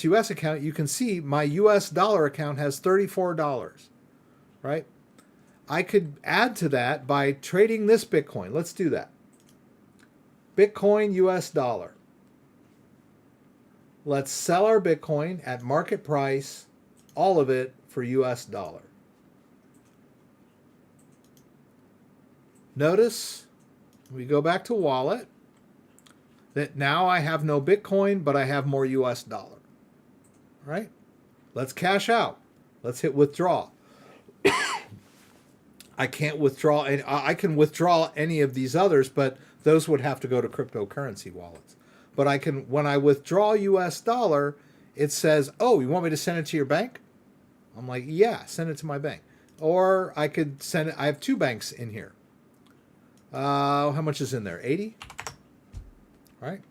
US account, you can see my US dollar account has $34, right? I could add to that by trading this Bitcoin. Let's do that. Bitcoin US dollar. Let's sell our Bitcoin at market price, all of it for US dollar. Notice We go back to wallet. That now I have no Bitcoin, but I have more US dollar. Right? Let's cash out. Let's hit withdraw. I can't withdraw, and I can withdraw any of these others, but those would have to go to cryptocurrency wallets. But I can, when I withdraw US dollar, it says, "Oh, you want me to send it to your bank?" I'm like, "Yeah, send it to my bank." Or I could send it. I have two banks in here. How much is in there? 80. Right.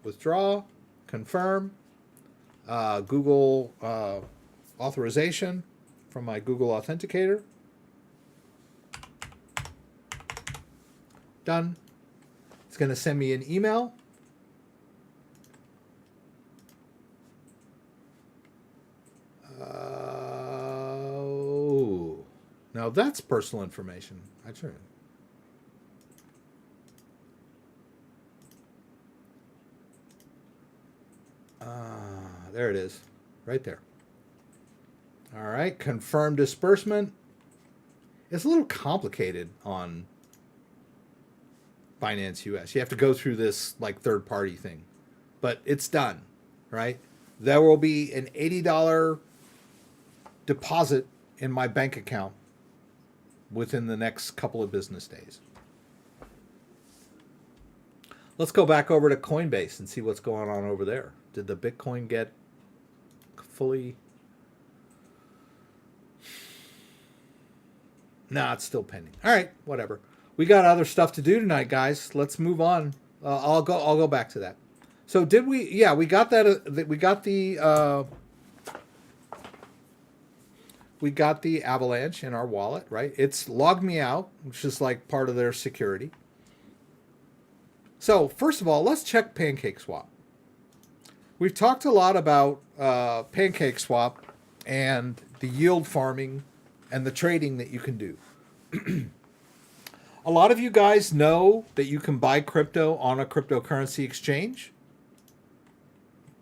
Withdraw, confirm, Google authorization from my Google Authenticator. Done. It's going to send me an email. Oh, now that's personal information. I turn. There it is, right there. All right, confirm disbursement. It's a little complicated on Binance US. You have to go through this like third-party thing, but it's done, right? There will be an $80 deposit in my bank account within the next couple of business days. Let's go back over to Coinbase and see what's going on over there. Did the Bitcoin get fully? Nah, it's still pending. All right, whatever. We got other stuff to do tonight, guys. Let's move on. I'll go back to that. So did we? Yeah, we got that. We got the Avalanche in our wallet, right? It's logged me out, which is like part of their security. So first of all, let's check Pancake Swap. We've talked a lot about Pancake Swap and the yield farming and the trading that you can do. A lot of you guys know that you can buy crypto on a cryptocurrency exchange.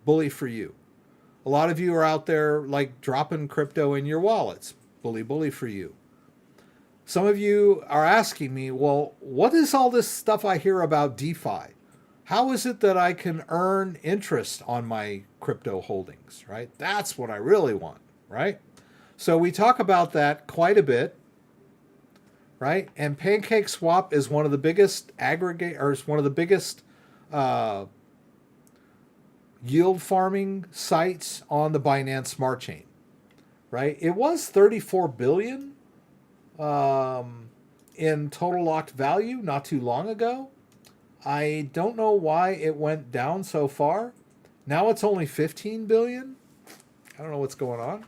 Bully for you. A lot of you are out there like dropping crypto in your wallets. Bully for you. Some of you are asking me, well, what is all this stuff I hear about DeFi? How is it that I can earn interest on my crypto holdings, right? That's what I really want, right? So we talk about that quite a bit, right? And Pancake Swap is one of the biggest yield farming sites on the Binance Smart Chain, right? It was 34 billion in total locked value not too long ago. I don't know why it went down so far. Now it's only 15 billion. I don't know what's going on.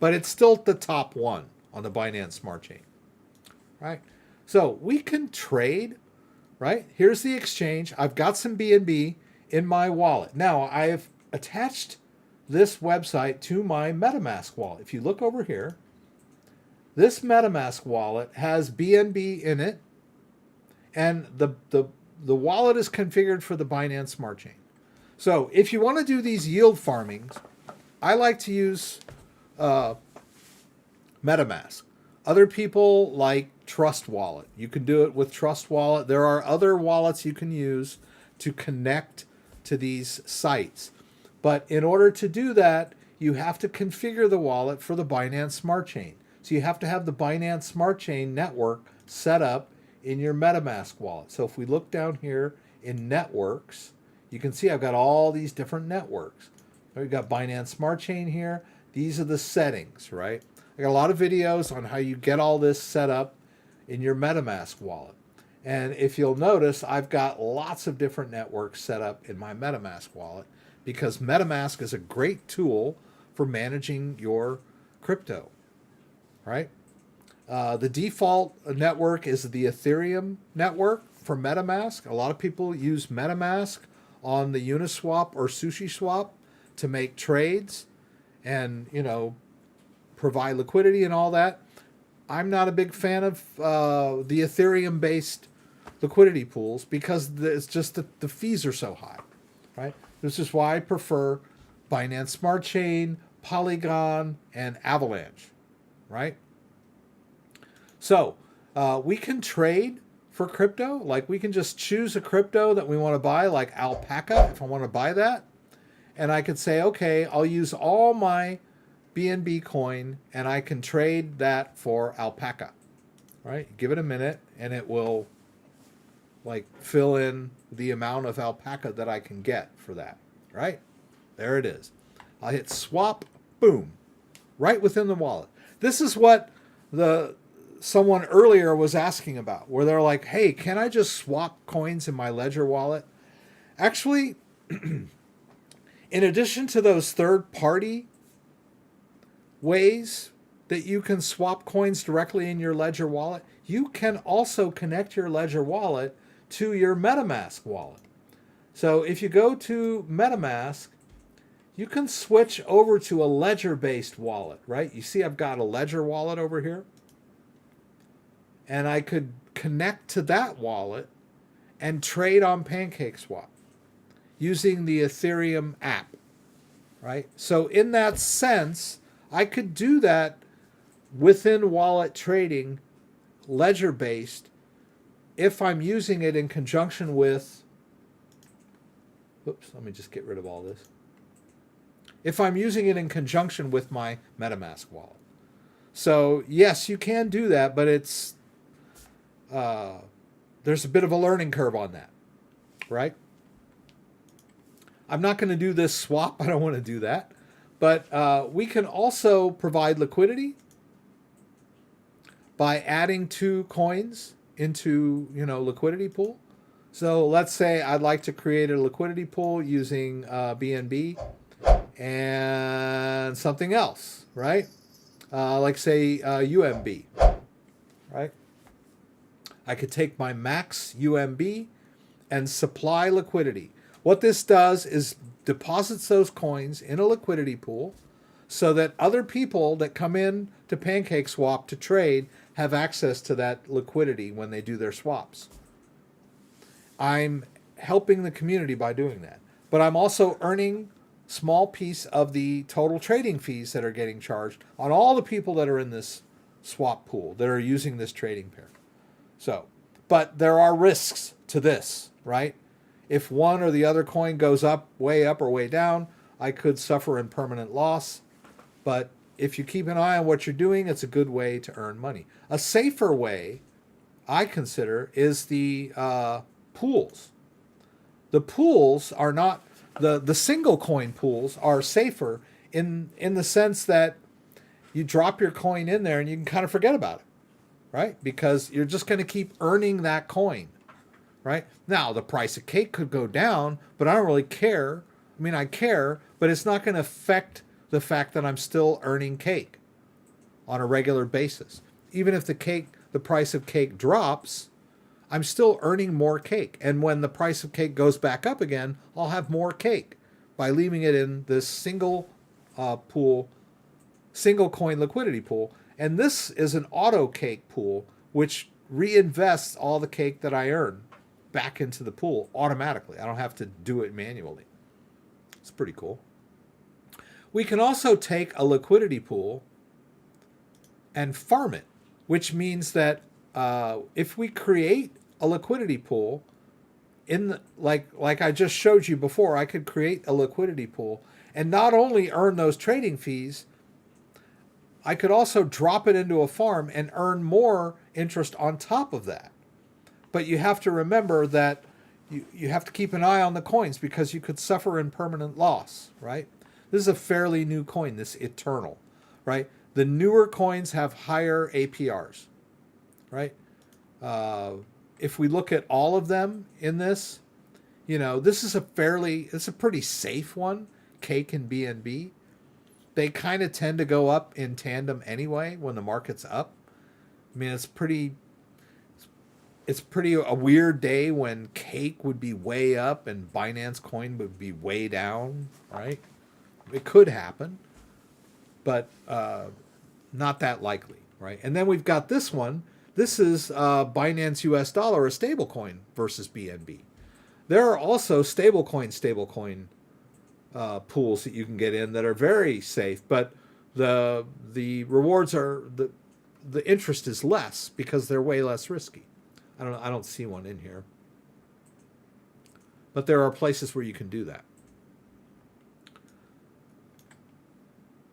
But it's still the top one on the Binance Smart Chain, right? So we can trade, right? Here's the exchange. I've got some BNB in my wallet. Now, I've attached this website to my Metamask wallet. If you look over here, this Metamask wallet has BNB in it, and the wallet is configured for the Binance Smart Chain. So if you want to do these yield farmings, I like to use MetaMask. Other people like Trust Wallet. You can do it with Trust Wallet. There are other wallets you can use to connect to these sites. But in order to do that, you have to configure the wallet for the Binance Smart Chain. So you have to have the Binance Smart Chain network set up in your MetaMask wallet. So if we look down here in networks, you can see I've got all these different networks. We've got Binance Smart Chain here. These are the settings, right? I got a lot of videos on how you get all this set up in your MetaMask wallet. And if you'll notice, I've got lots of different networks set up in my MetaMask wallet because MetaMask is a great tool for managing your crypto, right? The default network is the Ethereum network for MetaMask. A lot of people use MetaMask on the Uniswap or SushiSwap to make trades and, provide liquidity and all that. I'm not a big fan of the Ethereum-based liquidity pools because it's just the fees are so high, right? This is why I prefer Binance Smart Chain, Polygon, and Avalanche, right? So we can trade for crypto. Like we can just choose a crypto that we want to buy, like Alpaca, if I want to buy that. And I could say, okay, I'll use all my BNB coin and I can trade that for Alpaca, right? Give it a minute and it will like fill in the amount of Alpaca that I can get for that, right? There it is. I'll hit swap, boom, right within the wallet. This is what someone earlier was asking about, where they're like, hey, can I just swap coins in my Ledger wallet? Actually, in addition to those third-party ways that you can swap coins directly in your Ledger wallet, you can also connect your Ledger wallet to your Metamask wallet. So if you go to Metamask, you can switch over to a Ledger-based wallet, right? You see I've got a Ledger wallet over here. And I could connect to that wallet and trade on Pancake Swap using the Ethereum app, right? So in that sense, I could do that within wallet trading, Ledger-based, if I'm using it in conjunction with, oops, let me just get rid of all this. If I'm using it in conjunction with my MetaMask wallet. So yes, you can do that, but it's there's a bit of a learning curve on that, right? I'm not going to do this swap. I don't want to do that. But we can also provide liquidity by adding 2 coins into, liquidity pool. So let's say I'd like to create a liquidity pool using BNB and something else, right? Like say UMB, right? I could take my max UMB and supply liquidity. What this does is deposits those coins in a liquidity pool so that other people that come in to Pancake Swap to trade have access to that liquidity when they do their swaps. I'm helping the community by doing that. But I'm also earning a small piece of the total trading fees that are getting charged on all the people that are in this swap pool that are using this trading pair. So, but there are risks to this, right? If one or the other coin goes up or way down, I could suffer impermanent loss. But if you keep an eye on what you're doing, it's a good way to earn money. A safer way, I consider, is the pools. The pools are not, the single coin pools are safer in the sense that you drop your coin in there and you can kind of forget about it, right? Because you're just going to keep earning that coin, right? Now, the price of cake could go down, but I don't really care. I mean, I care, but it's not going to affect the fact that I'm still earning cake on a regular basis. Even if the price of cake drops, I'm still earning more cake. And when the price of cake goes back up again, I'll have more cake by leaving it in this single pool, single coin liquidity pool. And this is an auto cake pool, which reinvests all the cake that I earn back into the pool automatically. I don't have to do it manually. It's pretty cool. We can also take a liquidity pool and farm it, which means that if we create a liquidity pool, like I just showed you before, I could create a liquidity pool and not only earn those trading fees, I could also drop it into a farm and earn more interest on top of that. But you have to remember that you have to keep an eye on the coins because you could suffer impermanent loss, right? This is a fairly new coin, this Eternal, right? The newer coins have higher APRs, right? If we look at all of them in this, this is it's a pretty safe one, Cake and BNB. They kind of tend to go up in tandem anyway when the market's up. I mean, it's pretty a weird day when Cake would be way up and Binance Coin would be way down, right? It could happen, but not that likely, right? And then we've got this one. This is Binance US dollar, a stable coin versus BNB. There are also stablecoin pools that you can get in that are very safe, but the rewards are the interest is less because they're way less risky. I don't see one in here. But there are places where you can do that.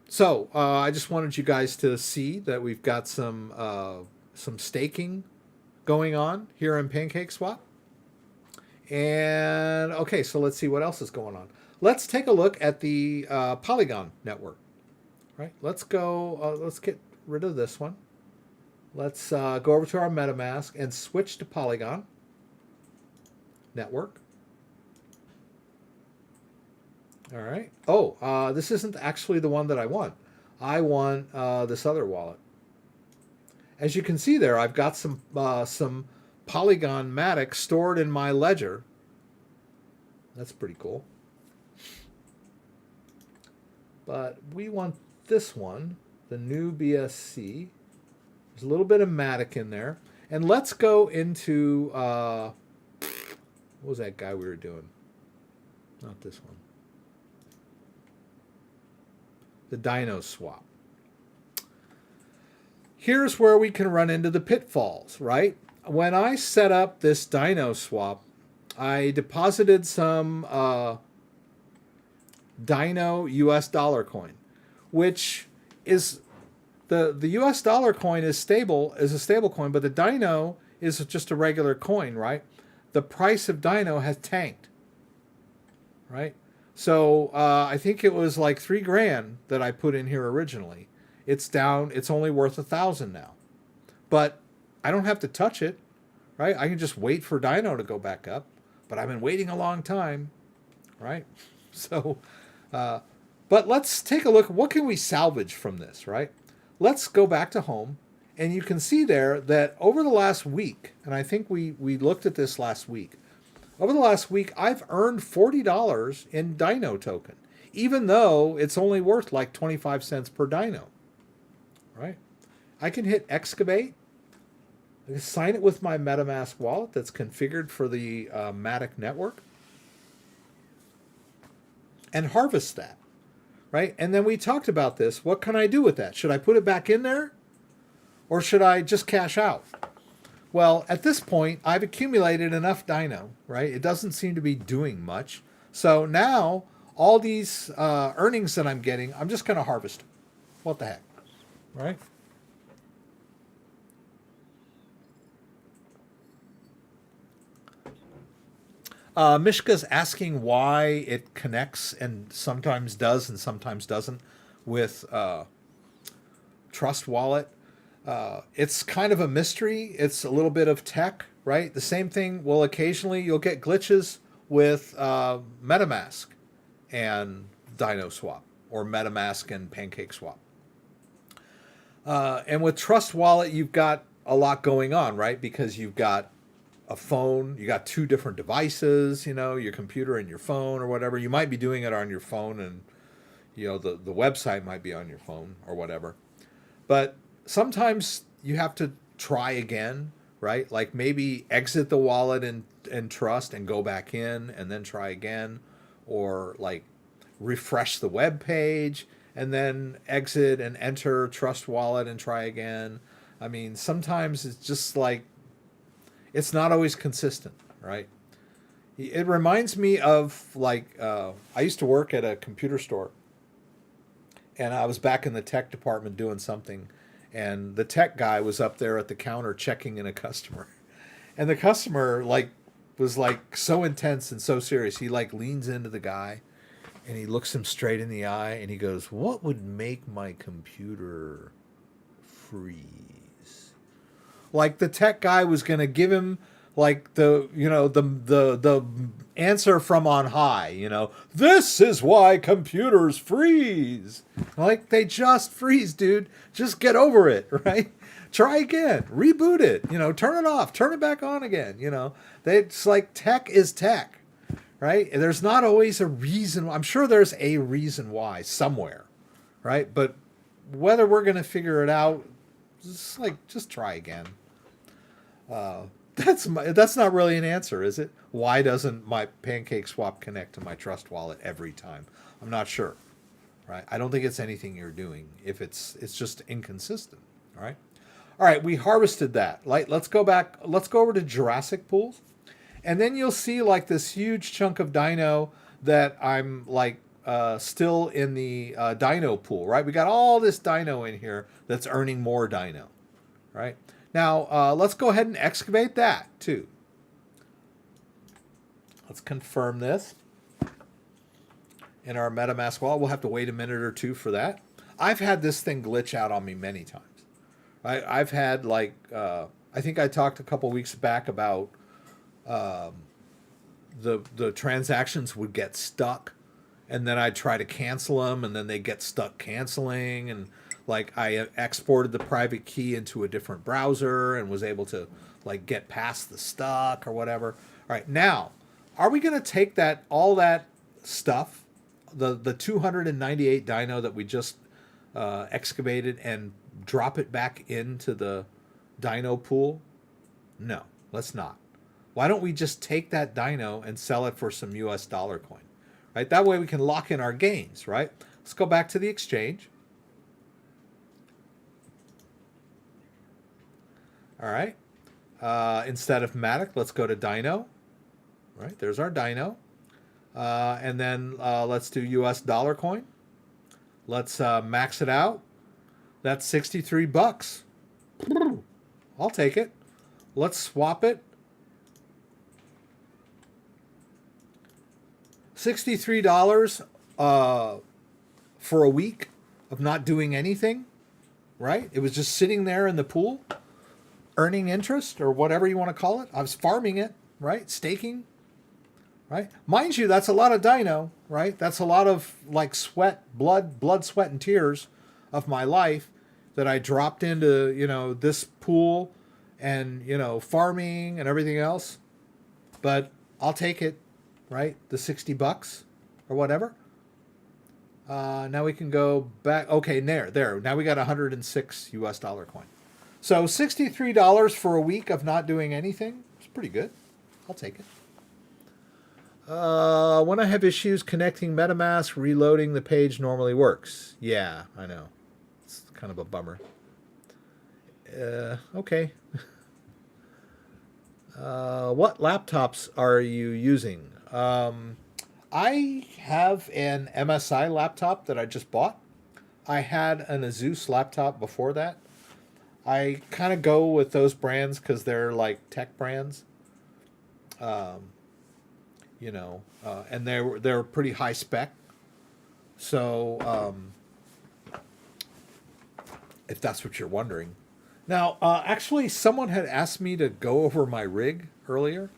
So I just wanted you guys to see that we've got some staking going on here in Pancake Swap. And okay, so let's see what else is going on. Let's take a look at the Polygon network. Right? Let's go. Let's get rid of this one. Let's go over to our MetaMask and switch to Polygon network. All right. Oh, this isn't actually the one that I want. I want this other wallet. As you can see there, I've got some Polygon Matic stored in my ledger. That's pretty cool. But we want this one, the new BSC. There's a little bit of Matic in there. And let's go into, what was that guy we were doing? Not this one. The Dyno Swap. Here's where we can run into the pitfalls, right? When I set up this Dyno Swap, I deposited some Dyno US dollar coin, which is the US dollar coin is a stable coin, but the Dyno is just a regular coin, right? The price of Dyno has tanked, right? So I think it was like $3,000 that I put in here originally. It's down. It's only worth 1,000 now, but I don't have to touch it, right? I can just wait for Dyno to go back up. But I've been waiting a long time, right? So, but let's take a look. What can we salvage from this, right? Let's go back to home, and you can see there that over the last week, and I think we looked at this last week. Over the last week, I've earned $40 in Dyno token, even though it's only worth like 25 cents per Dyno, right? I can hit excavate. I can sign it with my MetaMask wallet that's configured for the Matic network and harvest that, right? And then we talked about this. What can I do with that? Should I put it back in there or should I just cash out? Well, at this point, I've accumulated enough Dyno, right? It doesn't seem to be doing much. So now all these earnings that I'm getting, I'm just going to harvest them. What the heck, right? Mishka's asking why it connects and sometimes does and sometimes doesn't with Trust Wallet. It's kind of a mystery. It's a little bit of tech, right? The same thing will occasionally, you'll get glitches with MetaMask and Dyno Swap or MetaMask and Pancake Swap. And with Trust Wallet, you've got a lot going on, right? Because you've got a phone, you got two different devices, you know, your computer and your phone or whatever. You might be doing it on your phone and, you know, the website might be on your phone or whatever. But sometimes you have to try again, right? Like maybe exit the wallet and Trust and go back in and then try again, or like refresh the web page and then exit and enter Trust Wallet and try again. I mean, sometimes it's just like, it's not always consistent, right? It reminds me of like, I used to work at a computer store and I was back in the tech department doing something, and the tech guy was up there at the counter checking in a customer, and the customer like was like so intense and so serious. He like leans into the guy and he looks him straight in the eye and he goes, "What would make my computer freeze?" Like the tech guy was going to give him like the, you know, the answer from on high, you know, this is why computers freeze. Like they just freeze, dude. Just get over it, right? Try again, reboot it, you know, turn it off, turn it back on again. You know, it's like tech is tech, right? There's not always a reason. I'm sure there's a reason why somewhere, right? But whether we're going to figure it out, just try again. That's not really an answer, is it? Why doesn't my Pancake Swap connect to my Trust Wallet every time? I'm not sure, right? I don't think it's anything you're doing. If it's just inconsistent, all right? All right, we harvested that. Like, let's go back. Let's go over to Jurassic pools, and then you'll see like this huge chunk of Dyno that I'm like still in the Dyno pool, right? We got all this Dyno in here that's earning more Dyno, right? Now let's go ahead and excavate that too. Let's confirm this in our MetaMask wallet. We'll have to wait a minute or two for that. I've had this thing glitch out on me many times. I've had like, I think I talked a couple weeks back about the transactions would get stuck, and then I'd try to cancel them, and then they get stuck canceling, and like I exported the private key into a different browser and was able to like get past the stuck or whatever. All right, now, are we going to take that all that stuff, the 298 Dyno that we just excavated, and drop it back into the Dyno pool? No, let's not. Why don't we just take that Dyno and sell it for some US dollar coin, right? That way we can lock in our gains, right? Let's go back to the exchange. All right. Instead of Matic, let's go to Dyno. Right, there's our Dyno. And then let's do US dollar coin. Let's max it out. That's 63 bucks. I'll take it. Let's swap it. $63 for a week of not doing anything, right? It was just sitting there in the pool, earning interest or whatever you want to call it. I was farming it, right? Staking, right? Mind you, that's a lot of Dyno, right? That's a lot of like sweat, blood, sweat, and tears of my life that I dropped into, you know, this pool and, you know, farming and everything else. But I'll take it, right? The 60 bucks or whatever. Now we can go back. Okay, there. Now we got 106 US dollar coin. So $63 for a week of not doing anything. It's pretty good. I'll take it. When I have issues connecting MetaMask, reloading the page normally works. Yeah, I know. It's kind of a bummer. Okay. What laptops are you using? I have an MSI laptop that I just bought. I had an Asus laptop before that. I kind of go with those brands because they're like tech brands. You know, and they're pretty high spec. So, if that's what you're wondering. Now, actually, someone had asked me to go over my rig earlier.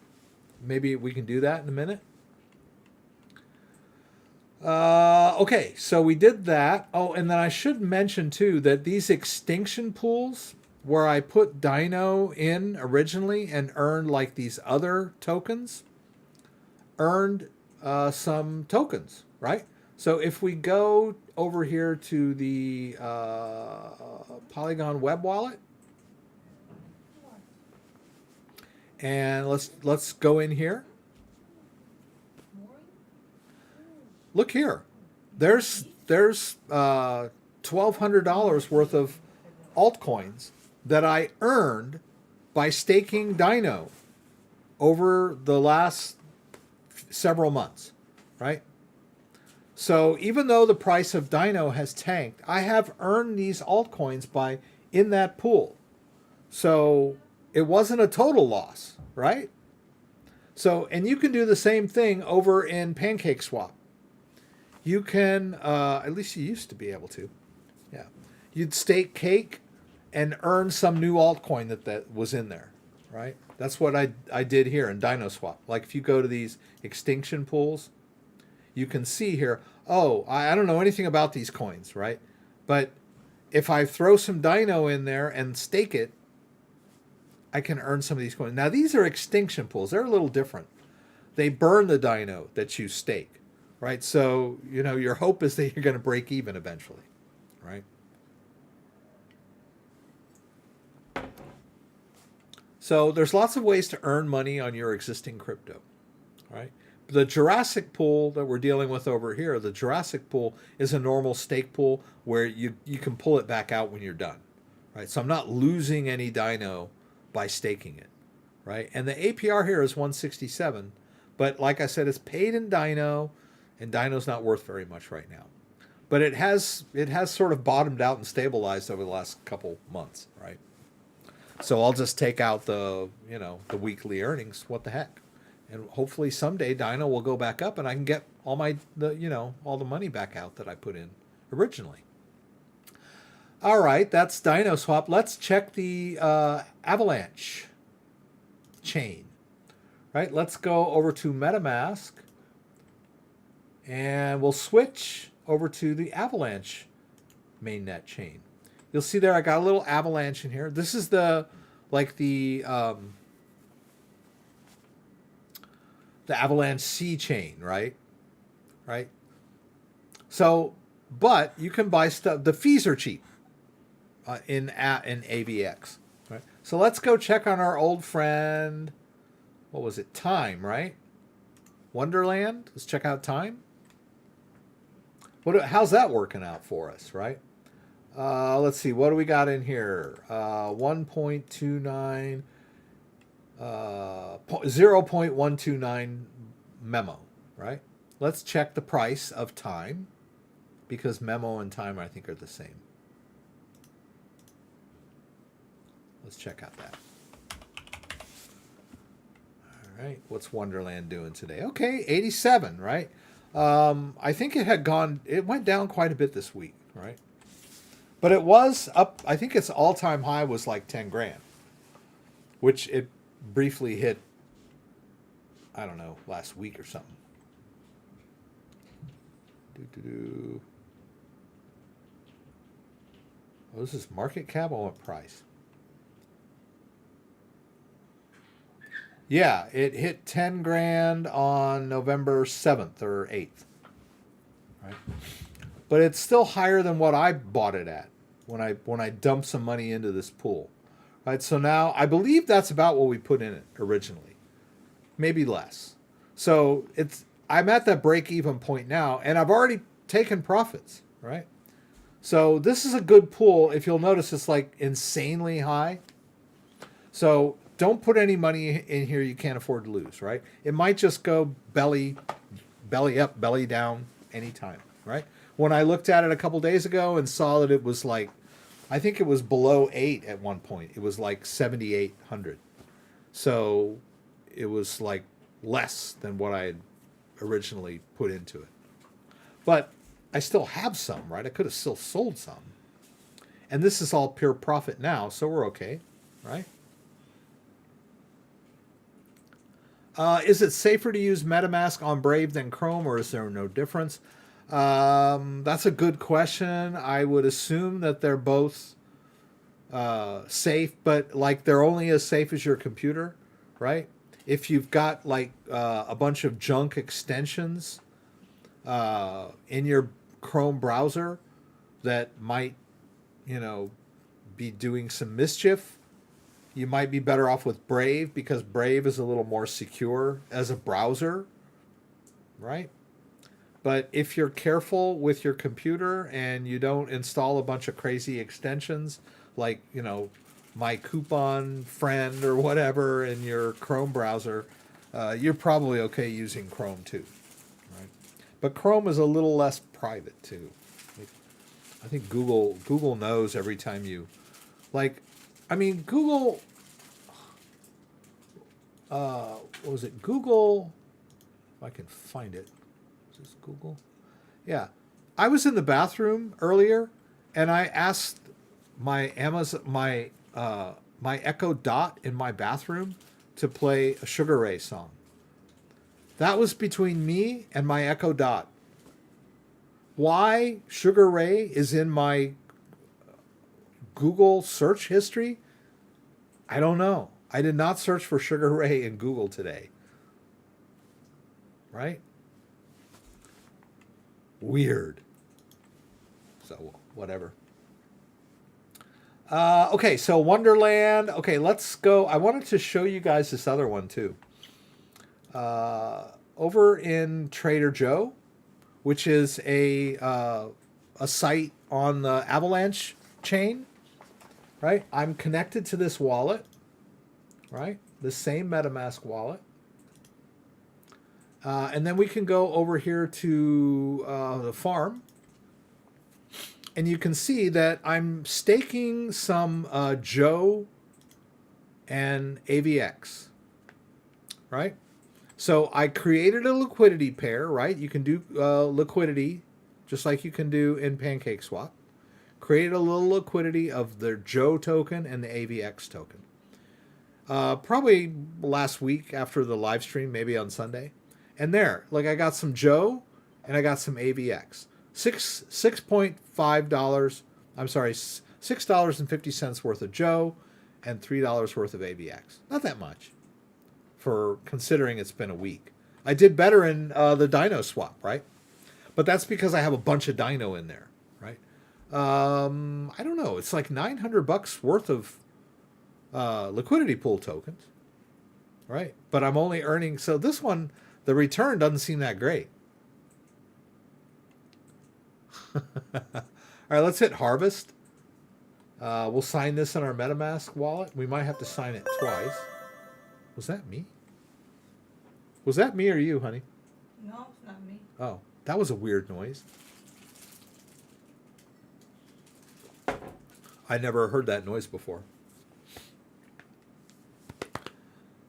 Maybe we can do that in a minute. Okay, so we did that. Oh, and then I should mention, too, that these extinction pools, where I put Dyno in originally and earned, like, these other tokens, earned some tokens, right? So if we go over here to the Polygon web wallet, and let's go in here. Look here. There's $1,200 worth of altcoins that I earned by staking Dyno over the last several months, right? So even though the price of Dyno has tanked, I have earned these altcoins by in that pool. So it wasn't a total loss, right? So, and you can do the same thing over in Pancake Swap. You can, at least you used to be able to. Yeah. You'd stake cake and earn some new altcoin that was in there, right? That's what I did here in Dyno Swap. Like if you go to these extinction pools, you can see here, oh, I don't know anything about these coins, right? But if I throw some Dyno in there and stake it, I can earn some of these coins. Now, these are extinction pools. They're a little different. They burn the Dyno that you stake, right? So, you know, your hope is that you're going to break even eventually, right? So there's lots of ways to earn money on your existing crypto, right? The Jurassic pool that we're dealing with over here, the Jurassic pool is a normal stake pool where you can pull it back out when you're done, right? So I'm not losing any Dyno by staking it, right? And the APR here is 167, but like I said, it's paid in Dyno, and Dyno's not worth very much right now. But it has sort of bottomed out and stabilized over the last couple months, right? So I'll just take out the weekly earnings. What the heck? And hopefully someday Dyno will go back up, and I can get all the money back out that I put in originally. All right, that's Dyno Swap. Let's check the Avalanche chain. Right? Let's go over to Metamask, and we'll switch over to the Avalanche mainnet chain. You'll see there I got a little Avalanche in here. This is the Avalanche C chain, right? Right? So, but you can buy stuff. The fees are cheap in AVX, right? So let's go check on our old friend. What was it? Time, right? Wonderland. Let's check out Time. How's that working out for us, right? Let's see. What do we got in here? 1.29, 0.129 memo, right? Let's check the price of Time, because memo and Time, I think, are the same. Let's check out that. All right. What's Wonderland doing today? Okay, 87, right? I think it went down quite a bit this week, right? But it was up. I think its all-time high was like 10 grand, which it briefly hit, I don't know, last week or something. Oh, this is market cap or what price? Yeah, it hit 10 grand on November 7th or 8th. Right? But it's still higher than what I bought it at when I dumped some money into this pool. Right? So now I believe that's about what we put in it originally. Maybe less. So I'm at that break-even point now, and I've already taken profits, right? So this is a good pool. If you'll notice, it's like insanely high. So don't put any money in here you can't afford to lose, right? It might just go belly up, belly down anytime, right? When I looked at it a couple days ago and saw that it was like, I think it was below 8 at one point. It was like 7,800. So it was like less than what I had originally put into it. But I still have some, right? I could have still sold some. And this is all pure profit now, so we're okay, right? Is it safer to use MetaMask on Brave than Chrome, or is there no difference? That's a good question. I would assume that they're both safe, but like they're only as safe as your computer, right? If you've got like a bunch of junk extensions in your Chrome browser that might, be doing some mischief, you might be better off with Brave, because Brave is a little more secure as a browser, right? But if you're careful with your computer and you don't install a bunch of crazy extensions like, My Coupon Friend or whatever in your Chrome browser, you're probably okay using Chrome too, right? But Chrome is a little less private too. I think Google knows every time you, Google, what was it? Google, if I can find it. Is this Google? Yeah. I was in the bathroom earlier and I asked my my Echo Dot in my bathroom to play a Sugar Ray song. That was between me and my Echo Dot. Why Sugar Ray is in my Google search history, I don't know. I did not search for Sugar Ray in Google today. Right? Weird. So, whatever. Okay, so Wonderland. Okay, let's go. I wanted to show you guys this other one too. Over in Trader Joe, which is a site on the Avalanche chain. right? I'm connected to this wallet, right? The same MetaMask wallet. And then we can go over here to the farm. And you can see that I'm staking some Joe and AVX, right? So I created a liquidity pair, right? You can do liquidity just like you can do in Pancake Swap. Created a little liquidity of the Joe token and the AVX token. Probably last week after the live stream, maybe on Sunday. And there, like I got some Joe and I got some AVX. $6.5. I'm sorry, $6.50 worth of Joe and $3 worth of AVX. Not that much for considering it's been a week. I did better in the Dyno Swap, right? But that's because I have a bunch of Dyno in there, right? I don't know. It's like $900 worth of liquidity pool tokens, right? But I'm only earning, so this one, the return doesn't seem that great. All right, let's hit harvest. We'll sign this in our MetaMask wallet. We might have to sign it twice. Was that me? Was that me or you, honey? No, it's not me. Oh, that was a weird noise. I never heard that noise before.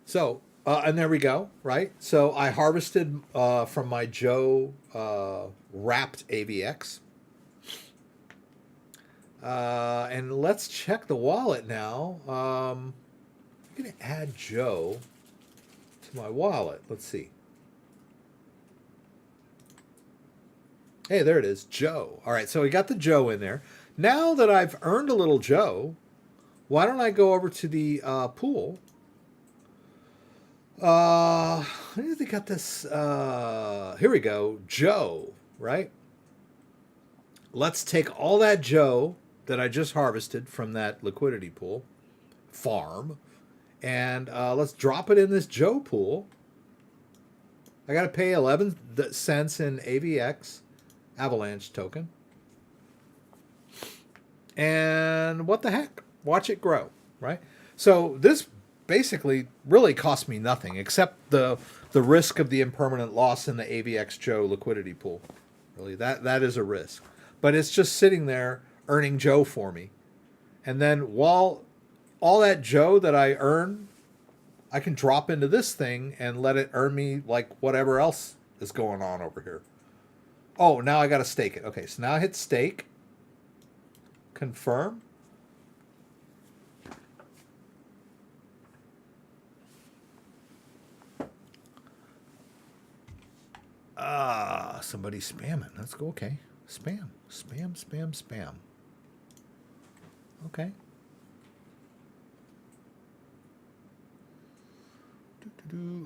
So, and there we go, right? So I harvested from my Joe wrapped AVX. And let's check the wallet now. I'm going to add Joe to my wallet. Let's see. Hey, there it is, Joe. All right, so we got the Joe in there. Now that I've earned a little Joe, why don't I go over to the pool? I think they got this. Here we go, Joe, right? Let's take all that Joe that I just harvested from that liquidity pool farm, and let's drop it in this Joe pool. I got to pay 11 cents in AVX Avalanche token. And what the heck? Watch it grow, right? So this basically really cost me nothing except the risk of the impermanent loss in the AVX Joe liquidity pool. Really, that is a risk. But it's just sitting there earning Joe for me. And then while all that Joe that I earn, I can drop into this thing and let it earn me like whatever else is going on over here. Oh, now I got to stake it. Okay, so now I hit stake. Confirm. Somebody's spamming. Let's go. Okay. Spam. Okay.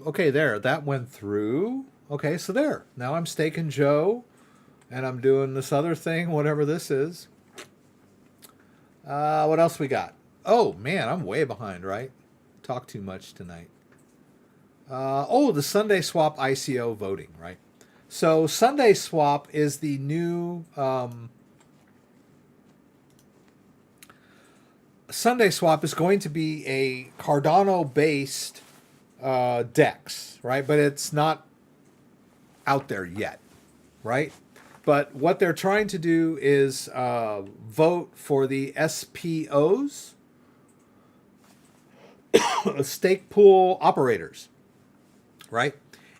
Okay, there. That went through. Okay, so there. Now I'm staking Joe, and I'm doing this other thing, whatever this is. What else we got? Oh, man, I'm way behind, right? Talk too much tonight. The SundaeSwap ICO voting, right? So SundaeSwap is the new... SundaeSwap is going to be a Cardano-based DEX, right? But it's not out there yet, right? But what they're trying to do is vote for the SPOs, stake pool operators, right?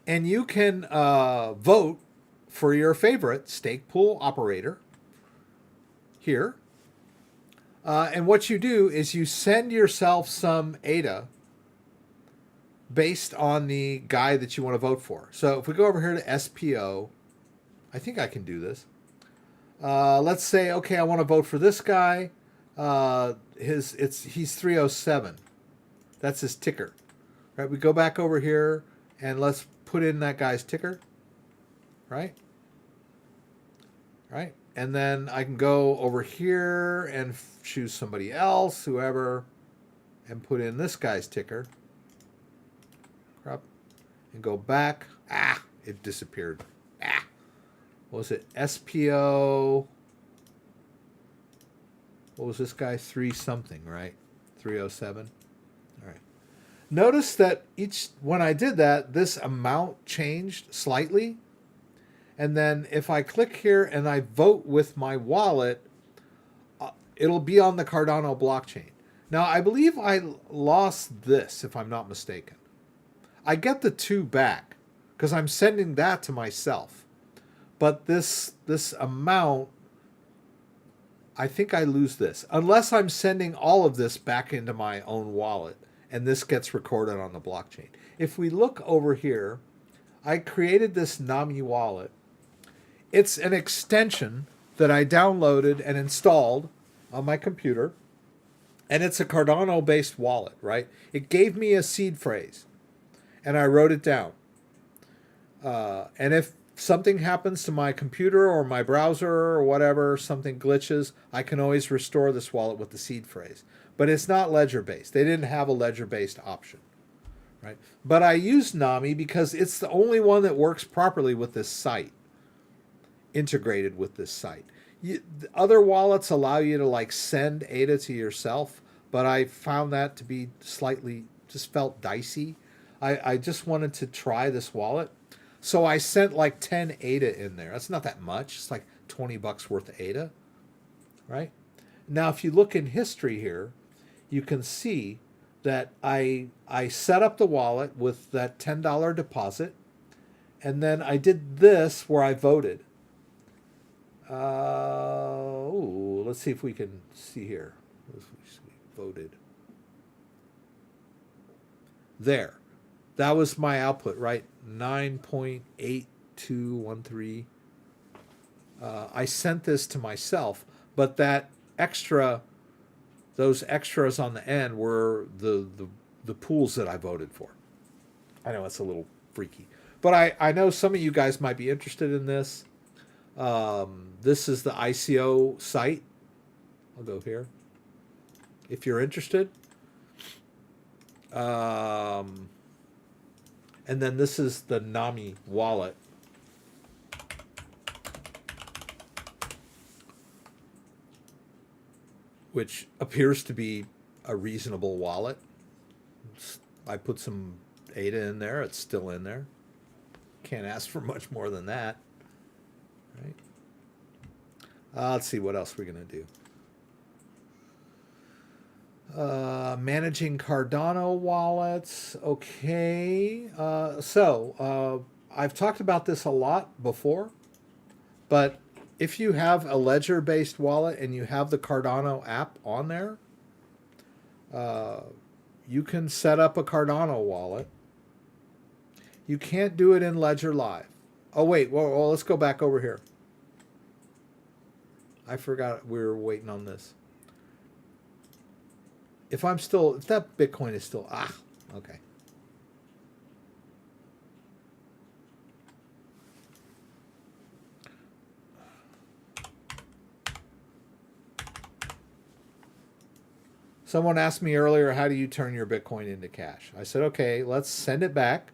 And you can vote for your favorite stake pool operator here. And what you do is you send yourself some ADA based on the guy that you want to vote for. So if we go over here to SPO, I think I can do this. Let's say, okay, I want to vote for this guy. He's 307. That's his ticker. Right? We go back over here and let's put in that guy's ticker. Right? Right? And then I can go over here and choose somebody else, whoever, and put in this guy's ticker. And go back. It disappeared. What was it? SPO. what was this guy? 3 something, right? 307. All right. Notice that when I did that, this amount changed slightly. And then if I click here and I vote with my wallet, it'll be on the Cardano blockchain. Now, I believe I lost this, if I'm not mistaken. I get the 2 back because I'm sending that to myself. But this amount, I think I lose this. Unless I'm sending all of this back into my own wallet and this gets recorded on the blockchain. If we look over here, I created this Nami wallet. It's an extension that I downloaded and installed on my computer. And it's a Cardano-based wallet, right? It gave me a seed phrase. And I wrote it down. And if something happens to my computer or my browser or whatever, something glitches, I can always restore this wallet with the seed phrase. But it's not ledger-based. They didn't have a ledger-based option, right? But I used Nami because it's the only one that works properly with this site, integrated with this site. Other wallets allow you to like send ADA to yourself, but I found that to be slightly, just felt dicey. I just wanted to try this wallet. So I sent like 10 ADA in there. That's not that much. It's like $20 worth of ADA, right? Now, if you look in history here, you can see that I set up the wallet with that $10 deposit, and then I did this where I voted. Let's see if we can see here. We voted. There. That was my output, right? 9.8213. I sent this to myself, but that those extras on the end were the pools that I voted for. I know it's a little freaky, but I know some of you guys might be interested in this. This is the ICO site. I'll go here. If you're interested. And then this is the Nami wallet. Which appears to be a reasonable wallet. I put some ADA in there. It's still in there. Can't ask for much more than that. Right? Let's see what else we're going to do. Managing Cardano wallets. Okay. I've talked about this a lot before, but if you have a ledger-based wallet and you have the Cardano app on there, you can set up a Cardano wallet. You can't do it in Ledger Live. Oh, wait. Well, let's go back over here. I forgot we were waiting on this. If that Bitcoin is still, okay. Someone asked me earlier, how do you turn your Bitcoin into cash? I said, okay, let's send it back.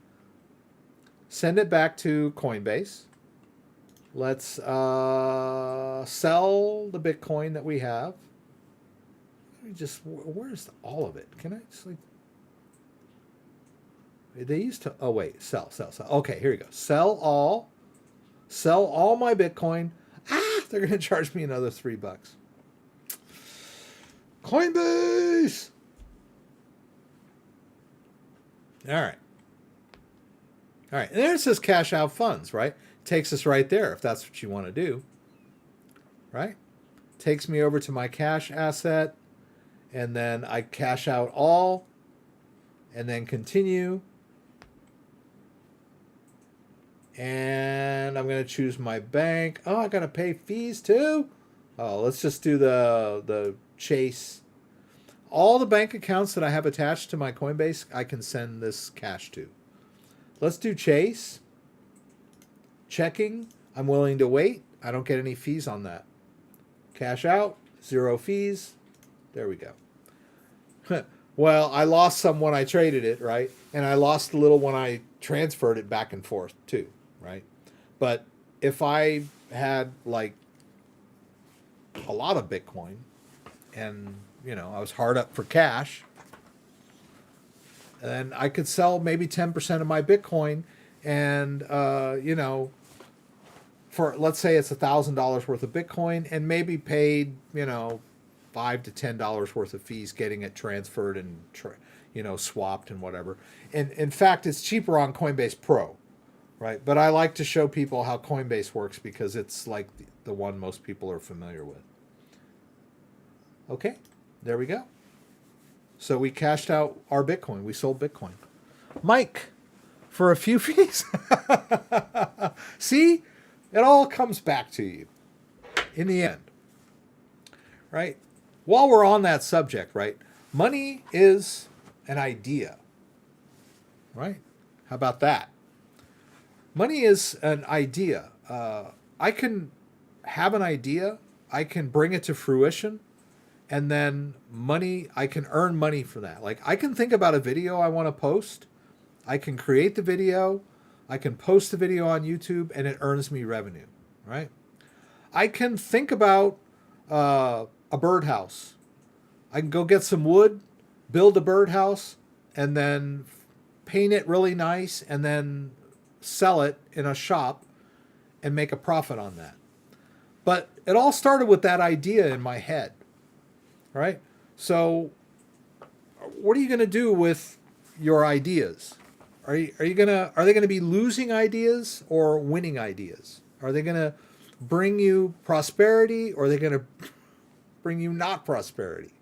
Send it back to Coinbase. Let's sell the Bitcoin that we have. Where's all of it? Can I just like, they used to, oh wait, sell. Okay, here we go. Sell all my Bitcoin. They're going to charge me another $3. Coinbase. All right. And there it says cash out funds, right? Takes us right there if that's what you want to do. Right? Takes me over to my cash asset. And then I cash out all, and then continue. And I'm going to choose my bank. Oh, I got to pay fees too? Oh, let's just do the Chase. All the bank accounts that I have attached to my Coinbase, I can send this cash to. Let's do Chase. Checking. I'm willing to wait. I don't get any fees on that. Cash out. 0 fees. There we go. Well, I lost some when I traded it, right? And I lost a little when I transferred it back and forth too, right? But if I had like a lot of Bitcoin and I was hard up for cash, and I could sell maybe 10% of my Bitcoin, and for, let's say it's $1,000 worth of Bitcoin, and maybe paid $5 to $10 worth of fees getting it transferred and swapped and whatever. And in fact, it's cheaper on Coinbase Pro, right? But I like to show people how Coinbase works because it's like the one most people are familiar with. Okay, there we go. So we cashed out our Bitcoin. We sold Bitcoin. Mike, for a few fees. See, it all comes back to you in the end, right? While we're on that subject, right? Money is an idea, right? How about that? Money is an idea. I can have an idea, I can bring it to fruition, and then I can earn money for that. Like, I can think about a video I want to post, I can create the video, I can post the video on YouTube, and it earns me revenue, right? I can think about a birdhouse. I can go get some wood, build a birdhouse, and then paint it really nice, and then sell it in a shop and make a profit on that. But it all started with that idea in my head, right? So what are you going to do with your ideas? Are they going to be losing ideas or winning ideas? Are they going to bring you prosperity, or are they going to bring you not prosperity?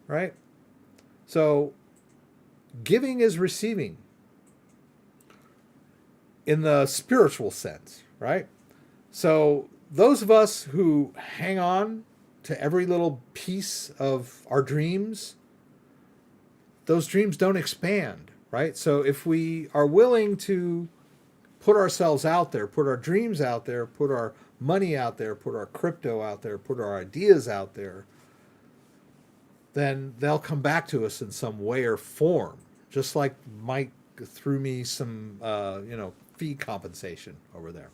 Right? So giving is receiving in the spiritual sense, right? So those of us who hang on to every little piece of our dreams, those dreams don't expand, right? So if we are willing to put ourselves out there, put our dreams out there, put our money out there, put our crypto out there, put our ideas out there, then they'll come back to us in some way or form. Just like Mike threw me some, fee compensation over there.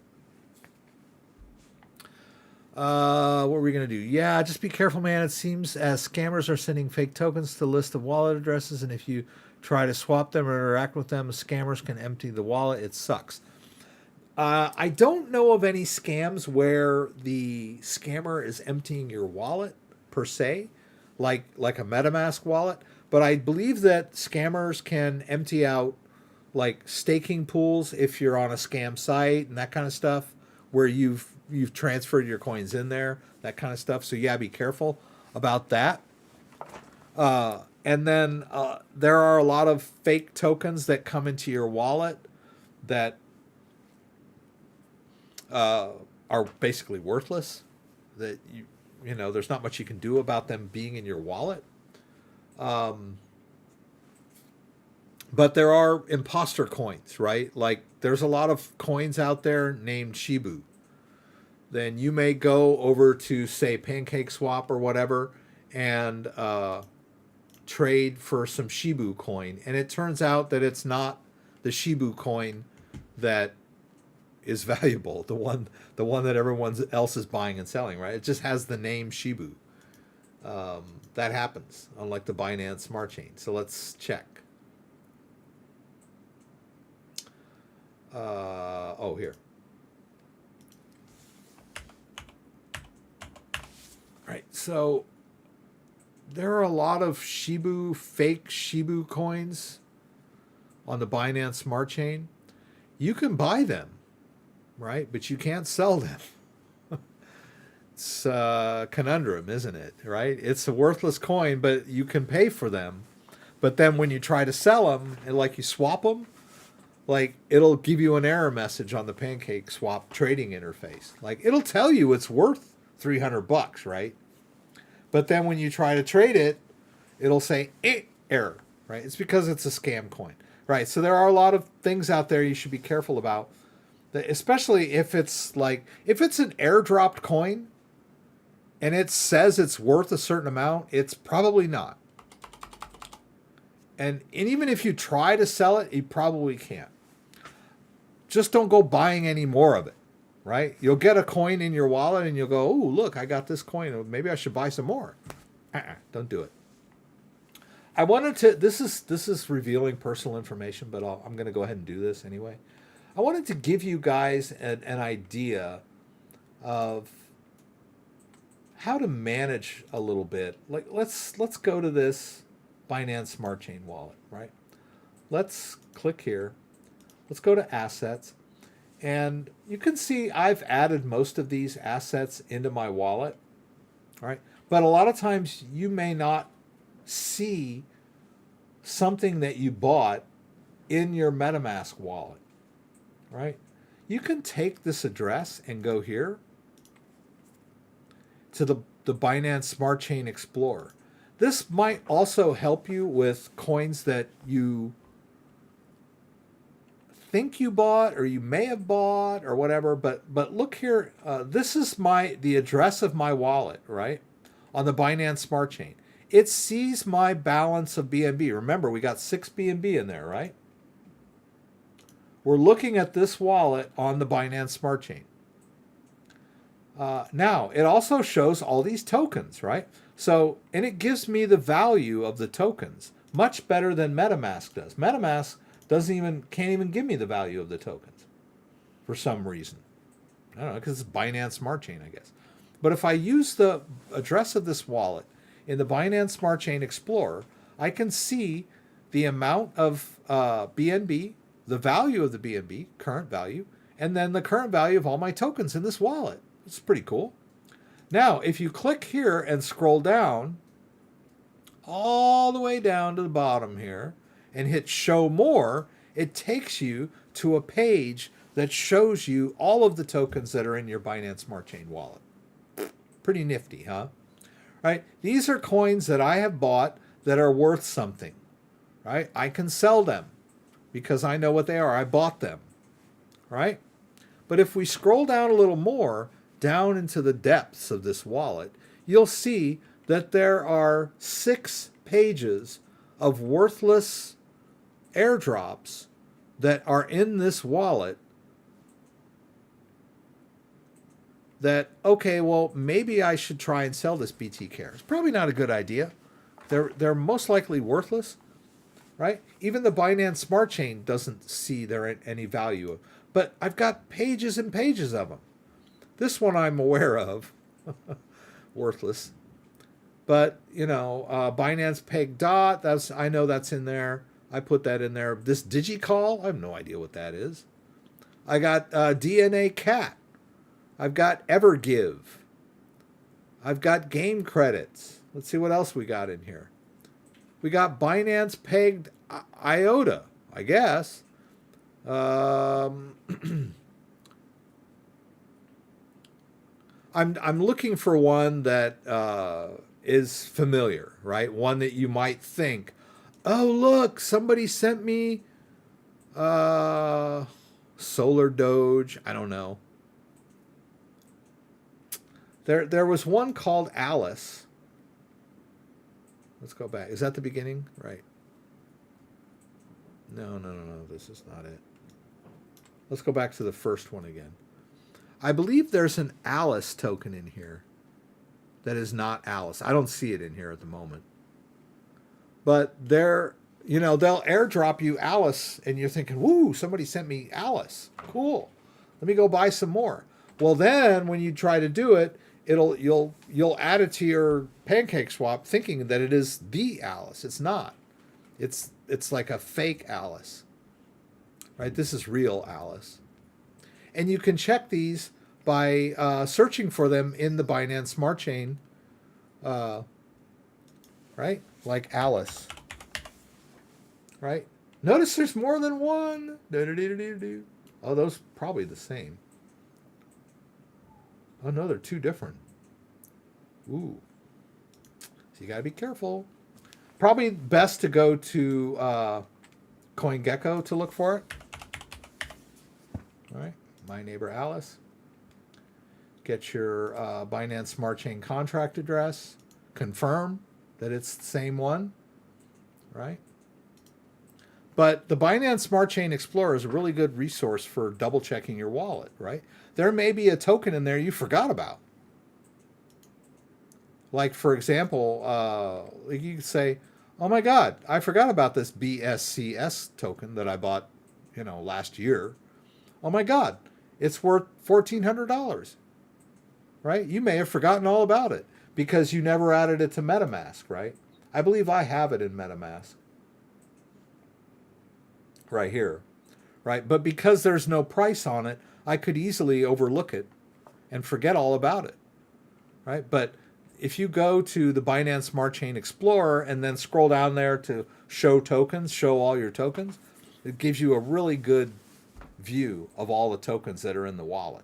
What were we going to do? Yeah, just be careful, man. It seems as scammers are sending fake tokens to the list of wallet addresses, and if you try to swap them or interact with them, scammers can empty the wallet. It sucks. I don't know of any scams where the scammer is emptying your wallet per se, like a MetaMask wallet, but I believe that scammers can empty out like staking pools if you're on a scam site and that kind of stuff, where you've transferred your coins in there, that kind of stuff. So yeah, be careful about that. And then there are a lot of fake tokens that come into your wallet that are basically worthless, that there's not much you can do about them being in your wallet. But there are imposter coins, right? Like there's a lot of coins out there named Shibu. Then you may go over to, say, Pancake Swap or whatever and trade for some Shibu coin. And it turns out that it's not the Shibu coin that is valuable, the one that everyone else is buying and selling, right? It just has the name Shibu. That happens, unlike the Binance Smart Chain. So let's check. Here. Right, so there are a lot of fake Shibu coins on the Binance Smart Chain. You can buy them, right? But you can't sell them. It's a conundrum, isn't it? Right? It's a worthless coin, but you can pay for them. But then when you try to sell them, and like you swap them, like it'll give you an error message on the Pancake Swap trading interface. Like it'll tell you it's worth $300, right? But then when you try to trade it, it'll say error, right? It's because it's a scam coin, right? So there are a lot of things out there you should be careful about, that especially if it's an airdropped coin and it says it's worth a certain amount, it's probably not. And even if you try to sell it, you probably can't. Just don't go buying any more of it. Right? You'll get a coin in your wallet and you'll go, oh, look, I got this coin. Maybe I should buy some more. Don't do it. I wanted to. This is revealing personal information, but I'm going to go ahead and do this anyway. I wanted to give you guys an idea of how to manage a little bit. Like let's go to this Binance Smart Chain wallet, right? Let's click here. Let's go to assets. And you can see I've added most of these assets into my wallet, all right? But a lot of times you may not see something that you bought in your MetaMask wallet, right? You can take this address and go here to the Binance Smart Chain Explorer. This might also help you with coins that you think you bought or you may have bought or whatever, but look here, this is the address of my wallet, right, on the Binance Smart Chain. It sees my balance of BNB. Remember, we got 6 BNB in there, right? We're looking at this wallet on the Binance Smart Chain. Now, it also shows all these tokens, right? So, and it gives me the value of the tokens much better than MetaMask does. MetaMask can't even give me the value of the tokens for some reason. I don't know, because it's Binance Smart Chain, I guess. But if I use the address of this wallet in the Binance Smart Chain Explorer, I can see the amount of BNB, the value of the BNB, current value, and then the current value of all my tokens in this wallet. It's pretty cool. Now, if you click here and scroll down, all the way down to the bottom here, and hit show more, it takes you to a page that shows you all of the tokens that are in your Binance Smart Chain wallet. Pretty nifty, huh? Right? These are coins that I have bought that are worth something, right? I can sell them because I know what they are. I bought them, right? But if we scroll down a little more, down into the depths of this wallet, you'll see that there are 6 pages of worthless airdrops that are in this wallet that, okay, well, maybe I should try and sell this BTK. It's probably not a good idea. They're most likely worthless, right? Even the Binance Smart Chain doesn't see there any value. But I've got pages and pages of them. This one I'm aware of. Worthless. But, Binance Peg Dot, I know that's in there. I put that in there. This DigiCall, I have no idea what that is. I got DNA Cat. I've got Evergive. I've got game credits. Let's see what else we got in here. We got Binance Pegged IOTA, I guess. I'm looking for one that is familiar, right? One that you might think, oh, look, somebody sent me Solar Doge. I don't know. There was one called Alice. Let's go back. Is that the beginning? Right. No. This is not it. Let's go back to the first one again. I believe there's an Alice token in here that is not Alice. I don't see it in here at the moment. But they'll airdrop you Alice, and you're thinking, woo, somebody sent me Alice. Cool. Let me go buy some more. Well, then when you try to do it, you'll add it to your Pancake Swap thinking that it is the Alice. It's not. It's like a fake Alice. Right? This is real Alice. And you can check these by searching for them in the Binance Smart Chain. Right? Like Alice. Right? Notice there's more than one. Oh, those probably the same. Oh, no, they're 2 different. Ooh. So you got to be careful. Probably best to go to CoinGecko to look for it. All right. My neighbor Alice. Get your Binance Smart Chain contract address. Confirm that it's the same one. Right? But the Binance Smart Chain Explorer is a really good resource for double checking your wallet, right? There may be a token in there you forgot about. Like, for example, like you could say, oh my God, I forgot about this BSCS token that I bought, last year. Oh my God, it's worth $1,400, right? You may have forgotten all about it because you never added it to MetaMask, right? I believe I have it in MetaMask right here, right? But because there's no price on it, I could easily overlook it and forget all about it, right? But if you go to the Binance Smart Chain Explorer and then scroll down there to show tokens, show all your tokens, it gives you a really good view of all the tokens that are in the wallet.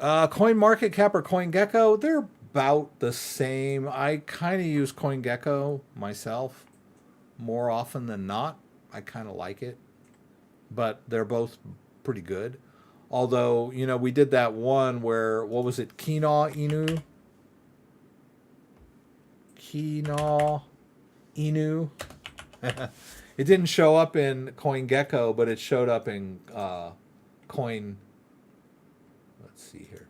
CoinMarketCap or CoinGecko, they're about the same. I kind of use CoinGecko myself more often than not. I kind of like it, but they're both pretty good. Although, we did that one where, what was it? Kina Inu. It didn't show up in CoinGecko, but it showed up in Coin. Let's see here.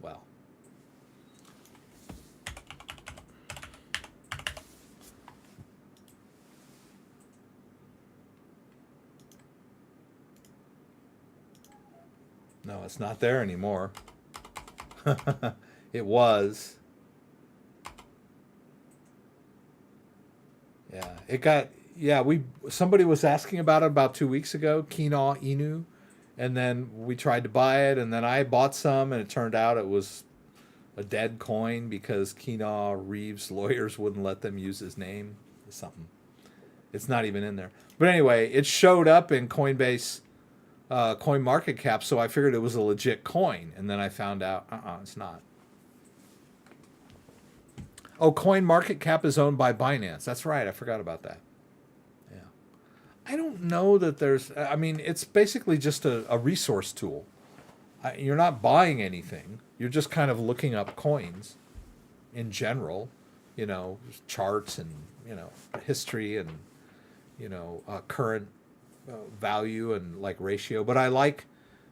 Well, no, it's not there anymore. It was. Yeah, it got. Yeah, somebody was asking about it about 2 weeks ago. Kina Inu, and then we tried to buy it, and then I bought some, and it turned out it was a dead coin because Kina Reeves' lawyers wouldn't let them use his name or something. It's not even in there. But anyway, it showed up in Coinbase, CoinMarketCap, so I figured it was a legit coin, and then I found out, it's not. Oh, CoinMarketCap is owned by Binance. That's right. I forgot about that. Yeah. I don't know that there's... I mean, it's basically just a resource tool. You're not buying anything. You're just kind of looking up coins in general. Charts and, history and, current value and, like, ratio. But I like...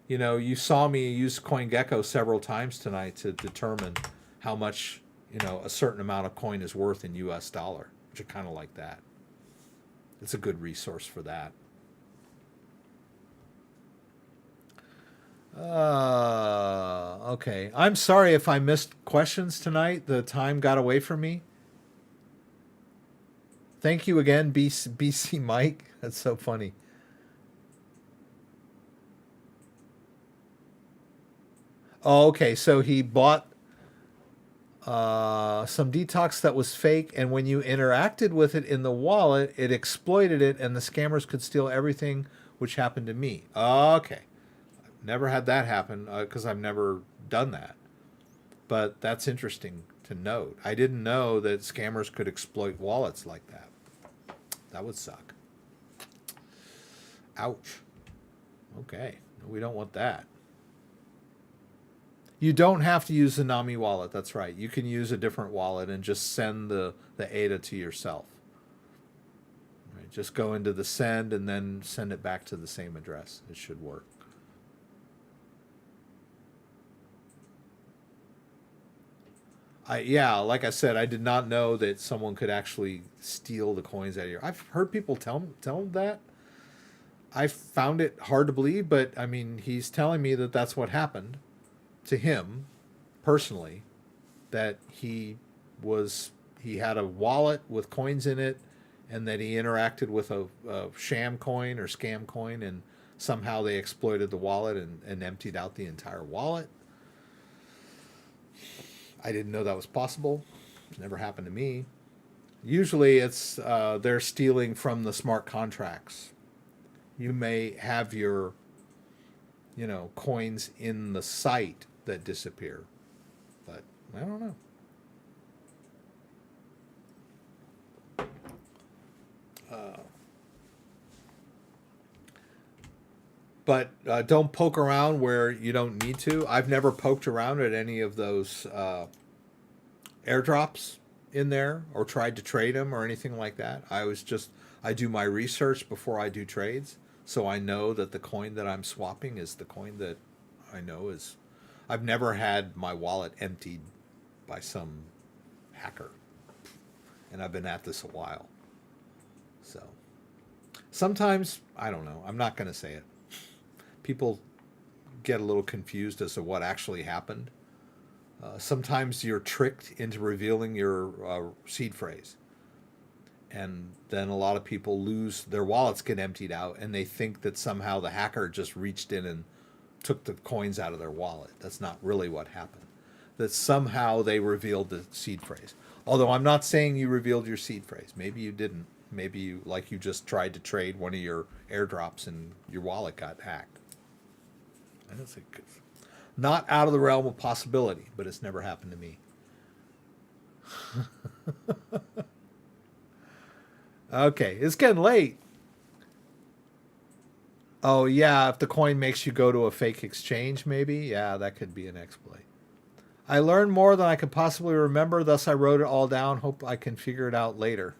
you saw me use CoinGecko several times tonight to determine how much... a certain amount of coin is worth in US dollar, which I kind of like that. It's a good resource for that. Okay. I'm sorry if I missed questions tonight. The time got away from me. Thank you again, BC Mike. That's so funny. Oh, okay. So he bought some detox that was fake, and when you interacted with it in the wallet, it exploited it, and the scammers could steal everything, which happened to me. Okay. I've never had that happen because I've never done that. But that's interesting to note. I didn't know that scammers could exploit wallets like that. That would suck. Ouch. Okay. We don't want that. You don't have to use the Nami wallet. That's right. You can use a different wallet and just send the ADA to yourself. Right. Just go into the send and then send it back to the same address. It should work. Like I said, I did not know that someone could actually steal the coins out of here. I've heard people tell them that. I found it hard to believe, but I mean, he's telling me that that's what happened to him personally, that he had a wallet with coins in it, and that he interacted with a sham coin or scam coin, and somehow they exploited the wallet and emptied out the entire wallet. I didn't know that was possible. It's never happened to me. Usually it's they're stealing from the smart contracts. You may have your coins in the site that disappear, but I don't know. But don't poke around where you don't need to. I've never poked around at any of those airdrops in there or tried to trade them or anything like that. I was just I do my research before I do trades, so I know that the coin that I'm swapping is the coin that I know is. I've never had my wallet emptied by some hacker, and I've been at this a while. So sometimes, I don't know, I'm not going to say it. People get a little confused as to what actually happened. Sometimes you're tricked into revealing your seed phrase. And then a lot of people lose, their wallets get emptied out, and they think that somehow the hacker just reached in and took the coins out of their wallet. That's not really what happened. That somehow they revealed the seed phrase. Although I'm not saying you revealed your seed phrase. Maybe you didn't. Maybe you just tried to trade one of your airdrops and your wallet got hacked. I don't think it's not out of the realm of possibility, but it's never happened to me. Okay, it's getting late. Oh, yeah, if the coin makes you go to a fake exchange, maybe. Yeah, that could be an exploit. I learned more than I could possibly remember, thus I wrote it all down. Hope I can figure it out later.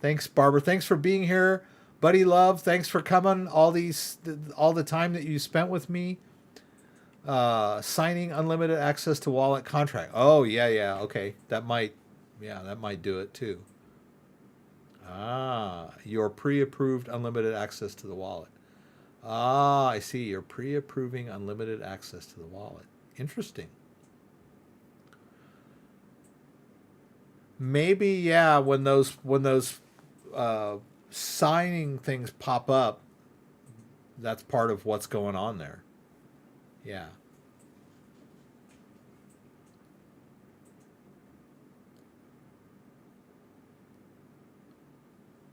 Thanks, Barbara. Thanks for being here. Buddy Love, thanks for coming. All the time that you spent with me. Signing unlimited access to wallet contract. Oh, yeah, okay. That might do it too. Your pre-approved unlimited access to the wallet. I see. You're pre-approving unlimited access to the wallet. Interesting. Maybe, yeah, when those signing things pop up, that's part of what's going on there. Yeah.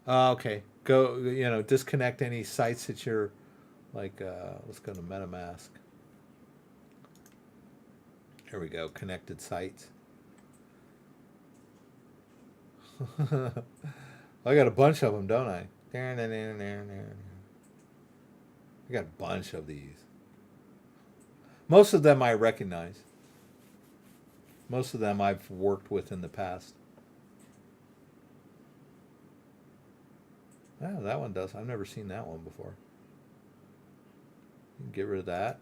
Okay. Go, disconnect any sites that you're like, let's go to MetaMask. Here we go. Connected sites. I got a bunch of them, don't I? I got a bunch of these. Most of them I recognize. Most of them I've worked with in the past. Oh, that one does. I've never seen that one before. Get rid of that.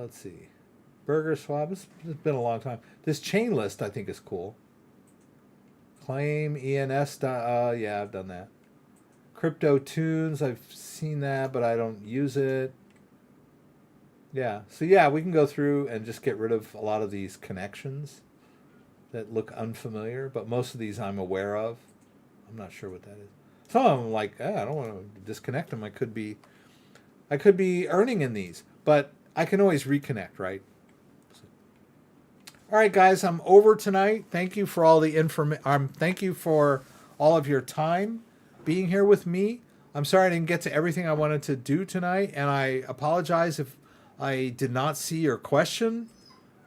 Let's see. Burger Swap. It's been a long time. This chain list I think is cool. Claim ENS. Yeah, I've done that. Crypto Tunes. I've seen that, but I don't use it. Yeah. So yeah, we can go through and just get rid of a lot of these connections that look unfamiliar, but most of these I'm aware of. I'm not sure what that is. Some of them, like, I don't want to disconnect them. I could be earning in these, but I can always reconnect, right? All right, guys, I'm over tonight. Thank you for all the thank you for all of your time being here with me. I'm sorry I didn't get to everything I wanted to do tonight, and I apologize if I did not see your question.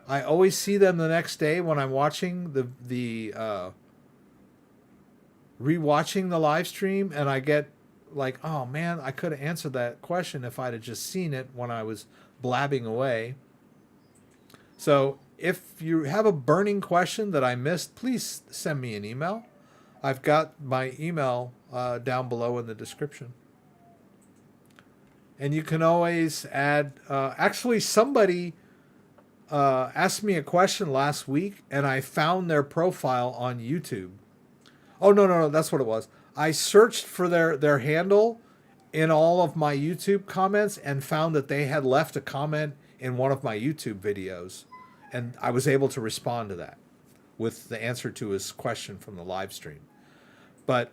I always see them the next day when I'm watching rewatching the live stream, and I get like, oh man, I could have answered that question if I'd have just seen it when I was blabbing away. So if you have a burning question that I missed, please send me an email. I've got my email down below in the description. And you can always add, actually somebody asked me a question last week, and I found their profile on YouTube. Oh, no, that's what it was. I searched for their handle in all of my YouTube comments and found that they had left a comment in one of my YouTube videos. And I was able to respond to that with the answer to his question from the live stream. But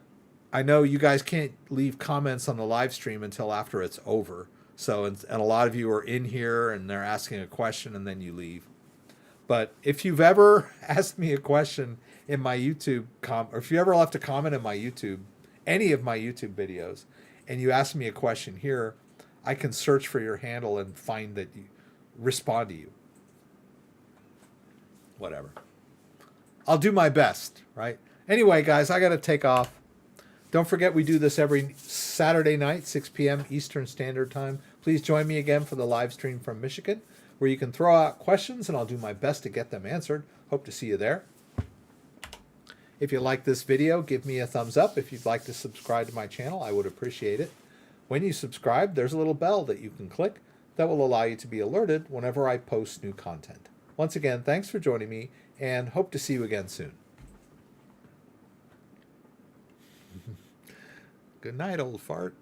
I know you guys can't leave comments on the live stream until after it's over. So, and a lot of you are in here and they're asking a question and then you leave. But if you've ever asked me a question in my YouTube or if you ever left a comment in my YouTube, any of my YouTube videos, and you ask me a question here, I can search for your handle and find that you respond to you. Whatever. I'll do my best, right? Anyway, guys, I got to take off. Don't forget we do this every Saturday night, 6 p.m. Eastern Standard Time. Please join me again for the live stream from Michigan, where you can throw out questions, and I'll do my best to get them answered. Hope to see you there. If you like this video, give me a thumbs up. If you'd like to subscribe to my channel, I would appreciate it. When you subscribe, there's a little bell that you can click that will allow you to be alerted whenever I post new content. Once again, thanks for joining me, and hope to see you again soon. Good night, old fart.